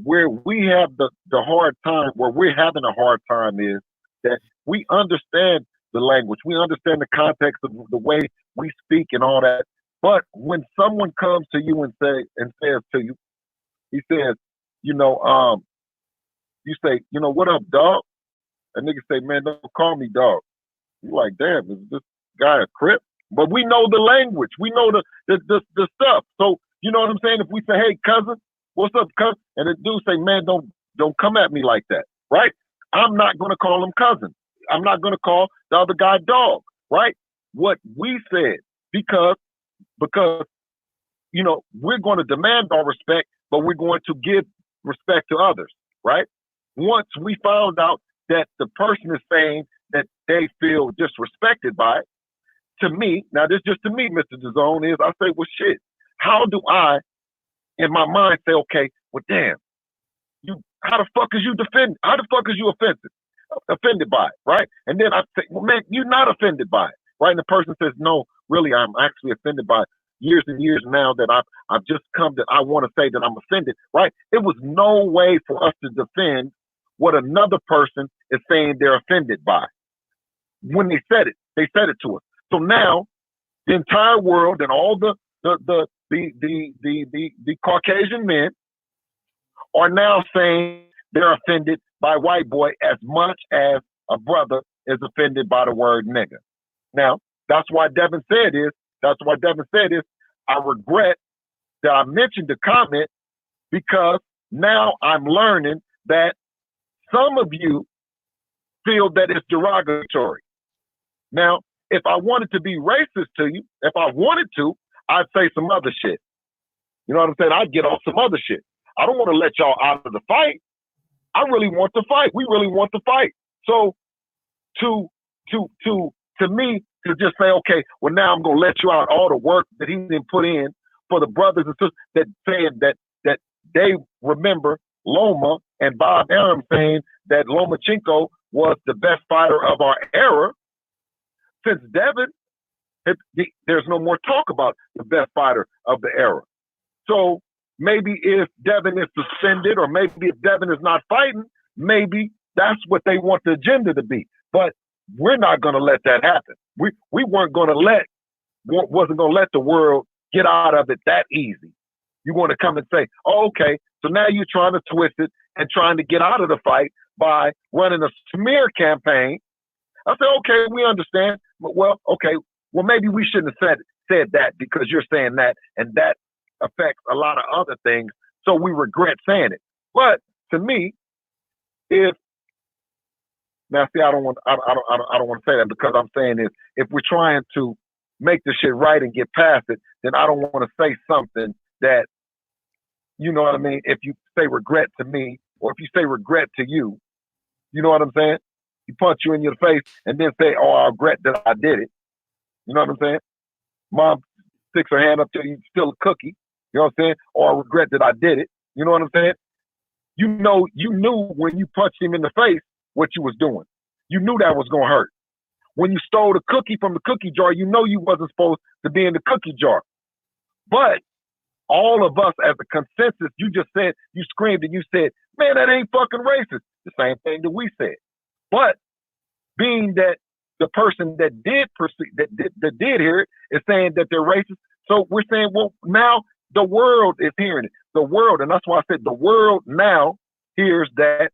where we have the hard time, where we're having a hard time is that we understand the language, we understand the context of the way we speak and all that. But when someone comes to you and says to you, he says, you say, what up, dog? A nigga say, man, don't call me dog. You're like, damn, is this guy a Crip? But we know the language. We know the stuff. So, you know what I'm saying? If we say, hey, cousin, what's up, cousin? And the dude say, man, don't come at me like that, right? I'm not going to call him cousin. I'm not going to call the other guy dog, right? What we said, because we're going to demand our respect, but we're going to give respect to others, right? Once we found out that the person is saying that they feel disrespected by it, to me, now this just to me, Mr. DAZN, is I say, well, shit, how do I, in my mind, say, okay, well, damn, how the fuck is you offended by it, right? And then I say, well, man, you're not offended by it, right? And the person says, no, really, I'm actually offended by it. Years and years now that I've just come to, I want to say that I'm offended, right? It was no way for us to defend what another person is saying they're offended by. When they said it to us. So now the entire world and all the Caucasian men are now saying they're offended by white boy as much as a brother is offended by the word nigga. Now, that's why Devin said is, I regret that I mentioned the comment because now I'm learning that some of you feel that it's derogatory. Now, if I wanted to be racist to you, if I wanted to, I'd say some other shit. You know what I'm saying? I'd get off some other shit. I don't want to let y'all out of the fight. I really want to fight. We really want to fight. So to me, to just say, okay, well, now I'm going to let you out all the work that he didn't put in for the brothers and sisters that saying that they remember Loma and Bob Arum saying that Lomachenko was the best fighter of our era. Since Devin, there's no more talk about the best fighter of the era. So maybe if Devin is suspended, or maybe if Devin is not fighting, maybe that's what they want the agenda to be. But we're not going to let that happen. We wasn't going to let the world get out of it that easy. You want to come and say, oh, okay, so now you're trying to twist it and trying to get out of the fight by running a smear campaign. I said, okay, we understand. Well, okay, well, maybe we shouldn't have said that because you're saying that, and that affects a lot of other things. So we regret saying it. But to me, I don't want to say that, because I'm saying is, if we're trying to make the shit right and get past it, then I don't want to say something that, you know what I mean? If you say regret to me, or if you say regret to you, you know what I'm saying? You punch you in your face and then say, oh, I regret that I did it. You know what I'm saying? Mom sticks her hand up to you, steal a cookie. You know what I'm saying? Or I regret that I did it. You know what I'm saying? You knew when you punched him in the face what you was doing. You knew that was going to hurt. When you stole the cookie from the cookie jar, you know you wasn't supposed to be in the cookie jar. But all of us as a consensus, you just said, you screamed and you said, man, that ain't fucking racist. The same thing that we said. But being that the person that did hear it is saying that they're racist, so we're saying, well, now the world is hearing it. The world, and that's why I said the world now hears that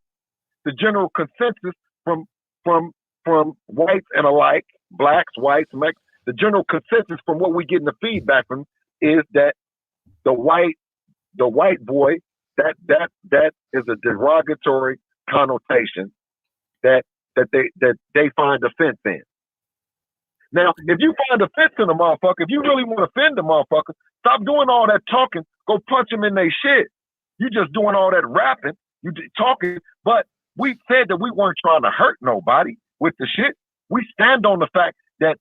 the general consensus from whites and alike, blacks, whites, Mexicans, the general consensus from what we get in the feedback from is that the white boy, that is a derogatory connotation that they find offense in. Now, if you find offense in a motherfucker, if you really want to offend a motherfucker, stop doing all that talking. Go punch them in their shit. You just doing all that rapping. You talking, but we said that we weren't trying to hurt nobody with the shit. We stand on the fact that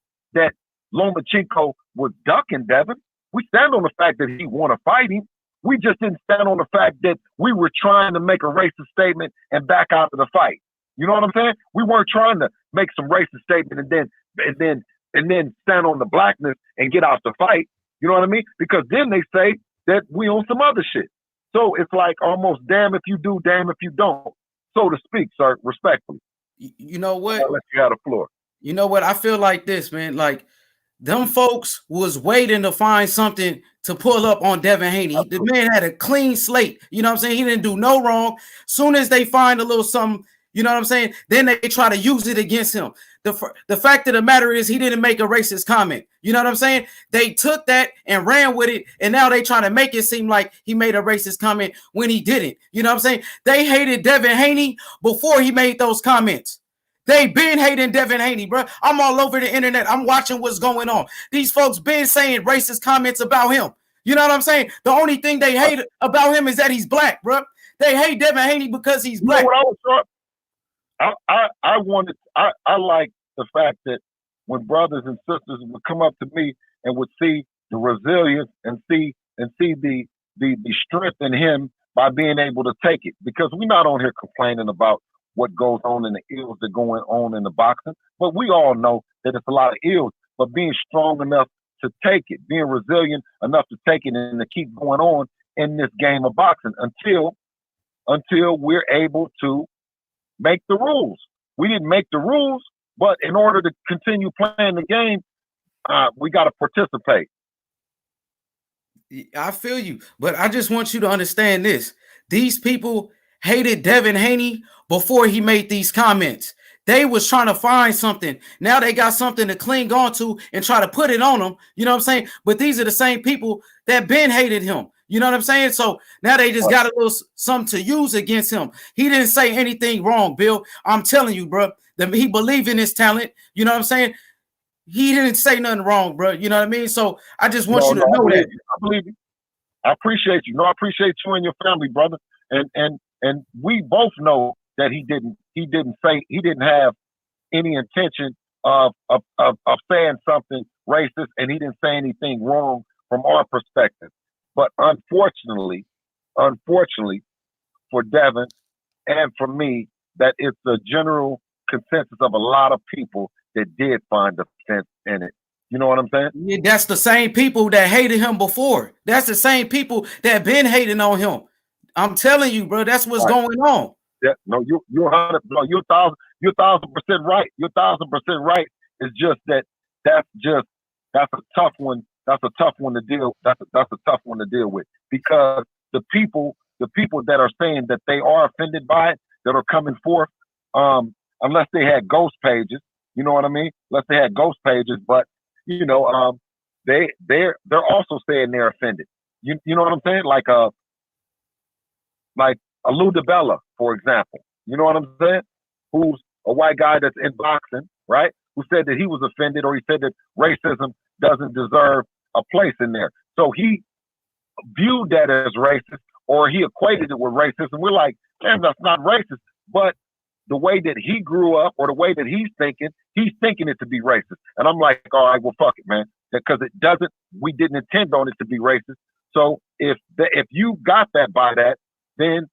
Lomachenko was ducking Devin. We stand on the fact that he want to fight him. We just didn't stand on the fact that we were trying to make a racist statement and back out of the fight. You know what I'm saying? We weren't trying to make some racist statement and then stand on the blackness and get out the fight. You know what I mean? Because then they say that we on some other shit. So it's like almost damn if you do, damn if you don't, so to speak, sir, respectfully. You know what? I'll let you have the floor. You know what? I feel like this, man. Like, them folks was waiting to find something to pull up on Devin Haney. The man had a clean slate. You know what I'm saying? He didn't do no wrong. Soon as they find a little something, you know what I'm saying? Then they try to use it against him. The fact of the matter is he didn't make a racist comment. You know what I'm saying? They took that and ran with it, and now they trying to make it seem like he made a racist comment when he didn't. You know what I'm saying? They hated Devin Haney before he made those comments. They been hating Devin Haney, bro. I'm all over the internet. I'm watching what's going on. These folks been saying racist comments about him. You know what I'm saying? The only thing they hate about him is that he's black, bro. They hate Devin Haney because he's black. You know what I like the fact that when brothers and sisters would come up to me and would see the resilience and see the strength in him by being able to take it, because we're not on here complaining about what goes on in the ills that are going on in the boxing, but we all know that it's a lot of ills. But being strong enough to take it, being resilient enough to take it and to keep going on in this game of boxing until we're able to make the rules. We didn't make the rules, but in order to continue playing the game, we got to participate. I feel you, but I just want you to understand this. These people hated Devin Haney before he made these comments. They was trying to find something. Now they got something to cling on to and try to put it on him. You know what I'm saying? But these are the same people that been hated him. You know what I'm saying? So now they just got a little something to use against him. He didn't say anything wrong, Bill. I'm telling you, bro, that he believed in his talent. You know what I'm saying? He didn't say nothing wrong, bro. You know what I mean? So I just want you to know that. I believe you. I appreciate you. No, I appreciate you and your family, brother. And we both know that he didn't have any intention of saying something racist, and he didn't say anything wrong from our perspective. But unfortunately for Devin and for me, that it's the general consensus of a lot of people that did find offense in it. You know what I'm saying? Yeah, that's the same people that hated him before. That's the same people that been hating on him. I'm telling you, bro, that's what's going on. Yeah, no, you're 100, no, you're 1,000% right. You're 1,000% right. It's just that's a tough one. That's a tough one to deal. That's a tough one to deal with, because the people that are saying that they are offended by it, that are coming forth, unless they had ghost pages, you know what I mean? Unless they had ghost pages, but you know, they're also saying they're offended. You know what I'm saying? Like a Lou DiBella, for example. You know what I'm saying? Who's a white guy that's in boxing, right? Who said that he was offended, or he said that racism doesn't deserve a place in there. So he viewed that as racist, or he equated it with racism. We're like, damn, that's not racist. But the way that he grew up, or the way that he's thinking it to be racist. And I'm like, all right, well, fuck it, man. Because we didn't intend on it to be racist. So if you got that by that, then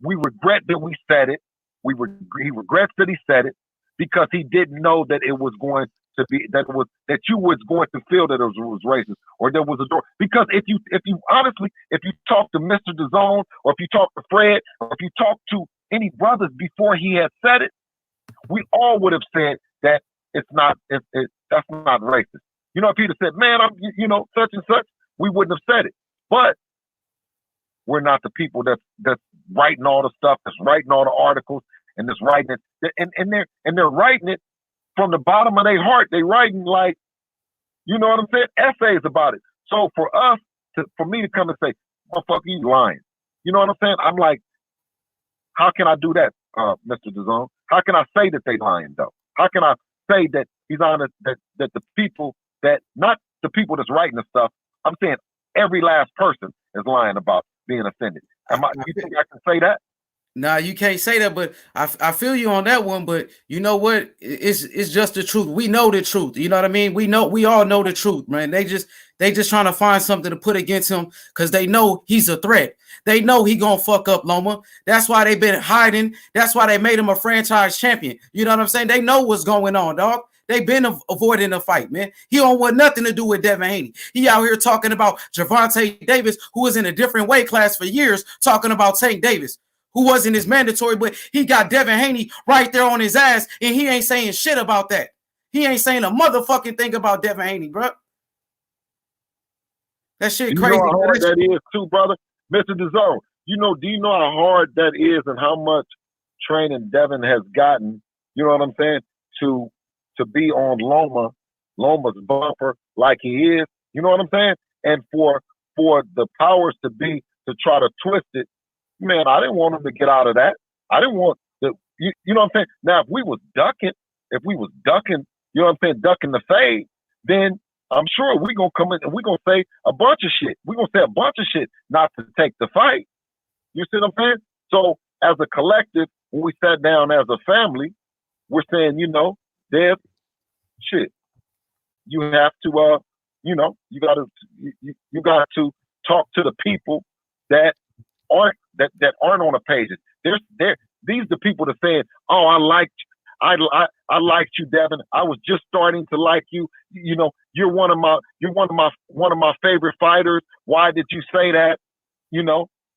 we regret that we said it. He regrets that he said it, because he didn't know that it was going to be, that you was going to feel that it was racist, or there was a door. Because if you honestly, if you talk to Mr. DAZN, or if you talk to Fred, or if you talk to any brothers before he had said it, we all would have said that that's not racist. You know, if he'd have said, man, I'm, such and such, we wouldn't have said it. But we're not the people that's writing all the stuff, that's writing all the articles, and that's writing it, and they're writing it from the bottom of their heart. They writing, like, you know what I'm saying, essays about it. So for me to come and say, motherfucker, you lying. You know what I'm saying? I'm like, how can I do that, Mr. DAZN? How can I say that they lying, though? How can I say that he's honest, that the people that, not the people that's writing the stuff, I'm saying every last person is lying about being offended. You think I can say that? Nah, you can't say that, but I feel you on that one. But you know what? It's just the truth. We know the truth. You know what I mean? We all know the truth, man. They just trying to find something to put against him, because they know he's a threat. They know he gonna fuck up Loma. That's why they've been hiding. That's why they made him a franchise champion. You know what I'm saying? They know what's going on, dog. They've been avoiding a fight, man. He don't want nothing to do with Devin Haney. He out here talking about Gervonta Davis, who was in a different weight class for years, talking about Tank Davis, who wasn't his mandatory, but he got Devin Haney right there on his ass, and he ain't saying shit about that. He ain't saying a motherfucking thing about Devin Haney, bro. That shit crazy. You know how hard that is too, brother? Mr. DAZN, do you know how hard that is, and how much training Devin has gotten, you know what I'm saying, to be on Loma's bumper like he is, you know what I'm saying? And for the powers to try to twist it, man, I didn't want him to get out of that. I didn't want you know what I'm saying? Now, if we was ducking, you know what I'm saying, ducking the fade, then I'm sure we're going to come in and we're going to say a bunch of shit. We're going to say a bunch of shit not to take the fight. You see what I'm saying? So as a collective, when we sat down as a family, we're saying, Dev, shit, you have to, you got to talk to the people that aren't on the pages. These are the people that saying, oh, I liked you, Devin. I was just starting to like you. You're one of my favorite fighters. Why did you say that?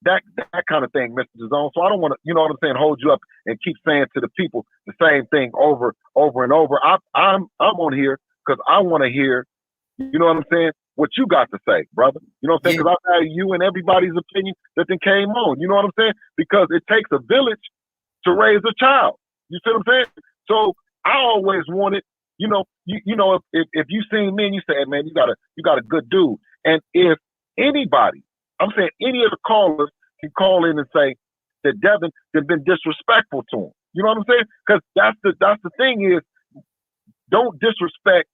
That kind of thing, Mr. DAZN. So I don't want to, you know what I'm saying, hold you up and keep saying to the people the same thing over and over. I'm on here because I want to hear, you know what I'm saying, what you got to say, brother. You know what I'm saying? Because I value you and everybody's opinion that then came on. You know what I'm saying? Because it takes a village to raise a child. You see what I'm saying? So I always wanted, if you seen me and you say, hey, man, you got a good dude. And if anybody, I'm saying any of the callers can call in and say that Devin has been disrespectful to him. You know what I'm saying? Because that's the thing is, don't disrespect,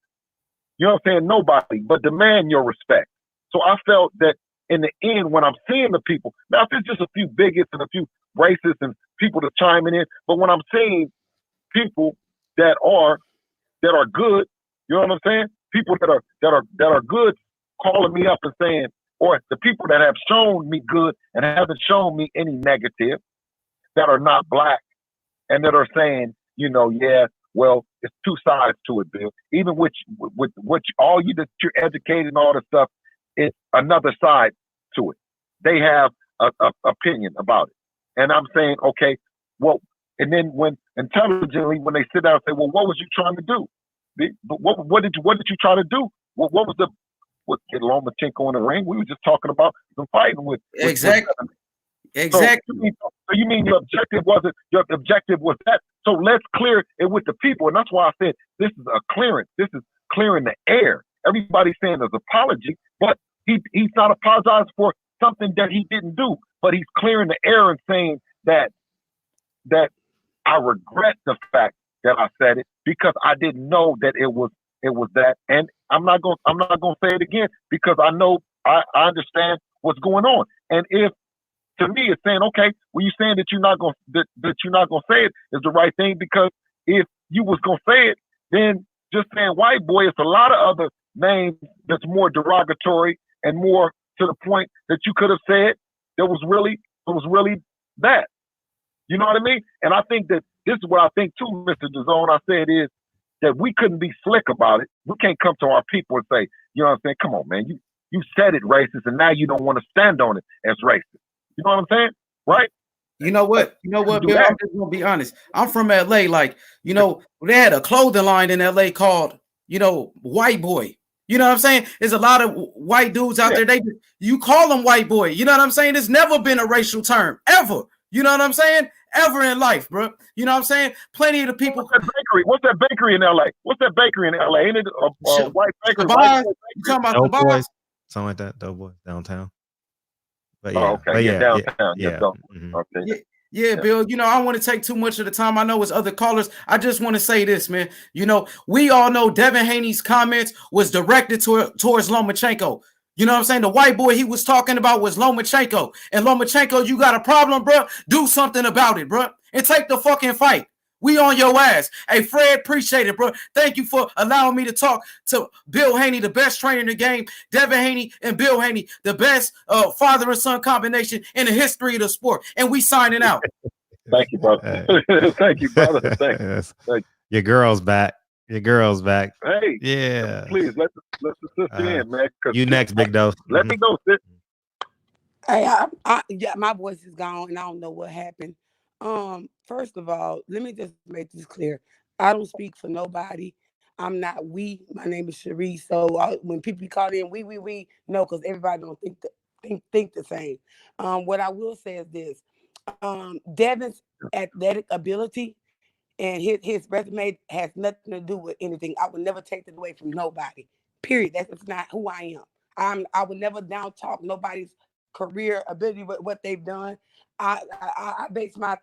you know what I'm saying, nobody, but demand your respect. So I felt that in the end, when I'm seeing the people, now if it's just a few bigots and a few racists and people that chiming in, but when I'm seeing people that are good, you know what I'm saying? People that are good calling me up and saying, or the people that have shown me good and haven't shown me any negative, that are not black, and that are saying, you know, yeah, well, it's two sides to it, Bill. Even with all you that you're educated and all this stuff, it's another side to it. They have a opinion about it, and I'm saying, okay, well, and then when intelligently when they sit down and say, well, what was you trying to do? What did you try to do? What was the get Lomachenko in the ring? We were just talking about them fighting with exactly. Exactly. So you mean your objective was that? So let's clear it with the people. And that's why I said this is a clearance. This is clearing the air. Everybody's saying there's apology, but he's not apologizing for something that he didn't do. But he's clearing the air and saying that I regret the fact that I said it because I didn't know that it was that. And I'm not gonna say it again because I know I understand what's going on. And if to me, it's saying, okay, well, you saying that you're not gonna say it is the right thing, because if you was gonna say it, then just saying white boy, it's a lot of other names that's more derogatory and more to the point that you could have said that was really that. You know what I mean? And I think that this is what I think too, Mr. DAZN. I said is that we couldn't be slick about it. We can't come to our people and say, you know what I'm saying? Come on, man, you said it racist, and now you don't want to stand on it as racist. You know what I'm saying? Right? You know what, Bill? I'm just gonna be honest. I'm from LA. Like, you know, they had a clothing line in LA called, you know, White Boy. You know what I'm saying? There's a lot of white dudes out there. You call them white boy. You know what I'm saying? It's never been a racial term ever. You know what I'm saying? Ever in life, bro. You know what I'm saying? Plenty of the people. What's that bakery in LA? Ain't it a white bakery? You talking about the boys? Something like that. Doughboy downtown. But yeah, downtown. Yeah, Bill, you know, I don't want to take too much of the time. I know it's other callers. I just want to say this, man. You know, we all know Devin Haney's comments was directed towards Lomachenko. You know what I'm saying? The white boy he was talking about was Lomachenko. And Lomachenko, you got a problem, bro? Do something about it, bro. And take the fucking fight. We on your ass. Hey, Fred, appreciate it, bro. Thank you for allowing me to talk to Bill Haney, the best trainer in the game. Devin Haney and Bill Haney, the best father and son combination in the history of the sport. And we signing out. Thank you, brother. Thank you, brother. Thank you. Your girl's back. Hey, yeah. Please let the sister in, man. You next, Big Dose. Let me know, sis. Hey, my voice is gone, and I don't know what happened. First of all, let me just make this clear. I don't speak for nobody. I'm not we. My name is Cherie. So when people call in, we, no, because everybody don't think the same. What I will say is this: Devin's athletic ability and his resume has nothing to do with anything. I would never take that away from nobody. Period. That's just not who I am. I would never down talk nobody's career ability, what they've done. I base my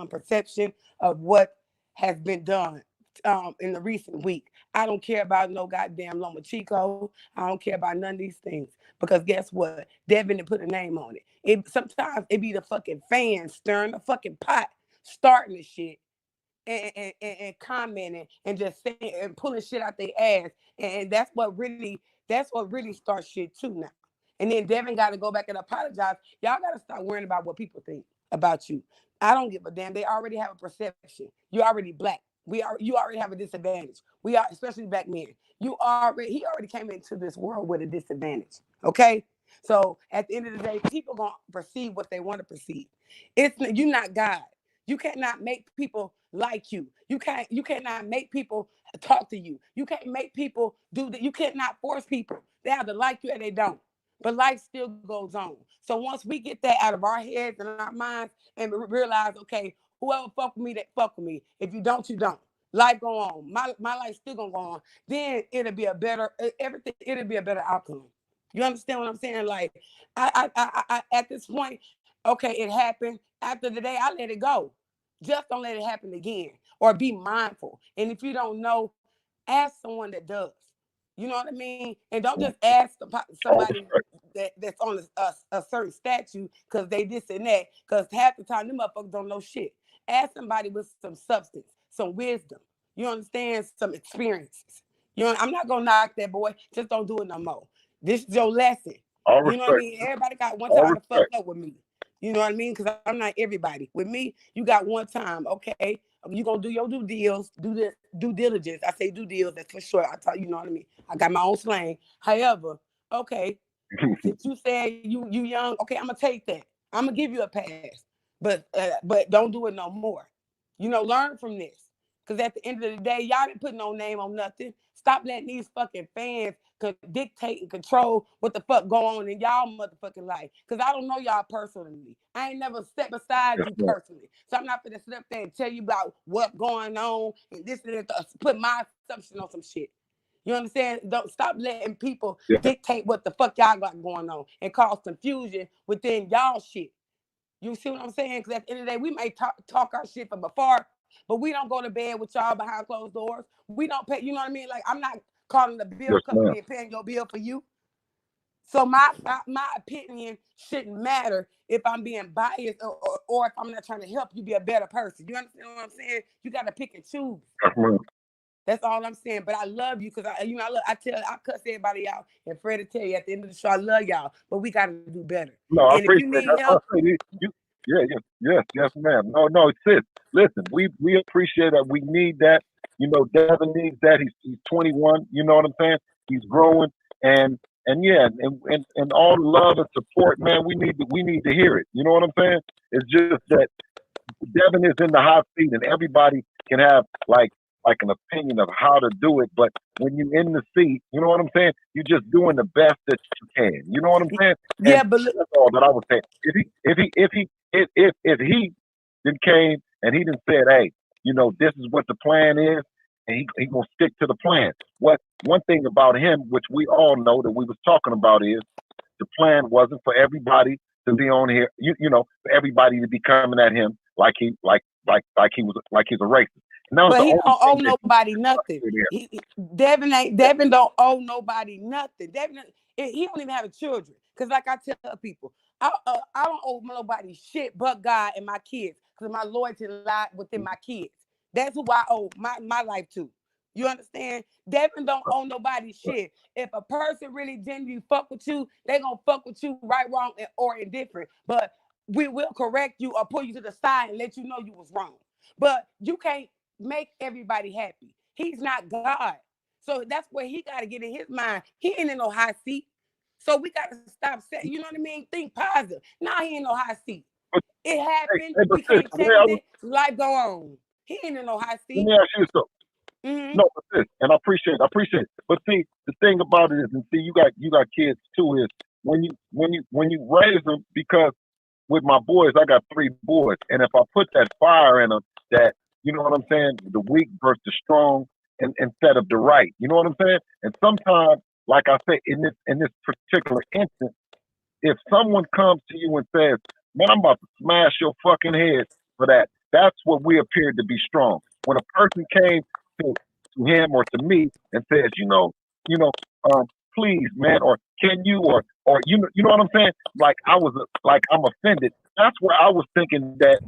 perception of what has been done in the recent week. I don't care about no goddamn Lomachenko. I don't care about none of these things, because guess what? Devin didn't put a name on it. Sometimes it be the fucking fans stirring the fucking pot, starting the shit. And commenting and just saying and pulling shit out their ass, and that's what really starts shit too now. And then Devin got to go back and apologize. Y'all got to stop worrying about what people think about you. I don't give a damn. They already have a perception. You're already black. You already have a disadvantage. We are, especially black men. He already came into this world with a disadvantage. Okay. So at the end of the day, people gonna perceive what they want to perceive. You're not God. You cannot make people like you. You cannot make people talk to you. You can't make people do that. You cannot force people. They have to like you and they don't. But life still goes on. So once we get that out of our heads and our minds and realize, okay, whoever fuck with me, that fuck with me. If you don't, you don't. Life go on. My life still gonna go on. Then it'll be a better outcome. You understand what I'm saying? Like, I at this point, okay, it happened. After the day, I let it go. Just don't let it happen again, or be mindful. And if you don't know, ask someone that does. You know what I mean? And don't just ask somebody that's on a certain statue because they this and that. Because half the time, them motherfuckers don't know shit. Ask somebody with some substance, some wisdom. You understand? Some experiences. You know, I'm not gonna knock that boy. Just don't do it no more. This is your lesson. You know what I mean? Everybody got one time to fuck up with me. You know what I mean? Because I'm not everybody. With me, you got one time. Okay, you gonna do your due diligence. I say due deals. That's for sure. I tell you know what I mean. I got my own slang. However, okay, since you said you young, okay, I'm gonna take that. I'm gonna give you a pass, but don't do it no more. You know, learn from this. Because at the end of the day, y'all didn't put no name on nothing. Stop letting these fucking fans dictate and control what the fuck go on in y'all motherfucking life. Because I don't know y'all personally. I ain't never stepped beside you personally. So I'm not gonna sit up there and tell you about what's going on and this and that, put my assumption on some shit. You understand? Don't stop letting people dictate what the fuck y'all got going on and cause confusion within y'all shit. You see what I'm saying? Because at the end of the day, we may talk our shit from afar, but we don't go to bed with y'all behind closed doors. We don't pay, you know what I mean? Like, I'm not calling the bill company and paying your bill for you. So my opinion shouldn't matter if I'm being biased or if I'm not trying to help you be a better person. You understand what I'm saying? You got to pick and choose. That's all I'm saying. But I love you because I cuss everybody out, and Fred will tell you at the end of the show, I love y'all, but we got to do better. No, I and if you appreciate need help, yes, ma'am. No, sis. Listen, we appreciate that. We need that. You know, Devin needs that. He's 21. You know what I'm saying? He's growing, and all the love and support, man. We need to hear it. You know what I'm saying? It's just that Devin is in the hot seat, and everybody can have like an opinion of how to do it. But when you're in the seat, you know what I'm saying? You're just doing the best that you can. You know what I'm saying? Yeah, and but that's all that I was saying. If he then came and he done said, hey, you know, this is what the plan is, and he gonna stick to the plan. One thing about him, which we all know that we was talking about, is the plan wasn't for everybody to be on here. You know, for everybody to be coming at him like he's a racist. But he don't owe nobody nothing. Devin don't owe nobody nothing. Devin, he don't even have children. Because like I tell people, I don't owe nobody shit but God and my kids. Because my loyalty lies within my kids. That's who I owe my life to. You understand? Devin don't owe nobody shit. If a person really genuinely fuck with you, they gonna fuck with you right, wrong, or indifferent. But we will correct you or pull you to the side and let you know you was wrong. But you can't make everybody happy. He's not God. So that's where he got to get in his mind. He ain't in no high seat. So we got to stop saying, you know what I mean? Think positive. Nah, he ain't no high seat. It happened. We can't change it. Life go on. He ain't in no high seat. Let me ask you something. No, but this, and I appreciate it. But see, the thing about it is, and see, you got kids too, is when you raise them, because with my boys, I got 3 boys, and if I put that fire in them, that, you know what I'm saying, the weak versus the strong, and instead of the right, you know what I'm saying? And sometimes, like I said, in this particular instance, if someone comes to you and says, man, I'm about to smash your fucking head for that, that's what we appeared to be strong. When a person came to him or to me and says, please, man, or can you, or you know what I'm saying? Like I'm offended. That's where I was thinking that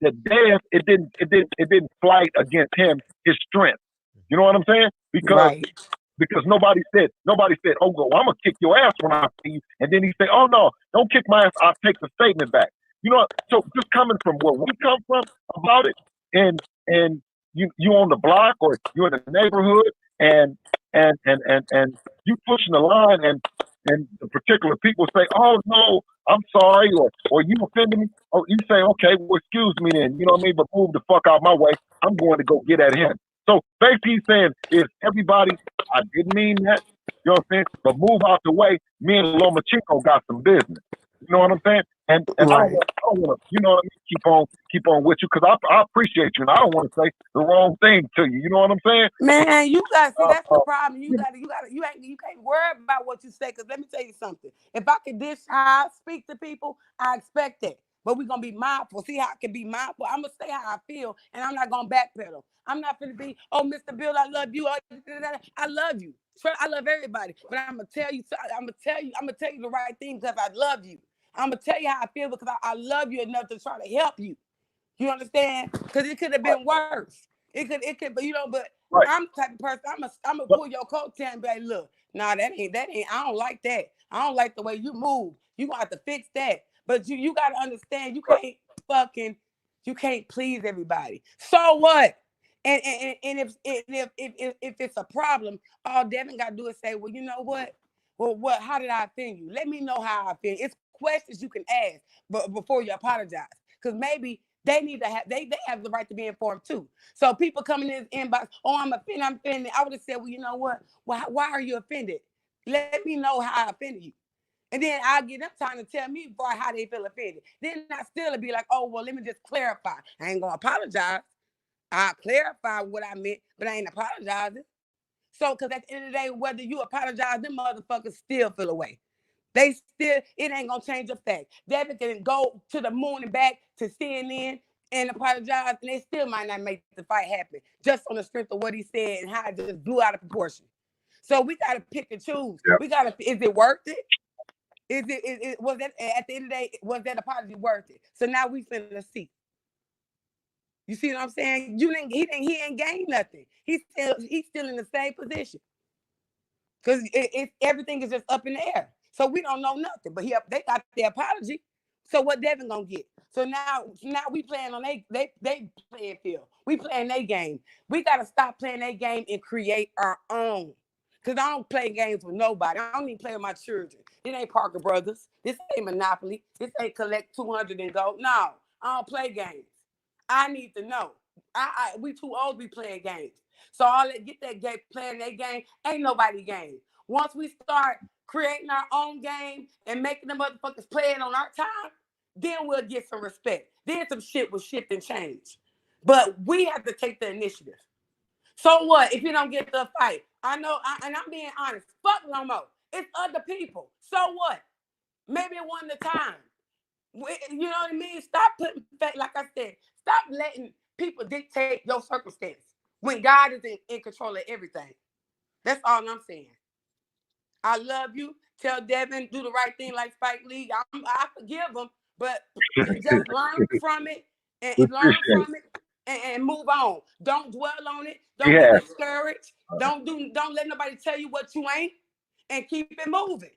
death, it didn't fight against him, his strength. You know what I'm saying? Because nobody said, oh, I'm gonna kick your ass when I see you, and then he said, oh no, don't kick my ass, I'll take the statement back. You know, so just coming from where we come from about it, and you on the block or you in the neighborhood, and you pushing the line, and the particular people say, oh no, I'm sorry, or you offended me, or you say, okay, well, excuse me then, you know what I mean, but move the fuck out my way, I'm going to go get at him. So basically he's saying, is everybody, I didn't mean that, you know what I'm saying, but move out the way, me and Lomachenko got some business. You know what I'm saying? And I don't don't want to, you know what I mean, keep on with you, because I appreciate you, and I don't want to say the wrong thing to you. You know what I'm saying? Man, you got see that's the problem. You can't worry about what you say. Cause let me tell you something. If I can dish how I speak to people, I expect that. But we're gonna be mindful. See how I can be mindful. I'm gonna say how I feel, and I'm not gonna backpedal. I'm not gonna be, oh, Mr. Bill, I love you. I love you. I love everybody. But I'm gonna tell you the right thing because I love you. I'm gonna tell you how I feel because I love you enough to try to help you. You understand? Because it could have been worse. It could, but right. I'm the type of person, I'm gonna pull your coattail and be like, look, nah, that ain't, I don't like that. I don't like the way you move. You gonna have to fix that. But you gotta understand, you can't please everybody. So what? And if it's a problem, all Devin gotta do is say, well, you know what? Well, how did I offend you? Let me know how I offend. It's questions you can ask, but before you apologize. Because maybe they need to have they have the right to be informed too. So people coming in his inbox, oh, I'm offended. I would have said, well, you know what? Why are you offended? Let me know how I offended you. And then I'll get them time to tell me how they feel offended. Then I still be like, oh, well, let me just clarify. I ain't gonna apologize. I'll clarify what I meant, but I ain't apologizing. So, because at the end of the day, whether you apologize, them motherfuckers still feel away. It ain't gonna change the fact. Devin can go to the moon and back to CNN and apologize, and they still might not make the fight happen just on the strength of what he said and how it just blew out of proportion. So we gotta pick and choose. Yep. Is it worth it? Was that at the end of the day, was that apology worth it? So now we finna see. You see what I'm saying? He ain't gained nothing. He's still in the same position. Because everything is just up in the air. So we don't know nothing. But they got the apology. So what Devin gonna get? So now we playing on they playing field. We playing their game. We gotta stop playing their game and create our own. Because I don't play games with nobody. I don't even play with my children. This ain't Parker Brothers. This ain't Monopoly. This ain't collect 200 and go. No, I don't play games. I need to know. We too old to be playing games. So all that get that game, playing that game, ain't nobody game. Once we start creating our own game and making the motherfuckers play it on our time, then we'll get some respect. Then some shit will shift and change. But we have to take the initiative. So what if you don't get the fight? I know, and I'm being honest. Fuck no more. It's other people. So what? Maybe it wasn't the time. You know what I mean? Stop putting, like I said, stop letting people dictate your circumstance when God is in control of everything. That's all I'm saying. I love you. Tell Devin, do the right thing like Spike Lee. I forgive him, but just learn from it and move on. Don't dwell on it. Don't get discouraged. Don't let nobody tell you what you ain't, and keep it moving.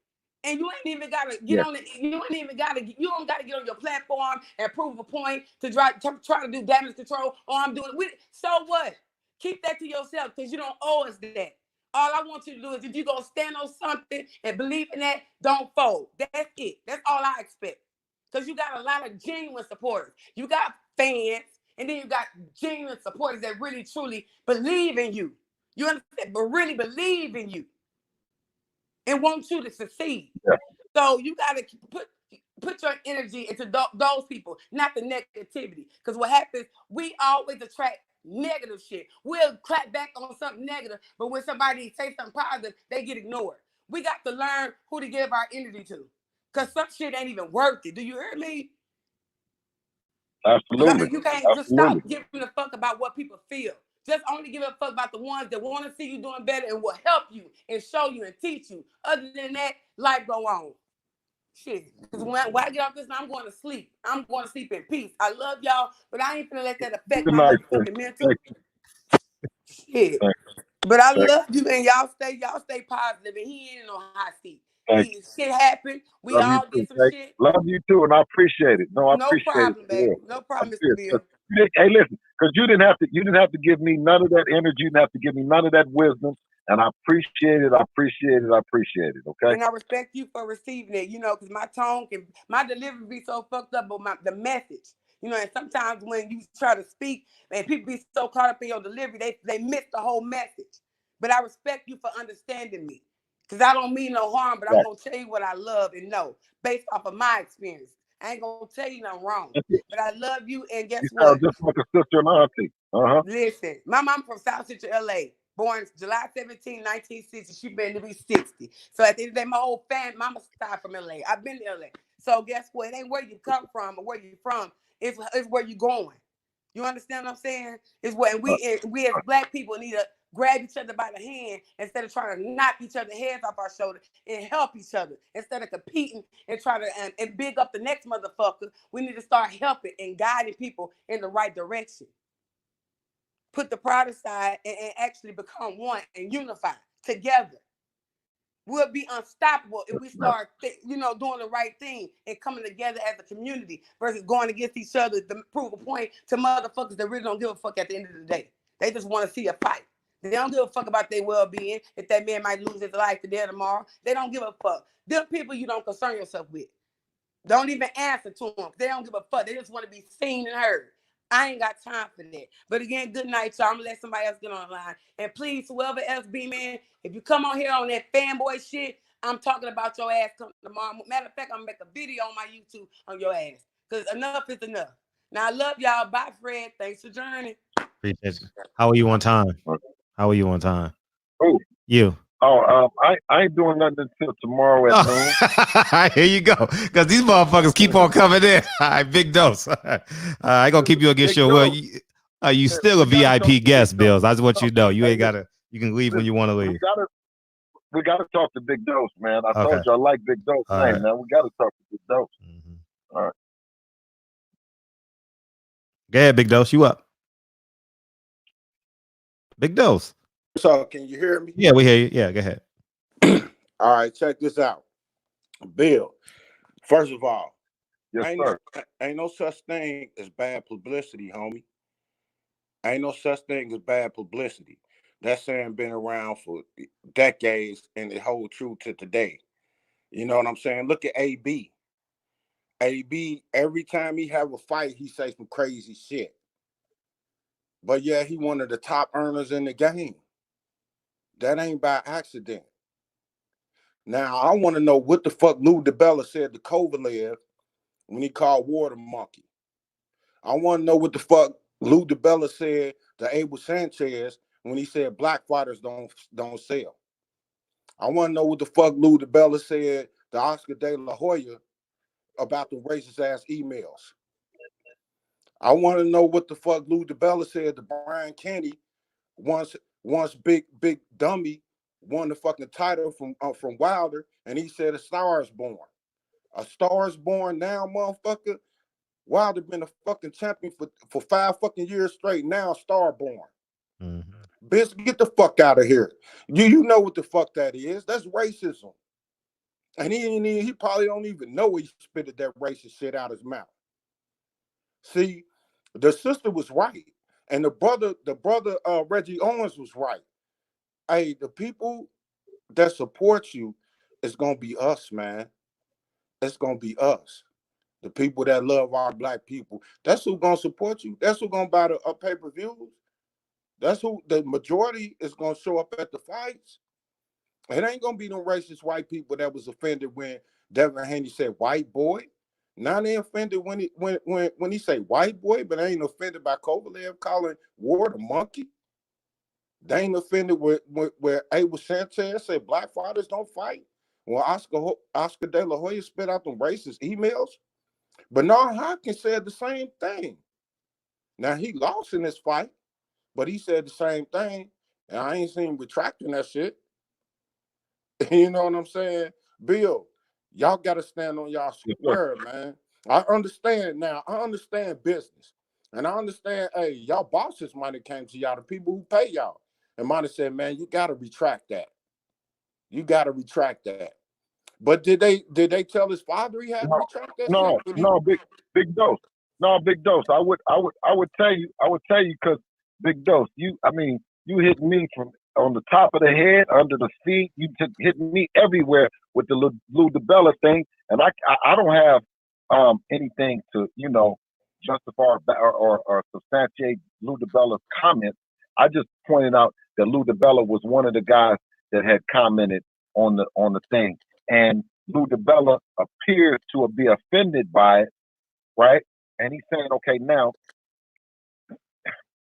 And you ain't even gotta get on it. You don't gotta get on your platform and prove a point to try to do damage control. I'm doing it. So what? Keep that to yourself because you don't owe us that. All I want you to do is if you're gonna stand on something and believe in that, don't fold. That's it. That's all I expect. Because you got a lot of genuine supporters. You got fans, and then you got genuine supporters that really truly believe in you. You understand? But really believe in you and want you to succeed. Yeah. So you got to put your energy into those people, not the negativity. Because what happens, we always attract negative shit. We'll clap back on something negative, but when somebody says something positive, they get ignored. We got to learn who to give our energy to. Because some shit ain't even worth it. Do you hear me? Absolutely. You can't just stop giving a fuck about what people feel. Just only give a fuck about the ones that want to see you doing better and will help you and show you and teach you. Other than that, life go on. Shit. Because when I get off this, I'm going to sleep. I'm going to sleep in peace. I love y'all, but I ain't gonna let that affect my motherfucking mental. Shit. But I love you, and y'all stay positive. And he ain't in no hot seat. Shit happened. We all did some shit. Love you too, and I appreciate it. No, I appreciate problem, it. Baby. No problem, Mr. Bill. Hey, listen, because you didn't have to give me none of that energy. You didn't have to give me none of that wisdom. And I appreciate it. Okay. And I respect you for receiving it. Because my tone my delivery be so fucked up, but the message. And sometimes when you try to speak and people be so caught up in your delivery, they miss the whole message. But I respect you for understanding me. Because I don't mean no harm, but I'm going to tell you what I love and know based off of my experience. I ain't gonna tell you nothing wrong, but I love you. And guess You what? sound just like a sister and auntie. Listen, my mom from South Central LA, born July 17, 1960. She been to be 60. So at the end of the day, my whole family, mama side from LA. I've been to LA. So guess what? It ain't where you come from or where you from. It's where you going. You understand what I'm saying? It's what, and we as black people need to grab each other by the hand instead of trying to knock each other's heads off our shoulder and help each other instead of competing and try to and big up the next motherfucker. We need to start helping and guiding people in the right direction. Put the pride aside and actually become one and unify together. We'll be unstoppable if we start, doing the right thing and coming together as a community versus going against each other to prove a point to motherfuckers that really don't give a fuck at the end of the day. They just want to see a fight. They don't give a fuck about their well-being. If that man might lose his life today or tomorrow, they don't give a fuck. Them people you don't concern yourself with. Don't even answer to them. They don't give a fuck. They just want to be seen and heard. I ain't got time for that. But again, good night, y'all. I'm gonna let somebody else get on the line. And please, whoever else be, man, if you come on here on that fanboy shit, I'm talking about your ass tomorrow. Matter of fact, I'm gonna make a video on my YouTube on your ass. Because enough is enough. Now I love y'all. Bye, Fred. Thanks for joining. Appreciate you. How are you on time? How are you on time? Oh, you. Oh, I ain't doing nothing until tomorrow at noon. Here you go. Because these motherfuckers keep on coming in. All right, big dose. I gonna keep you against your will. You still a VIP guest, Bills. I just want you to know. You ain't gotta. You can leave when you want to leave. We gotta talk to Big Dose, man. I told you I like Big Dose. Hey, man, we gotta talk to Big Dose. All right. Go ahead, Big Dose. You up? Big Dose. So, can you hear me? Yeah, we hear you. Yeah, go ahead. All right, check this out. Bill, first of all, yes, ain't no such thing as bad publicity, homie. Ain't no such thing as bad publicity. That saying been around for decades and it holds true to today. You know what I'm saying? Look at AB. AB, every time he have a fight, he say some crazy shit. But yeah, he one of the top earners in the game. That ain't by accident. Now, I want to know what the fuck Lou DiBella said to Kovalev when he called Water Monkey. I want to know what the fuck Lou DiBella said to Abel Sanchez when he said black fighters don't sell. I want to know what the fuck Lou DiBella said to Oscar De La Hoya about the racist ass emails. I want to know what the fuck Lou DiBella said to Brian Kenny once Big Dummy won the fucking title from Wilder, and he said a star is born. A star is born now, motherfucker. Wilder been a fucking champion for 5 fucking years straight. Now star born. Mm-hmm. Bitch, get the fuck out of here. You know what the fuck that is. That's racism. And he probably don't even know he spitted that racist shit out his mouth. See, the sister was right. And the brother Reggie Owens was right. Hey, the people that support you is gonna be us, man. It's gonna be us. The people that love our black people. That's who's gonna support you. That's who's gonna buy the pay-per-views. That's who the majority is gonna show up at the fights. It ain't gonna be no racist white people that was offended when Devin Haney said white boy. Now they offended when he say white boy, but they ain't offended by Kovalev calling Ward a monkey. They ain't offended where Abel Sanchez said black fighters don't fight. When Oscar De La Hoya spit out them racist emails. Bernard Hopkins said the same thing. Now he lost in this fight, but he said the same thing, and I ain't seen him retracting that shit. You know what I'm saying? Bill, y'all got to stand on y'all square, man. I understand now. I understand business. And I understand, hey, y'all bosses might have came to y'all, the people who pay y'all, and might have said, man, you got to retract that. You got to retract that. But did they tell his father he had to retract that shit? No, big dose. No, Big Dose. I would tell you because Big Dose, you hit me from on the top of the head, under the feet. You hit me everywhere with the Lou DiBella thing, and I don't have anything to justify or substantiate Lou DiBella's comments. I just pointed out that Lou DiBella was one of the guys that had commented on the thing, and Lou DeBella appears to be offended by it, right? And he's saying, okay, now,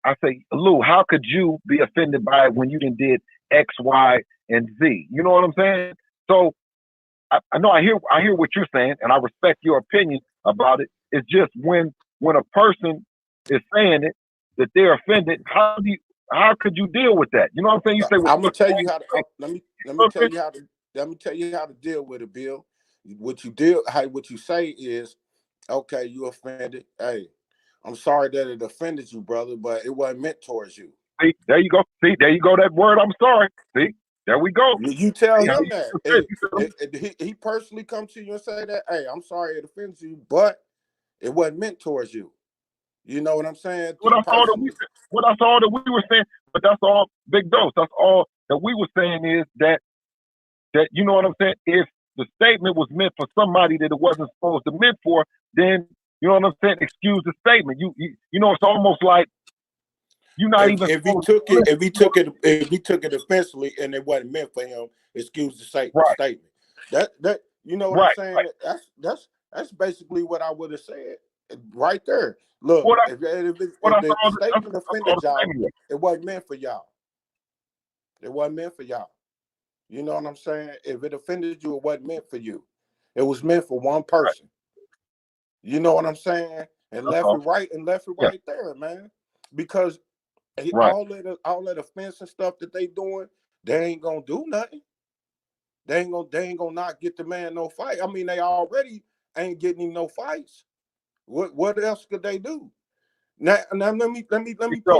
I say, Lou, how could you be offended by it when you done did X, Y, and Z? You know what I'm saying? So I know I hear what you're saying, and I respect your opinion about it. It's just when a person is saying it that they're offended, how could you deal with that? You know what I'm saying? You say, well, I'm gonna tell you how to. Let me tell you how to deal with it, Bill. What you say is, okay, you offended. Hey, I'm sorry that it offended you, brother, but it wasn't meant towards you. See, there you go. See, there you go. That word, I'm sorry. See, there we go. You tell him that. He personally come to you and say that, hey, I'm sorry it offends you, but it wasn't meant towards you. You know what I'm saying? What I saw that we were saying, but that's all big dose. That's all that we were saying is that you know what I'm saying? If the statement was meant for somebody that it wasn't supposed to meant for, then you know what I'm saying? Excuse the statement. You know, it's almost like you're not if he took it offensively and it wasn't meant for him, excuse the statement. That you know what I'm saying? Right. That's basically what I would have said right there. Look, if the statement offended y'all, it wasn't meant for y'all. It wasn't meant for y'all. You know what I'm saying? If it offended you, it wasn't meant for you. It was meant for one person. You know what I'm saying? And left it right there, man. Because all that offense and stuff that they doing, they ain't gonna do nothing. They ain't gonna not get the man no fight. I mean, they already ain't getting him no fights. What else could they do? Now let me put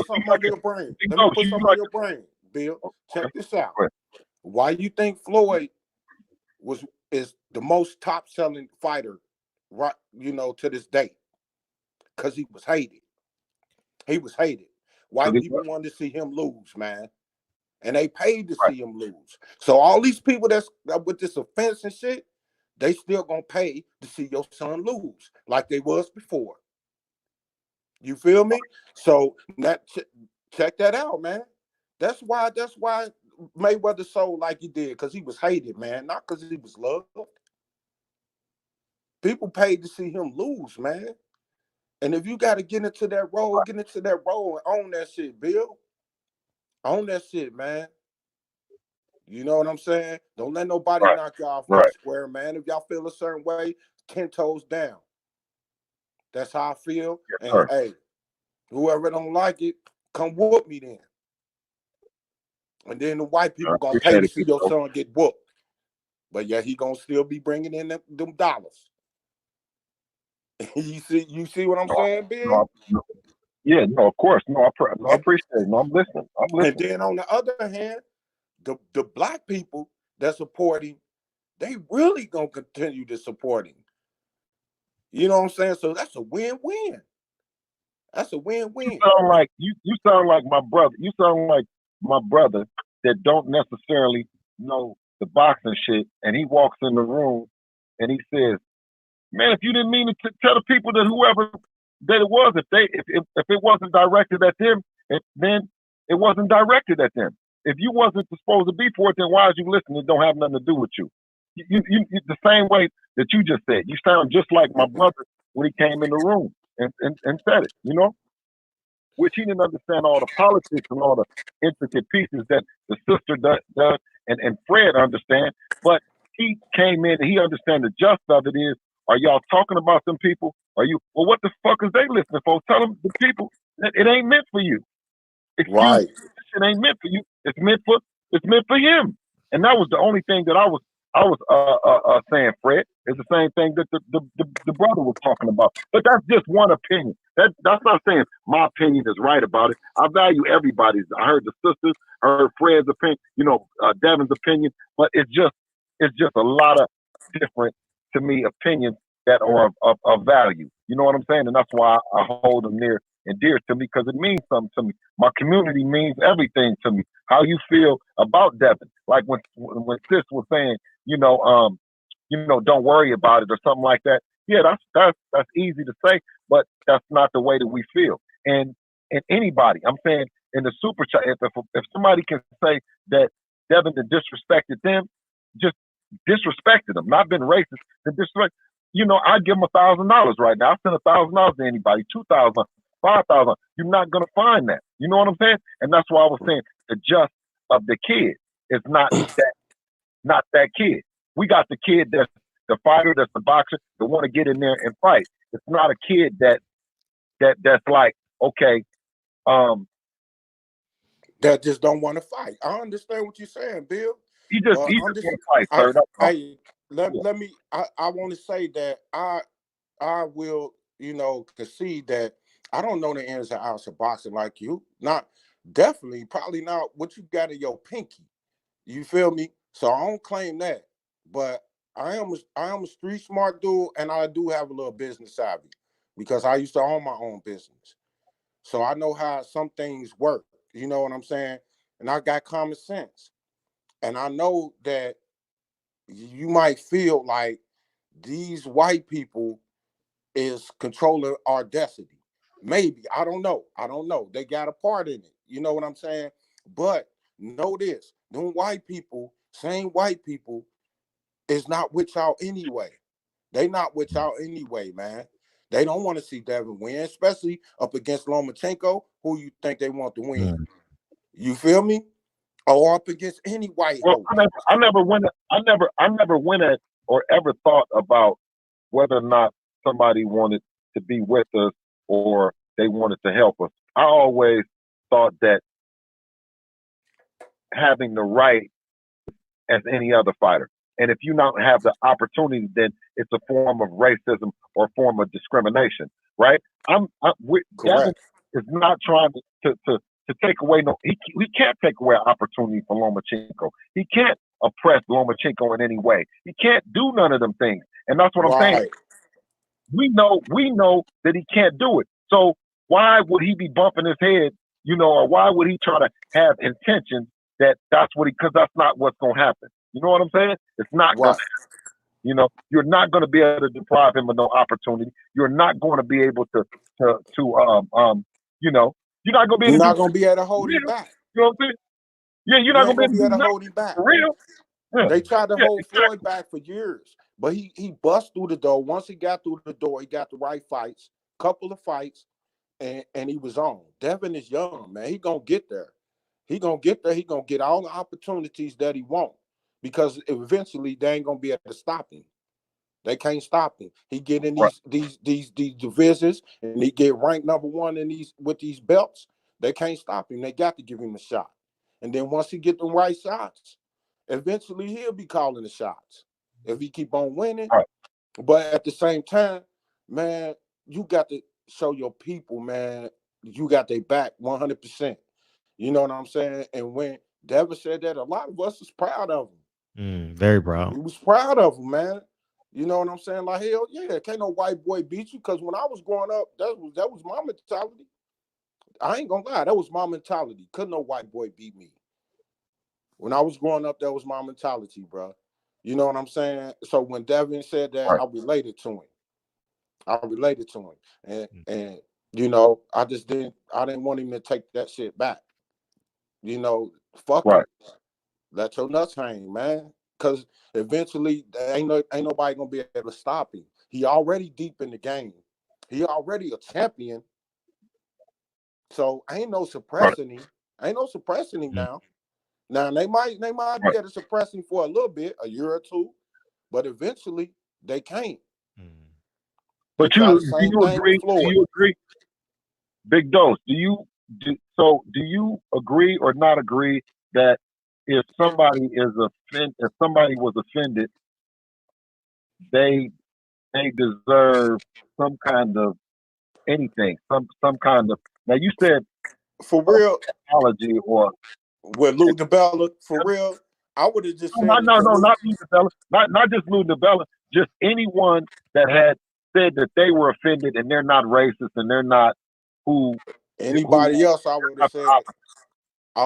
something on your brain. Let me put something on your brain, Bill. Check this out. Why you think Floyd is the most top selling fighter, right? You know, to this day, because he was hated. He was hated. White people wanted to see him lose, man, and they paid to see him lose. So all these people that's with this offense and shit, they still gonna pay to see your son lose, like they was before. You feel me? So check that out, man. That's why Mayweather sold like he did, because he was hated, man, not because he was loved. People paid to see him lose, man. And if you got to get into that role, and own that shit, Bill. Own that shit, man. You know what I'm saying? Don't let nobody knock you off your square, man. If y'all feel a certain way, 10 toes down. That's how I feel. And hey, whoever don't like it, come whoop me then. And then the white people gonna pay to see your son get whooped. But yeah, he gonna still be bringing in them dollars. You see what I'm saying, Bill? Yeah, no, of course. No, I appreciate it. No, I'm listening. And then on the other hand, the black people that support him, they really gonna continue to support him. You know what I'm saying? So that's a win-win. That's a win-win. You sound like my brother. You sound like my brother that don't necessarily know the boxing shit, and he walks in the room and he says, "Man, if you didn't mean to tell the people that whoever that it was, if it wasn't directed at them, then it wasn't directed at them. If you wasn't supposed to be for it, then why is you listening? It don't have nothing to do with you. You the same way that you just said. You sound just like my brother when he came in the room and said it, you know? Which he didn't understand all the politics and all the intricate pieces that the sister does and Fred understand. But he came in and he understand the gist of it is, are y'all talking about them people? Are you, well, what the fuck is they listening for? Tell them, the people, that it ain't meant for you. Excuse me, it ain't meant for you. It's meant for him. And that was the only thing that I was saying, Fred. It's the same thing that the brother was talking about. But that's just one opinion. That's not saying my opinion is right about it. I value everybody's. I heard the sisters, I heard Fred's opinion, Devin's opinion, but it's just a lot of different, to me, opinions that are of value. You know what I'm saying? And that's why I hold them near and dear to me, because it means something to me. My community means everything to me. How you feel about Devin? Like when Sis was saying, don't worry about it or something like that. Yeah, that's easy to say, but that's not the way that we feel. And anybody, I'm saying in the super chat, if somebody can say that Devin disrespected them, just disrespected them, not been racist, been disrespect. You know, I'd give them $1,000 right now. I send $1,000 to anybody, 2,000, 5,000. You're not gonna find that. You know what I'm saying? And that's why I was saying the just of the kid is not that kid. We got the kid that's the fighter, that's the boxer, that want to get in there and fight. It's not a kid that's like, okay, that just don't want to fight. I understand what you're saying, Bill. he just want to fight, sir. Let me. I want to say that I will, concede that I don't know the ins and outs of boxing like you. Not definitely, probably not what you got in your pinky. You feel me? So I don't claim that, but I am a street smart dude, and I do have a little business savvy because I used to own my own business. So I know how some things work. You know what I'm saying? And I got common sense. And I know that you might feel like these white people is controlling our destiny. Maybe. I don't know. They got a part in it. You know what I'm saying? But know this. Them white people, same white people, is not with y'all anyway. They not with y'all anyway, man. They don't want to see Devin win, especially up against Lomachenko, who you think they want to win. You feel me? Or up against any white host. I never went at or ever thought about whether or not somebody wanted to be with us or they wanted to help us. I always thought that having the right as any other fighter. And if you don't have the opportunity, then it's a form of racism or a form of discrimination, right? Devin is not trying to take away he can't take away an opportunity for Lomachenko. He can't oppress Lomachenko in any way. He can't do none of them things. And that's what I'm saying. We know that he can't do it. So why would he be bumping his head, or why would he try to have intentions that's what because that's not what's gonna happen. You know what I'm saying? It's not gonna happen. You're not gonna be able to deprive him of no opportunity. You're not gonna be able to you're not gonna be able to hold him back. You know what I'm saying? Yeah, you're not gonna be able to hold him back. For real. Yeah. They tried to hold Floyd back for years, but he bust through the door. Once he got through the door, he got the right fights, couple of fights, and he was on. Devin is young, man. He gonna get there. He gonna get there. He gonna get all the opportunities that he want because eventually they ain't gonna be able to stop him. They can't stop him. He get in these divisions and he get ranked number one with these belts. They can't stop him. They got to give him a shot. And then once he get the right shots, eventually he'll be calling the shots if he keep on winning. But at the same time, man, you got to show your people, man, you got their back 100%. You know what I'm saying? And when Devin said that, a lot of us was proud of him. Very proud. We was proud of him, man. You know what I'm saying? Like, hell yeah, can't no white boy beat you. Because when I was growing up, that was my mentality. I ain't gonna lie, that was my mentality. Couldn't no white boy beat me. When I was growing up, that was my mentality, bro. You know what I'm saying? So when Devin said that, I related to him. And I didn't want him to take that shit back. Fuck it. Let your nuts hang, man. Because eventually, ain't nobody gonna be able to stop him. He already deep in the game. He already a champion. So ain't no suppressing him. Ain't no suppressing him now. Now they might be able to suppress him for a little bit, a year or two, but eventually they can't. But do you agree? Big Dose. Do you agree or not agree that if somebody was offended, they deserve some kind of anything, some kind of. Now you said for real apology or with Lou DiBella, for real. I would have just said no, not Lou DiBella, not just Lou DiBella, just anyone that had said that they were offended and they're not racist and they're not anybody else. I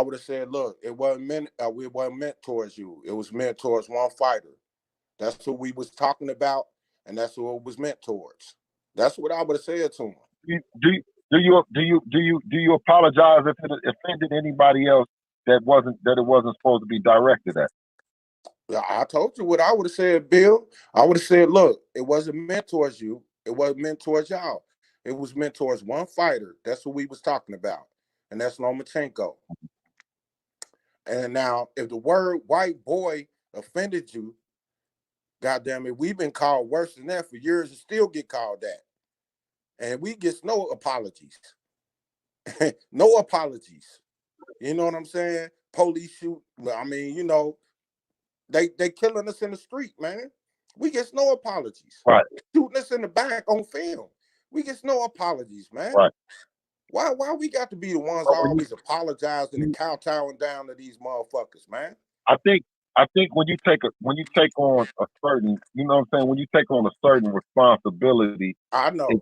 would have said, look, it wasn't meant towards you. It was meant towards one fighter. That's who we was talking about, and that's who it was meant towards. That's what I would have said to him. Do you apologize if it offended anybody else that it wasn't supposed to be directed at? I told you what I would have said, Bill. I would have said, look, it wasn't meant towards you. It wasn't meant towards y'all. It was meant towards one fighter. That's what we was talking about. And that's Lomachenko. And now, if the word white boy offended you, goddamn it, we've been called worse than that for years and still get called that. And we get no apologies. No apologies. You know what I'm saying? Police shoot. I mean, you know, they killing us in the street, man. We get no apologies. Right. Shooting us in the back on film. We get no apologies, man. Right. Why we got to be the ones always apologizing and kowtowing down to these motherfuckers, man? I think when you take on a certain, you know what I'm saying, when you take on a certain responsibility, I know it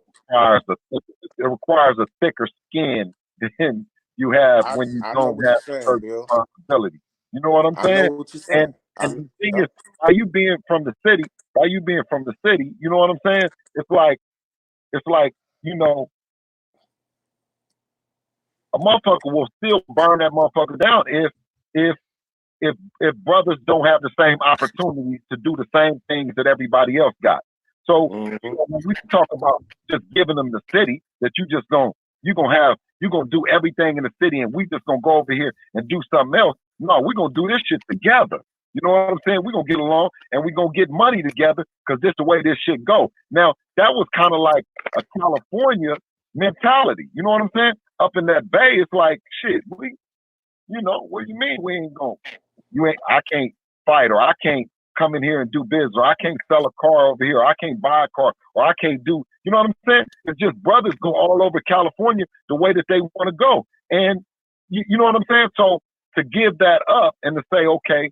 requires a thicker skin than you have when you don't have certain responsibility. You know what I'm saying? I know what you're saying. And the thing is, by you being from the city, you know what I'm saying? It's like, you know, a motherfucker will still burn that motherfucker down if brothers don't have the same opportunities to do the same things that everybody else got. So when we talk about just giving them the city, that you're gonna do everything in the city and we just gonna go over here and do something else. No, we're gonna do this shit together. You know what I'm saying? We're gonna get along and we're gonna get money together because this is the way this shit go. Now, that was kind of like a California mentality. You know what I'm saying? Up in that bay, it's like, shit, you know, what do you mean we ain't gonna? I can't fight, or I can't come in here and do business, or I can't sell a car over here, or I can't buy a car, or I can't do, you know what I'm saying? It's just brothers go all over California the way that they want to go. And you know what I'm saying? So to give that up and to say, okay,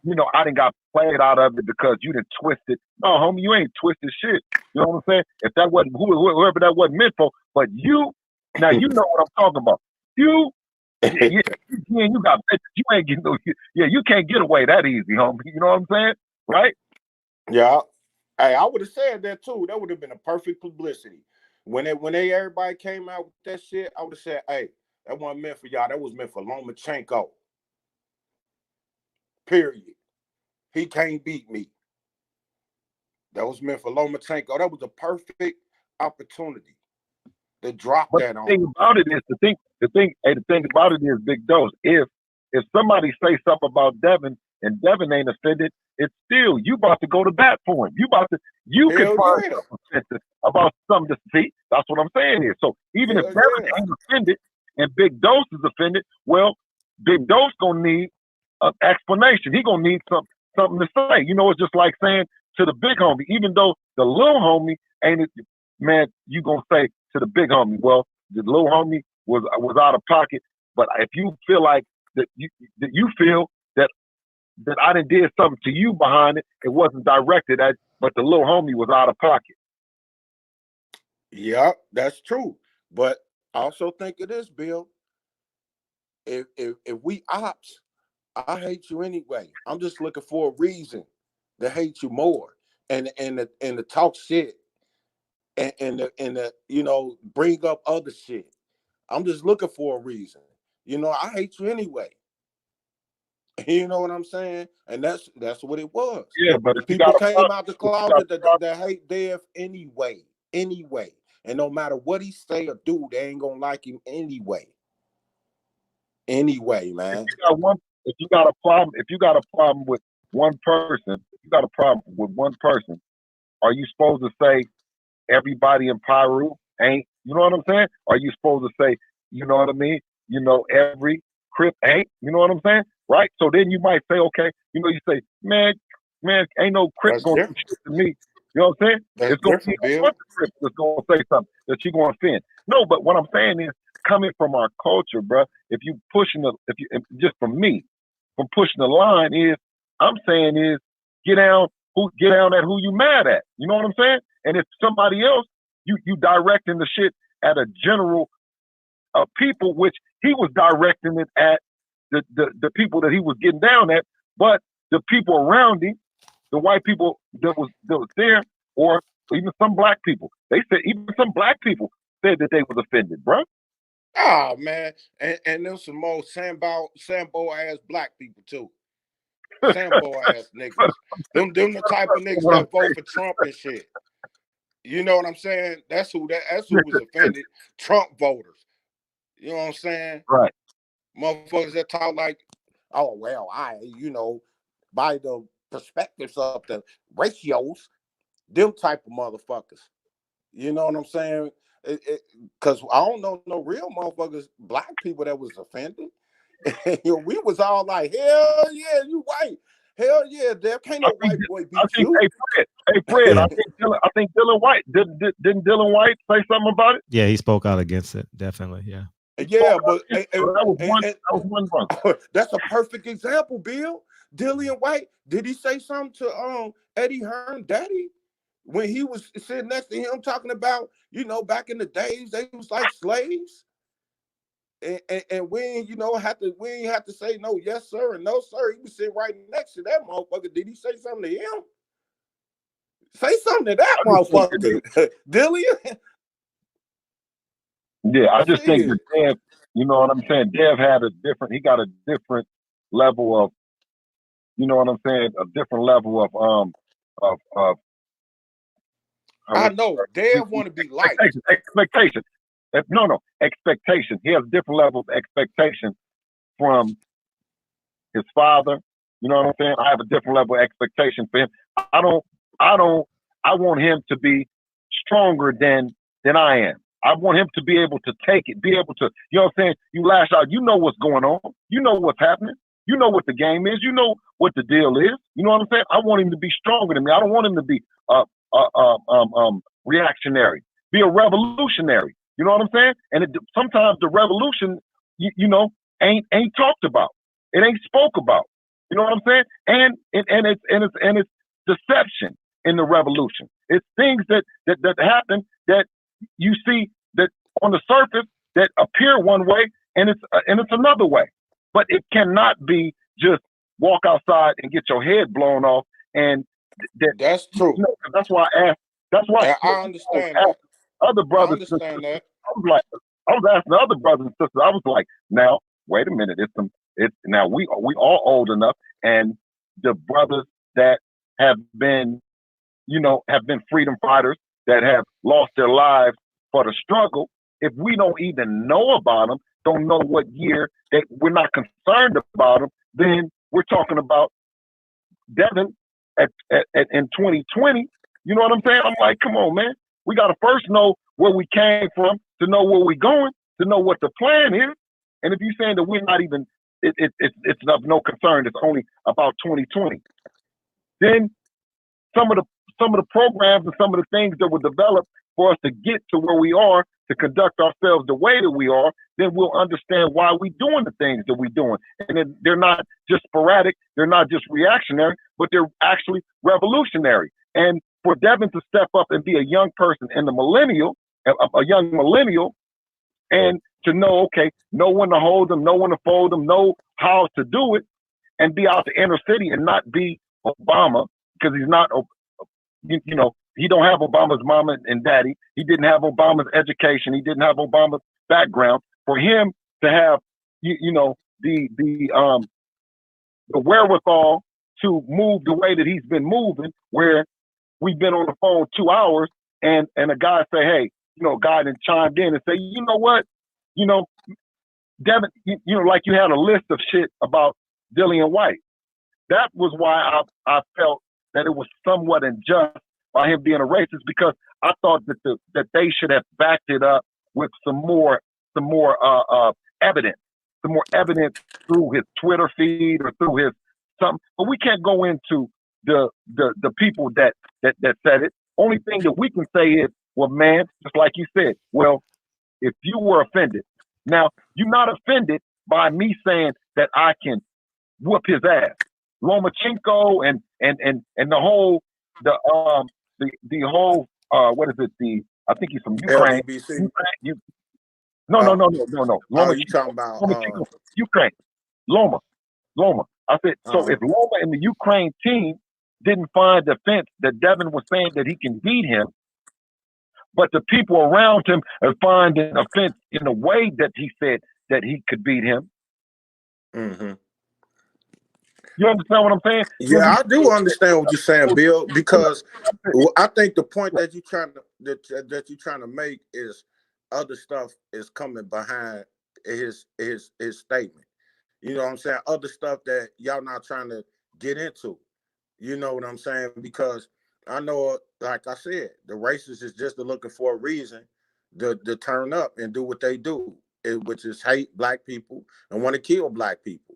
you know, I didn't got played out of it because you didn't twist it. No, homie, you ain't twisted shit. You know what I'm saying? If that wasn't whoever that wasn't meant for, but you, now you know what I'm talking about. You got bitches. You ain't getting no. Yeah, you can't get away that easy, homie. You know what I'm saying, right? Yeah. Hey, I would have said that too. That would have been a perfect publicity. When everybody came out with that shit, I would have said, "Hey, that wasn't meant for y'all. That was meant for Lomachenko. Period. He can't beat me. That was meant for Lomachenko. That was a perfect opportunity to drop that on." The thing about it is the thing about it is, Big Dose. If somebody say something about Devin and Devin ain't offended, it's still you about to go to bat for him. You can find something about something to see. That's what I'm saying here. So even if Devin ain't offended and Big Dose is offended, well, Big Dose gonna need an explanation. He gonna need something to say. You know, it's just like saying to the big homie, even though the little homie ain't, man, you gonna say to the big homie, well, the little homie was out of pocket, but if you feel like that you feel that I done did something to you behind it, it wasn't directed at, but the little homie was out of pocket. Yeah, that's true. But I also think of this, Bill. If we ops, I hate you anyway. I'm just looking for a reason to hate you more and to talk shit and the you know, bring up other shit. I'm just looking for a reason. You know, I hate you anyway. You know what I'm saying? And that's what it was. Yeah, but the people came out the closet that hate Dev anyway. And no matter what he say or do, they ain't gonna like him anyway. Anyway, man. If you got a problem with one person, are you supposed to say everybody in Pyru ain't? You know what I'm saying? Are you supposed to say, you know what I mean? You know, every Crip ain't? You know what I'm saying? Right? So then you might say, okay, you know, you say, man, ain't no Crip gonna do shit to me. You know what I'm saying? That's it's gonna be a bunch of Crips that's gonna say something that you're gonna offend. No, but what I'm saying is, coming from our culture, bro, if just from me, from pushing the line is, I'm saying is, get down at who you mad at. You know what I'm saying? And if somebody else, you directing the shit at a general people, which he was directing it at the people that he was getting down at, but the people around him, the white people that was there, or even some black people, even some black people said that they was offended, bro. Oh man, and there's some more Sambo ass black people too. Sambo ass niggas. Them the type of niggas that vote for Trump and shit. You know what I'm saying? That's who was offended. Trump voters. You know what I'm saying? Right. Motherfuckers that talk like, oh well, by the perspectives of the ratios, them type of motherfuckers. You know what I'm saying? Because I don't know no real motherfuckers, black people that was offended. We was all like, hell yeah, you white. Hell yeah, there can't no white boy beat you. Hey Fred, I think Dylan White didn't Dylan White say something about it? Yeah, he spoke out against it. Definitely, yeah. Yeah, but that was one brother. That's a perfect example, Bill. Dylan White, did he say something to Eddie Hearn daddy when he was sitting next to him talking about, back in the days they was like slaves? And we ain't have to say no yes sir and no sir. He was sitting right next to that motherfucker. Did he say something to him? Say something to that motherfucker, Dillian. Yeah, I just think that Dev, you know what I'm saying? Dev he got a different level of, you know what I'm saying? A different level of I know Dev want to be liked. Expectation. No, expectation. He has a different level of expectation from his father. You know what I'm saying? I have a different level of expectation for him. I want him to be stronger than I am. I want him to be able to take it, be able to, you know what I'm saying? You lash out, you know what's going on. You know what's happening. You know what the game is. You know what the deal is. You know what I'm saying? I want him to be stronger than me. I don't want him to be reactionary. Be a revolutionary. You know what I'm saying? And sometimes the revolution, ain't talked about. It ain't spoke about. You know what I'm saying? And it's deception in the revolution. It's things that happen that you see that on the surface that appear one way and it's another way. But it cannot be just walk outside and get your head blown off. And that's true. That's why I asked. That's why I understand that. Other brothers. I understand that. I was asking other brothers and sisters. I was like, now wait a minute. Now we all old enough, and the brothers that have been freedom fighters that have lost their lives for the struggle. If we don't even know about them, don't know what year, that we're not concerned about them, then we're talking about Devin in 2020. You know what I'm saying? I'm like, come on, man. We got to first know where we came from to know where we're going, to know what the plan is. And if you're saying that we're not even, it's of no concern, it's only about 2020, then some of the programs and some of the things that were developed for us to get to where we are, to conduct ourselves the way that we are, then we'll understand why we're doing the things that we're doing. And they're not just sporadic, they're not just reactionary, but they're actually revolutionary. And for Devin to step up and be a young person and a young millennial, and to know, okay, know when to hold them, know when to fold them, know how to do it, and be out the inner city and not be Obama, because he's not, he don't have Obama's mama and daddy. He didn't have Obama's education. He didn't have Obama's background. For him to have, the wherewithal to move the way that he's been moving, where we've been on the phone 2 hours and a guy say, hey, guy then chimed in and say, you know what, Devin, like you had a list of shit about Dillian White. That was why I felt that it was somewhat unjust by him being a racist, because I thought that they should have backed it up with some more evidence, through his Twitter feed or through his something. But we can't go into the people that said it. Only thing that we can say is, well, man, just like you said, well, if you were offended, now you're not offended by me saying that I can whoop his ass. Lomachenko and the whole what is it? I think he's from Ukraine. No. Oh, you talking about Lomachenko, Ukraine. Loma. I said, so if Loma and the Ukraine team didn't find the fence that Devin was saying that he can beat him, but the people around him are finding a fence in a way that he said that he could beat him. Mm-hmm. You understand what I'm saying? Yeah, I do understand what you're saying, Bill, because I think the point that you're trying to make is other stuff is coming behind his statement. You know what I'm saying? Other stuff that y'all not trying to get into. You know what I'm saying? Because I know, like I said, the racists is just looking for a reason to turn up and do what they do, which is hate black people and want to kill black people.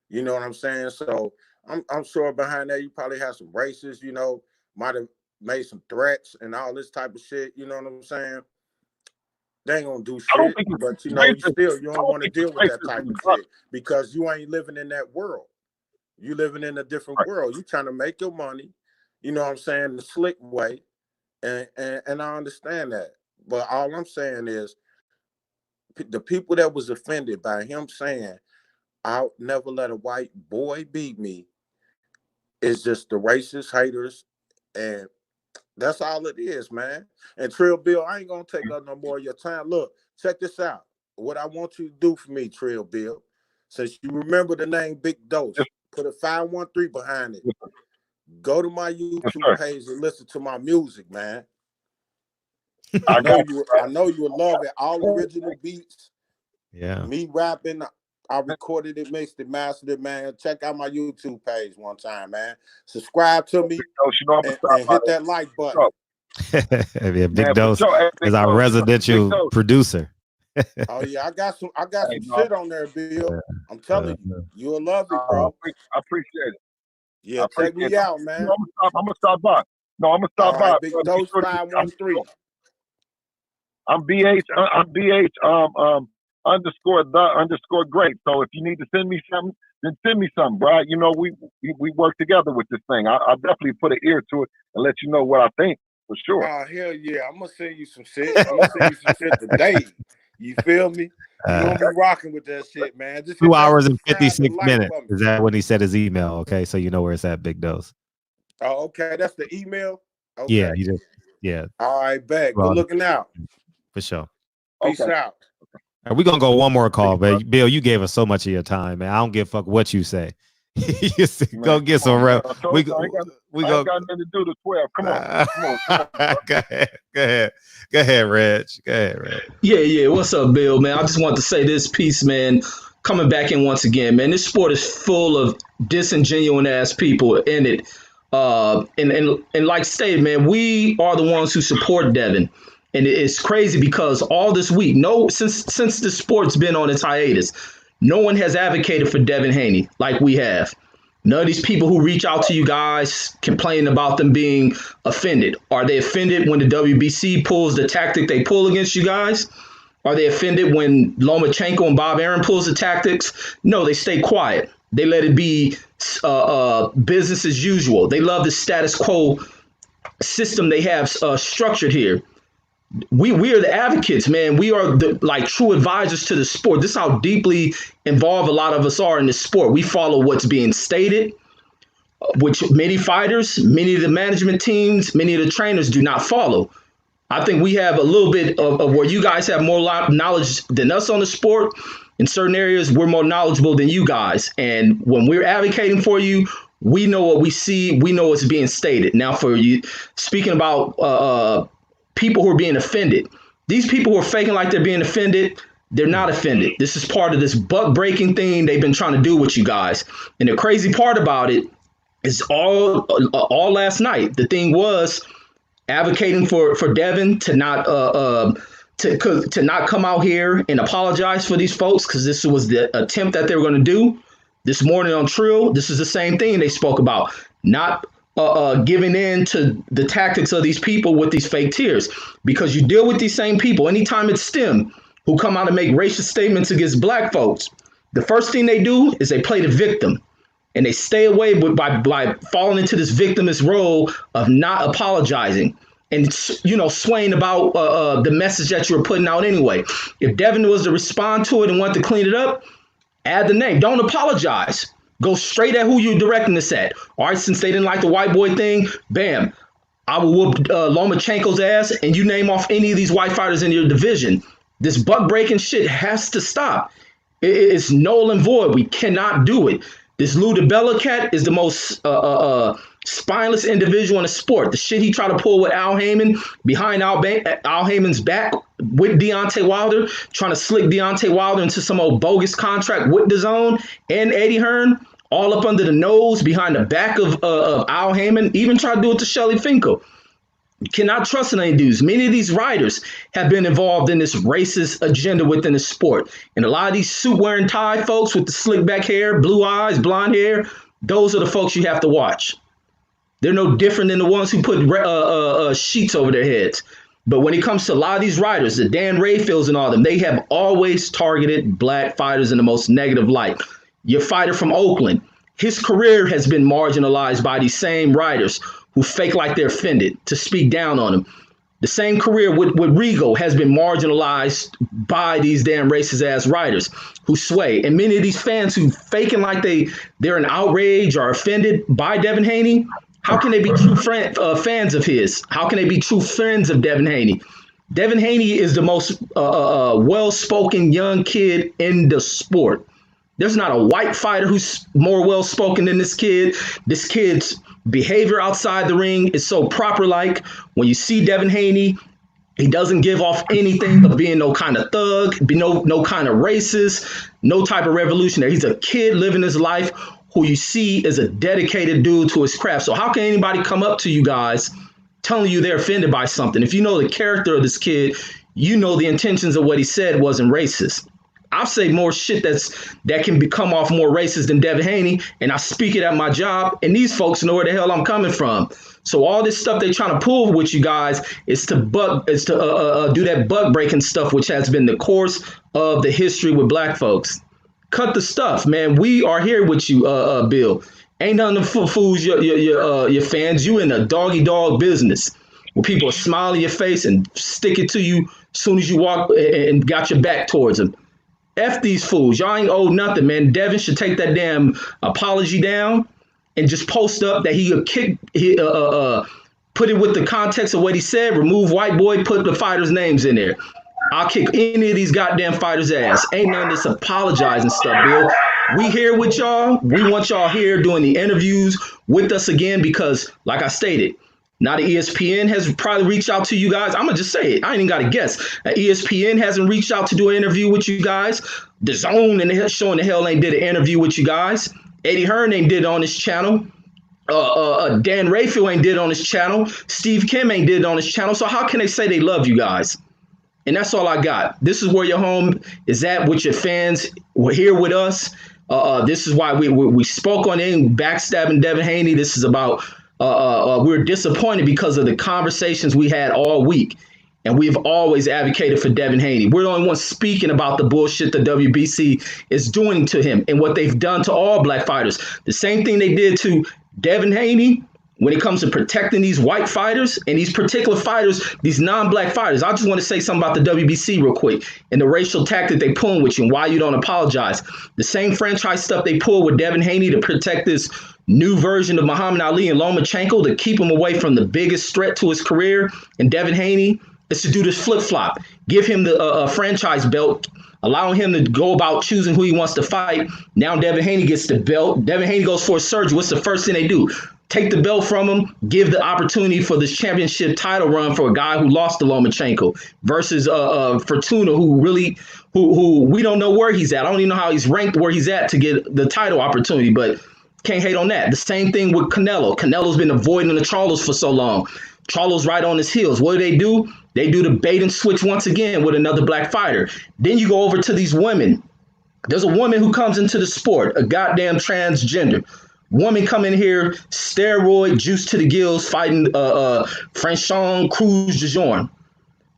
You know what I'm saying? So I'm sure behind that you probably have some racists, might have made some threats and all this type of shit. You know what I'm saying? They ain't gonna do shit, but you don't want to deal with that type of shit because you ain't living in that world. You living in a different world. You trying to make your money, you know what I'm saying, the slick way, and I understand that. But all I'm saying is the people that was offended by him saying, "I'll never let a white boy beat me," is just the racist haters, and that's all it is, man. And Trill Bill, I ain't gonna take up no more of your time. Look, check this out. What I want you to do for me, Trill Bill, since you remember the name Big Dose, put a 513 behind it. Go to my YouTube page and listen to my music, man. I know you will love it. All original beats. Yeah. Me rapping. I recorded it, mixed it, mastered it, man. Check out my YouTube page one time, man. Subscribe to me and hit that like button. Yeah, Big Dose is our residential producer. Oh yeah, I got some shit on there, Bill. I'm telling you, you'll love it, bro. I appreciate it. Yeah, check me out, man. I'm gonna stop by. No, I'm gonna stop by. Big Dose 513. I'm BH underscore great. So if you need to send me something, then send me something, bro. You know, we work together with this thing. I'll definitely put an ear to it and let you know what I think for sure. Oh hell yeah, I'm gonna send you some shit. I'm gonna send you some shit today. You feel me? You gonna be rocking with that shit, man. Just 2 hours and 56 minutes. Is that when he said his email? Okay, so you know where it's at, Big Dose. Oh, okay. That's the email. Okay. Yeah, he just All right, bet. Good looking out. For sure. Peace out. We're gonna go one more call, but Bill, you gave us so much of your time, man. I don't give a fuck what you say. Go get some rep. We got nothing to do to 12. Come on. Go ahead, Reg. Yeah. What's up, Bill, man? I just want to say this piece, man. Coming back in once again, man. This sport is full of disingenuous ass people in it. And like stated, man, we are the ones who support Devin. And it's crazy because all this week, since the sport's been on its hiatus, no one has advocated for Devin Haney like we have. None of these people who reach out to you guys complain about them being offended. Are they offended when the WBC pulls the tactic they pull against you guys? Are they offended when Lomachenko and Bob Aaron pulls the tactics? No, they stay quiet. They let it be business as usual. They love the status quo system they have structured here. We are the advocates, man. We are the true advisors to the sport. This is how deeply involved a lot of us are in this sport. We follow what's being stated, which many fighters, many of the management teams, many of the trainers do not follow. I think we have a little bit of where you guys have more knowledge than us on the sport. In certain areas, we're more knowledgeable than you guys. And when we're advocating for you, we know what we see. We know what's being stated. Now, for you, speaking about people who are being offended. These people who are faking like they're being offended, they're not offended. This is part of this buck breaking thing they've been trying to do with you guys. And the crazy part about it is all last night, the thing was advocating for Devin to not to not come out here and apologize for these folks, because this was the attempt that they were going to do. This morning on Trill, this is the same thing they spoke about, not giving in to the tactics of these people with these fake tears, because you deal with these same people. Anytime it's STEM who come out and make racist statements against black folks, the first thing they do is they play the victim, and they stay away by falling into this victimist role of not apologizing and swaying about the message that you're putting out anyway. If Devin was to respond to it and want to clean it up, add the name. Don't apologize. Go straight at who you're directing this at. All right, since they didn't like the white boy thing, bam, I will whoop Lomachenko's ass, and you name off any of these white fighters in your division. This buck breaking shit has to stop. It's null and void. We cannot do it. This Lou DiBella cat is the most spineless individual in the sport. The shit he tried to pull with Al Heyman behind Al Heyman's back with Deontay Wilder, trying to slick Deontay Wilder into some old bogus contract with DAZN and Eddie Hearn, all up under the nose, behind the back of Al Heyman, even tried to do it to Shelly Finkel. You cannot trust any dudes. Many of these writers have been involved in this racist agenda within the sport. And a lot of these suit-wearing tie folks with the slick back hair, blue eyes, blonde hair, those are the folks you have to watch. They're no different than the ones who put sheets over their heads. But when it comes to a lot of these writers, the Dan Rayfields and all them, they have always targeted black fighters in the most negative light. Your fighter from Oakland, his career has been marginalized by these same writers who fake like they're offended to speak down on him. The same career with Rigo has been marginalized by these damn racist ass writers who sway. And many of these fans who faking like they're in outrage or offended by Devin Haney, how can they be true fans of his? How can they be true friends of Devin Haney? Devin Haney is the most well-spoken young kid in the sport. There's not a white fighter who's more well-spoken than this kid. This kid's behavior outside the ring is so proper-like. When you see Devin Haney, he doesn't give off anything of being no kind of thug, be no kind of racist, no type of revolutionary. He's a kid living his life who you see is a dedicated dude to his craft. So how can anybody come up to you guys telling you they're offended by something? If you know the character of this kid, you know the intentions of what he said wasn't racist. I've said more shit that can become off more racist than Devin Haney, and I speak it at my job, and these folks know where the hell I'm coming from. So all this stuff they're trying to pull with you guys is to do that bug breaking stuff, which has been the course of the history with black folks. Cut the stuff, man. We are here with you, Bill. Ain't none of the fools your fans. You in a doggy dog business where people smile in your face and stick it to you as soon as you walk and got your back towards them. F these fools. Y'all ain't owed nothing, man. Devin should take that damn apology down and just post up that he put it with the context of what he said, remove white boy, put the fighters' names in there. I'll kick any of these goddamn fighters' ass. Ain't none of this apologizing stuff, Bill. We here with y'all. We want y'all here doing the interviews with us again because, like I stated, now the ESPN has probably reached out to you guys. I'm going to just say it. I ain't even got to guess. ESPN hasn't reached out to do an interview with you guys. DAZN and the Show in the Hell ain't did an interview with you guys. Eddie Hearn ain't did it on his channel. Dan Rayfield ain't did it on his channel. Steve Kim ain't did it on his channel. So how can they say they love you guys? And that's all I got. This is where your home is at with your fans. We're here with us. This is why we spoke on it, backstabbing Devin Haney. This is about we're disappointed because of the conversations we had all week. And we've always advocated for Devin Haney. We're the only ones speaking about the bullshit the WBC is doing to him and what they've done to all black fighters. The same thing they did to Devin Haney when it comes to protecting these white fighters and these particular fighters, these non-black fighters. I just want to say something about the WBC real quick and the racial tactic they pulling with you and why you don't apologize. The same franchise stuff they pull with Devin Haney to protect this new version of Muhammad Ali and Lomachenko to keep him away from the biggest threat to his career. And Devin Haney is to do this flip-flop, give him the franchise belt, allowing him to go about choosing who he wants to fight. Now Devin Haney gets the belt. Devin Haney goes for a surgery. What's the first thing they do? Take the belt from him, give the opportunity for this championship title run for a guy who lost to Lomachenko versus Fortuna, who we don't know where he's at. I don't even know how he's ranked where he's at to get the title opportunity, but can't hate on that. The same thing with Canelo. Canelo's been avoiding the Charlos for so long. Charlo's right on his heels. What do? They do the bait and switch once again with another black fighter. Then you go over to these women. There's a woman who comes into the sport, a goddamn transgender. Woman come in here, steroid, juice to the gills, fighting Franchon Cruz Dijon.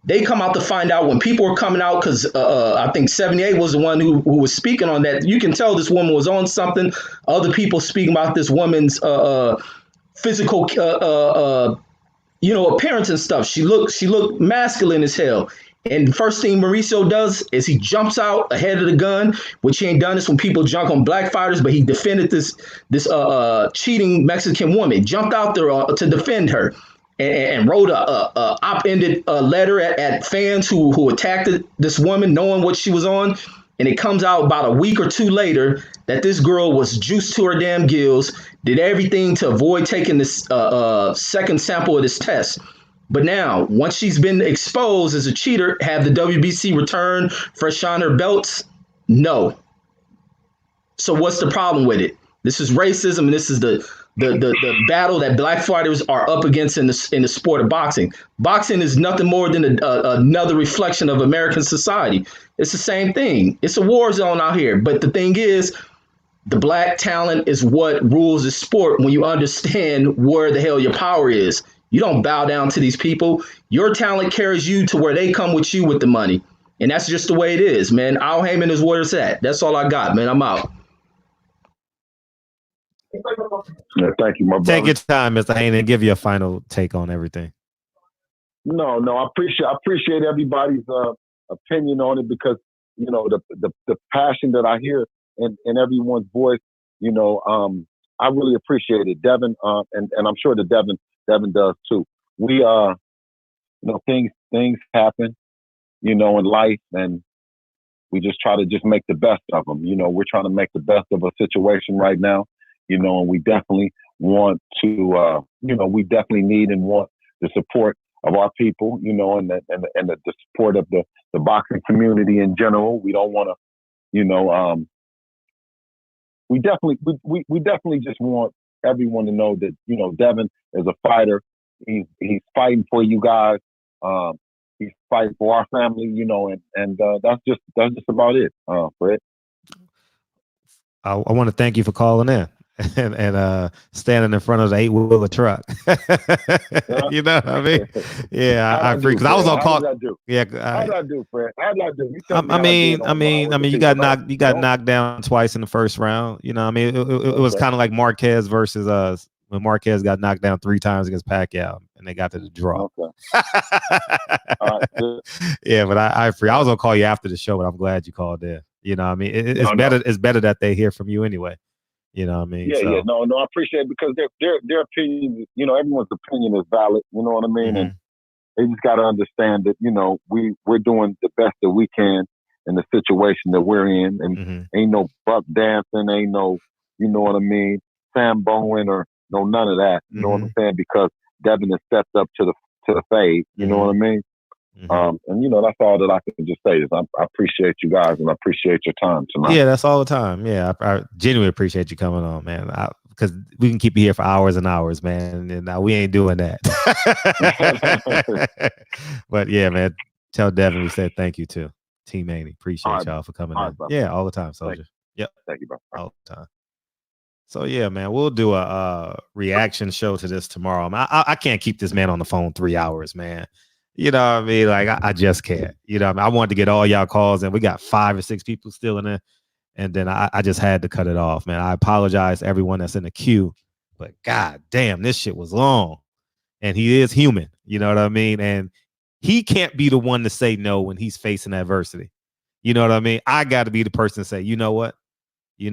They come out to find out when people were coming out, because I think 78 was the one who was speaking on that. You can tell this woman was on something. Other people speaking about this woman's physical appearance and stuff. She looked masculine as hell. And the first thing Mauricio does is he jumps out ahead of the gun, which he ain't done this when people jump on black fighters, but he defended this cheating Mexican woman, jumped out there to defend her and wrote a op-ended letter at fans who attacked this woman, knowing what she was on. and it comes out about a week or two later that this girl was juiced to her damn gills, did everything to avoid taking this second sample of this test. But now, once she's been exposed as a cheater, have the WBC return fresh on her belts? No. So what's the problem with it? This is racism, and this is the battle that black fighters are up against in the sport of boxing. Boxing is nothing more than another reflection of American society. It's the same thing. It's a war zone out here. But the thing is, the black talent is what rules the sport when you understand where the hell your power is. You don't bow down to these people. Your talent carries you to where they come with you with the money. And that's just the way it is, man. Al Heyman is where it's at. That's all I got, man. I'm out. Yeah, thank you, my brother. Take your time, Mr. Haney, and give you a final take on everything. No, I appreciate everybody's opinion on it, because you know the passion that I hear in everyone's voice. You know, I really appreciate it, Devin, and I'm sure that Devin does too. We you know, things happen, you know, in life, and we just try to just make the best of them. You know, we're trying to make the best of a situation right now. You know, and we definitely want to, you know, we definitely need and want the support of our people, you know, and the support of the boxing community in general. We don't want to, you know, we definitely just want everyone to know that, you know, Devin is a fighter. He's fighting for you guys. He's fighting for our family, you know, and that's just about it, Fred. I want to thank you for calling in. And standing in front of the 8-wheeler truck. You know what I mean? Yeah, I agree. Because I was on call. Yeah, how did I do, Fred? How did I do? I mean, you got knocked down twice in the first round. You know, I mean, it was kind of like Marquez versus when Marquez got knocked down 3 times against Pacquiao, and they got to the draw. Okay. Yeah, but I was gonna call you after the show, but I'm glad you called in. You know, I mean, it's better that they hear from you anyway. You know what I mean? Yeah, no, I appreciate it, because their opinion, you know, everyone's opinion is valid. You know what I mean? And they just got to understand that, you know, we're doing the best that we can in the situation that we're in, and ain't no buck dancing, ain't no, you know what I mean, samboing or no none of that. You know what I'm saying? Because Devin has stepped up to the fade. You know what I mean? And you know, that's all that I can just say is I appreciate you guys, and I appreciate your time tonight. Yeah, that's all the time. Yeah, I genuinely appreciate you coming on, man. Because we can keep you here for hours and hours, man. And we ain't doing that. But yeah, man, tell Devin we said thank you too. Team Haney. Appreciate y'all for coming in. Bro. Yeah, all the time, soldier. Yep. Thank you, bro. All the time. So yeah, man, we'll do a reaction show to this tomorrow. I can't keep this man on the phone 3 hours, man. You know what I mean? Like, I just can't. You know what I mean? I wanted to get all y'all calls, and we got 5 or 6 people still in there. And then I just had to cut it off, man. I apologize to everyone that's in the queue. But God damn, this shit was long. And he is human. You know what I mean? And he can't be the one to say no when he's facing adversity. You know what I mean? I got to be the person to say, you know what? He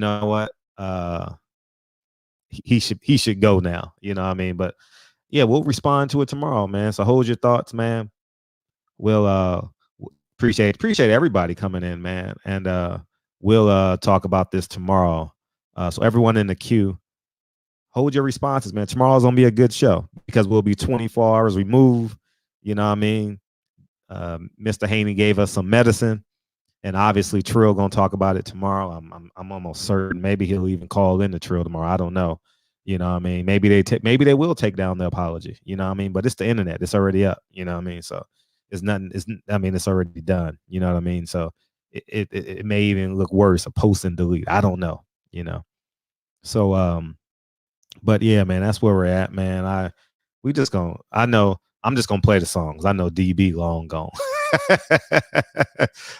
should go now. You know what I mean? But yeah, we'll respond to it tomorrow, man. So hold your thoughts, man. We'll appreciate everybody coming in, man. And we'll talk about this tomorrow. So everyone in the queue, hold your responses, man. Tomorrow's gonna be a good show because we'll be 24 hours removed. You know what I mean? Mr. Haney gave us some medicine, and obviously Trill gonna talk about it tomorrow. I'm almost certain. Maybe he'll even call in the Trill tomorrow. I don't know. You know what I mean? Maybe they will take down the apology. You know what I mean? But it's the internet. It's already up. You know what I mean? So it's nothing. It's already done. You know what I mean? So it may even look worse, a post and delete. I don't know. You know. So but yeah, man, that's where we're at, man. I'm just gonna play the songs. I know DB long gone.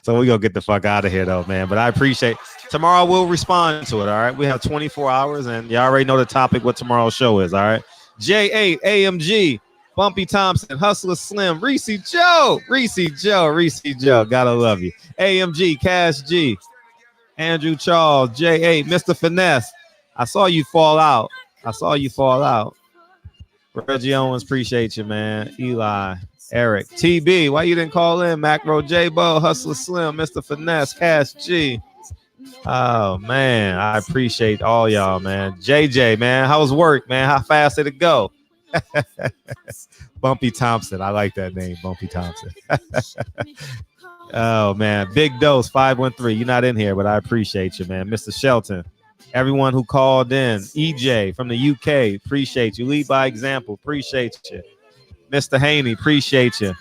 So we're gonna get the fuck out of here though, man. But I appreciate tomorrow we'll respond to it. All right. We have 24 hours and you already know the topic, what tomorrow's show is. All right. J8, AMG, Bumpy Thompson, Hustler Slim, Reese Joe. Gotta love you. AMG, Cash G, Andrew Charles, J8, Mr. Finesse. I saw you fall out. Reggie Owens, appreciate you, man. Eli, Eric, TB, why you didn't call in? Macro J-Bo, Hustler Slim, Mr. Finesse, Cash G. Oh, man, I appreciate all y'all, man. JJ, man, how was work, man? How fast did it go? Bumpy Thompson, I like that name, Bumpy Thompson. Oh, man, Big Dose, 513. You're not in here, but I appreciate you, man. Mr. Shelton, everyone who called in. EJ from the UK, appreciate you. Lead by example, appreciate you. Mr. Haney, appreciate you.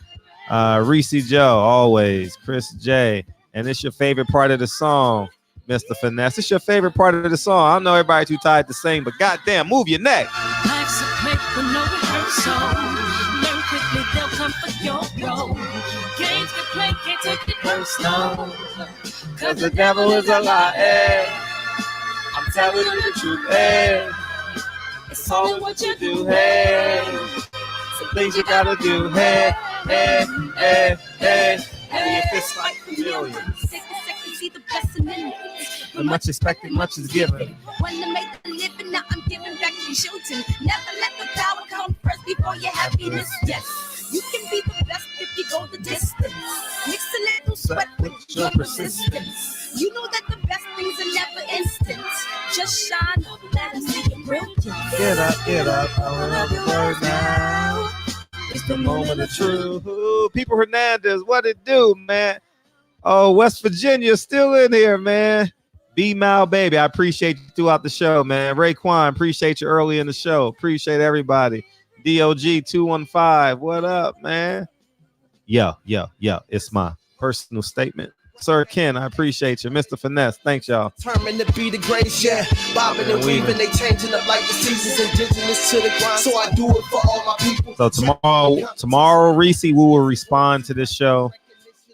Reese Joe, always. Chris J. And it's your favorite part of the song, Mr. Finesse. It's your favorite part of the song. I know everybody too tired to sing, but goddamn, move your neck. Life's a play with no rehearsal. Learn quickly, they'll come for your role. Games to play, can't take it personal. Cause the devil is a liar. I'm telling you the truth, hey. It's all in what you do, hey. Some things you gotta do, hey, hey, hey, hey. And your fist like chameleons. See the best in minutes. And much expected, much is given. When to make the living, now I'm giving back to shooting. Never let the power come first before your happiness. Yes, you can be the best if you go the distance. Mix a little sweat with your persistence. You know that the best things are never instant. Just shine up, let them see your brilliance. Get up, all over the word now. It's the moment of truth. Ooh, People Hernandez, what it do, man? Oh, West Virginia still in here, man. B-Mal, baby, I appreciate you throughout the show, man. Raekwon, appreciate you early in the show. Appreciate everybody. DOG 215, what up, man? Yo, it's my personal statement. Sir Ken, I appreciate you. Mr. Finesse, thanks, y'all. Determined to be the greatest, yeah. Bobbing and weaving, they changing up like the seasons, indigenous to the grind. So I do it for all my people. So tomorrow, Reese, we will respond to this show.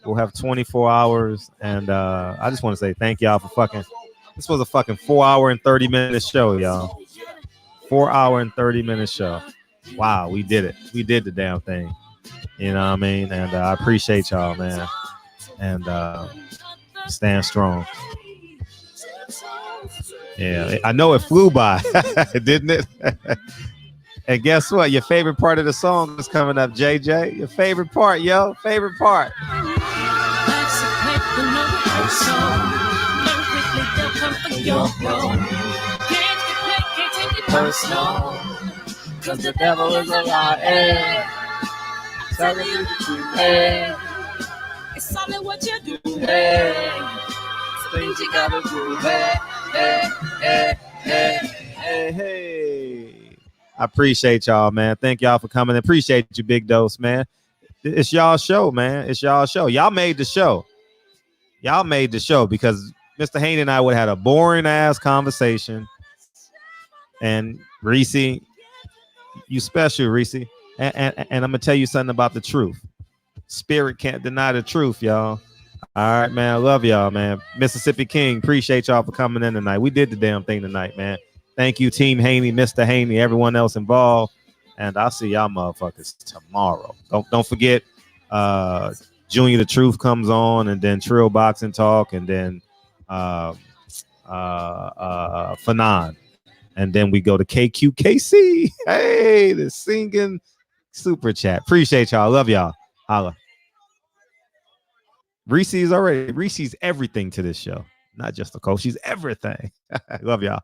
We'll have 24 hours, and I just want to say thank y'all for fucking. This was a fucking 4 hour and 30-minute show, y'all. 4 hour and 30-minute show. Wow, we did it. We did the damn thing. You know what I mean? And I appreciate y'all, man. And stand strong. Yeah, I know it flew by, didn't it? And guess what? Your favorite part of the song is coming up, JJ. Your favorite part, yo. Favorite part. Cause the devil is a liar. Telling you the truth, hey. It's all in what you do, hey. Things you gotta do, hey, hey, hey, hey, hey, hey. I appreciate y'all, man. Thank y'all for coming. Appreciate you, Big Dose, man. It's y'all show, man. It's y'all show. Y'all made the show. Y'all made the show because Mr. Haney and I would have had a boring ass conversation. And Reese, you special, Reese. And I'm gonna tell you something about the truth. Spirit can't deny the truth, y'all. All right, man. I love y'all, man. Mississippi King, appreciate y'all for coming in tonight. We did the damn thing tonight, man. Thank you, Team Haney, Mr. Haney, everyone else involved. And I'll see y'all motherfuckers tomorrow. Don't forget, Junior the Truth comes on, and then Trill Boxing Talk, and then Fanon. And then we go to KQKC. Hey, the singing super chat. Appreciate y'all. Love y'all. Holla. Reese's everything to this show. Not just a coach. She's everything. Love y'all.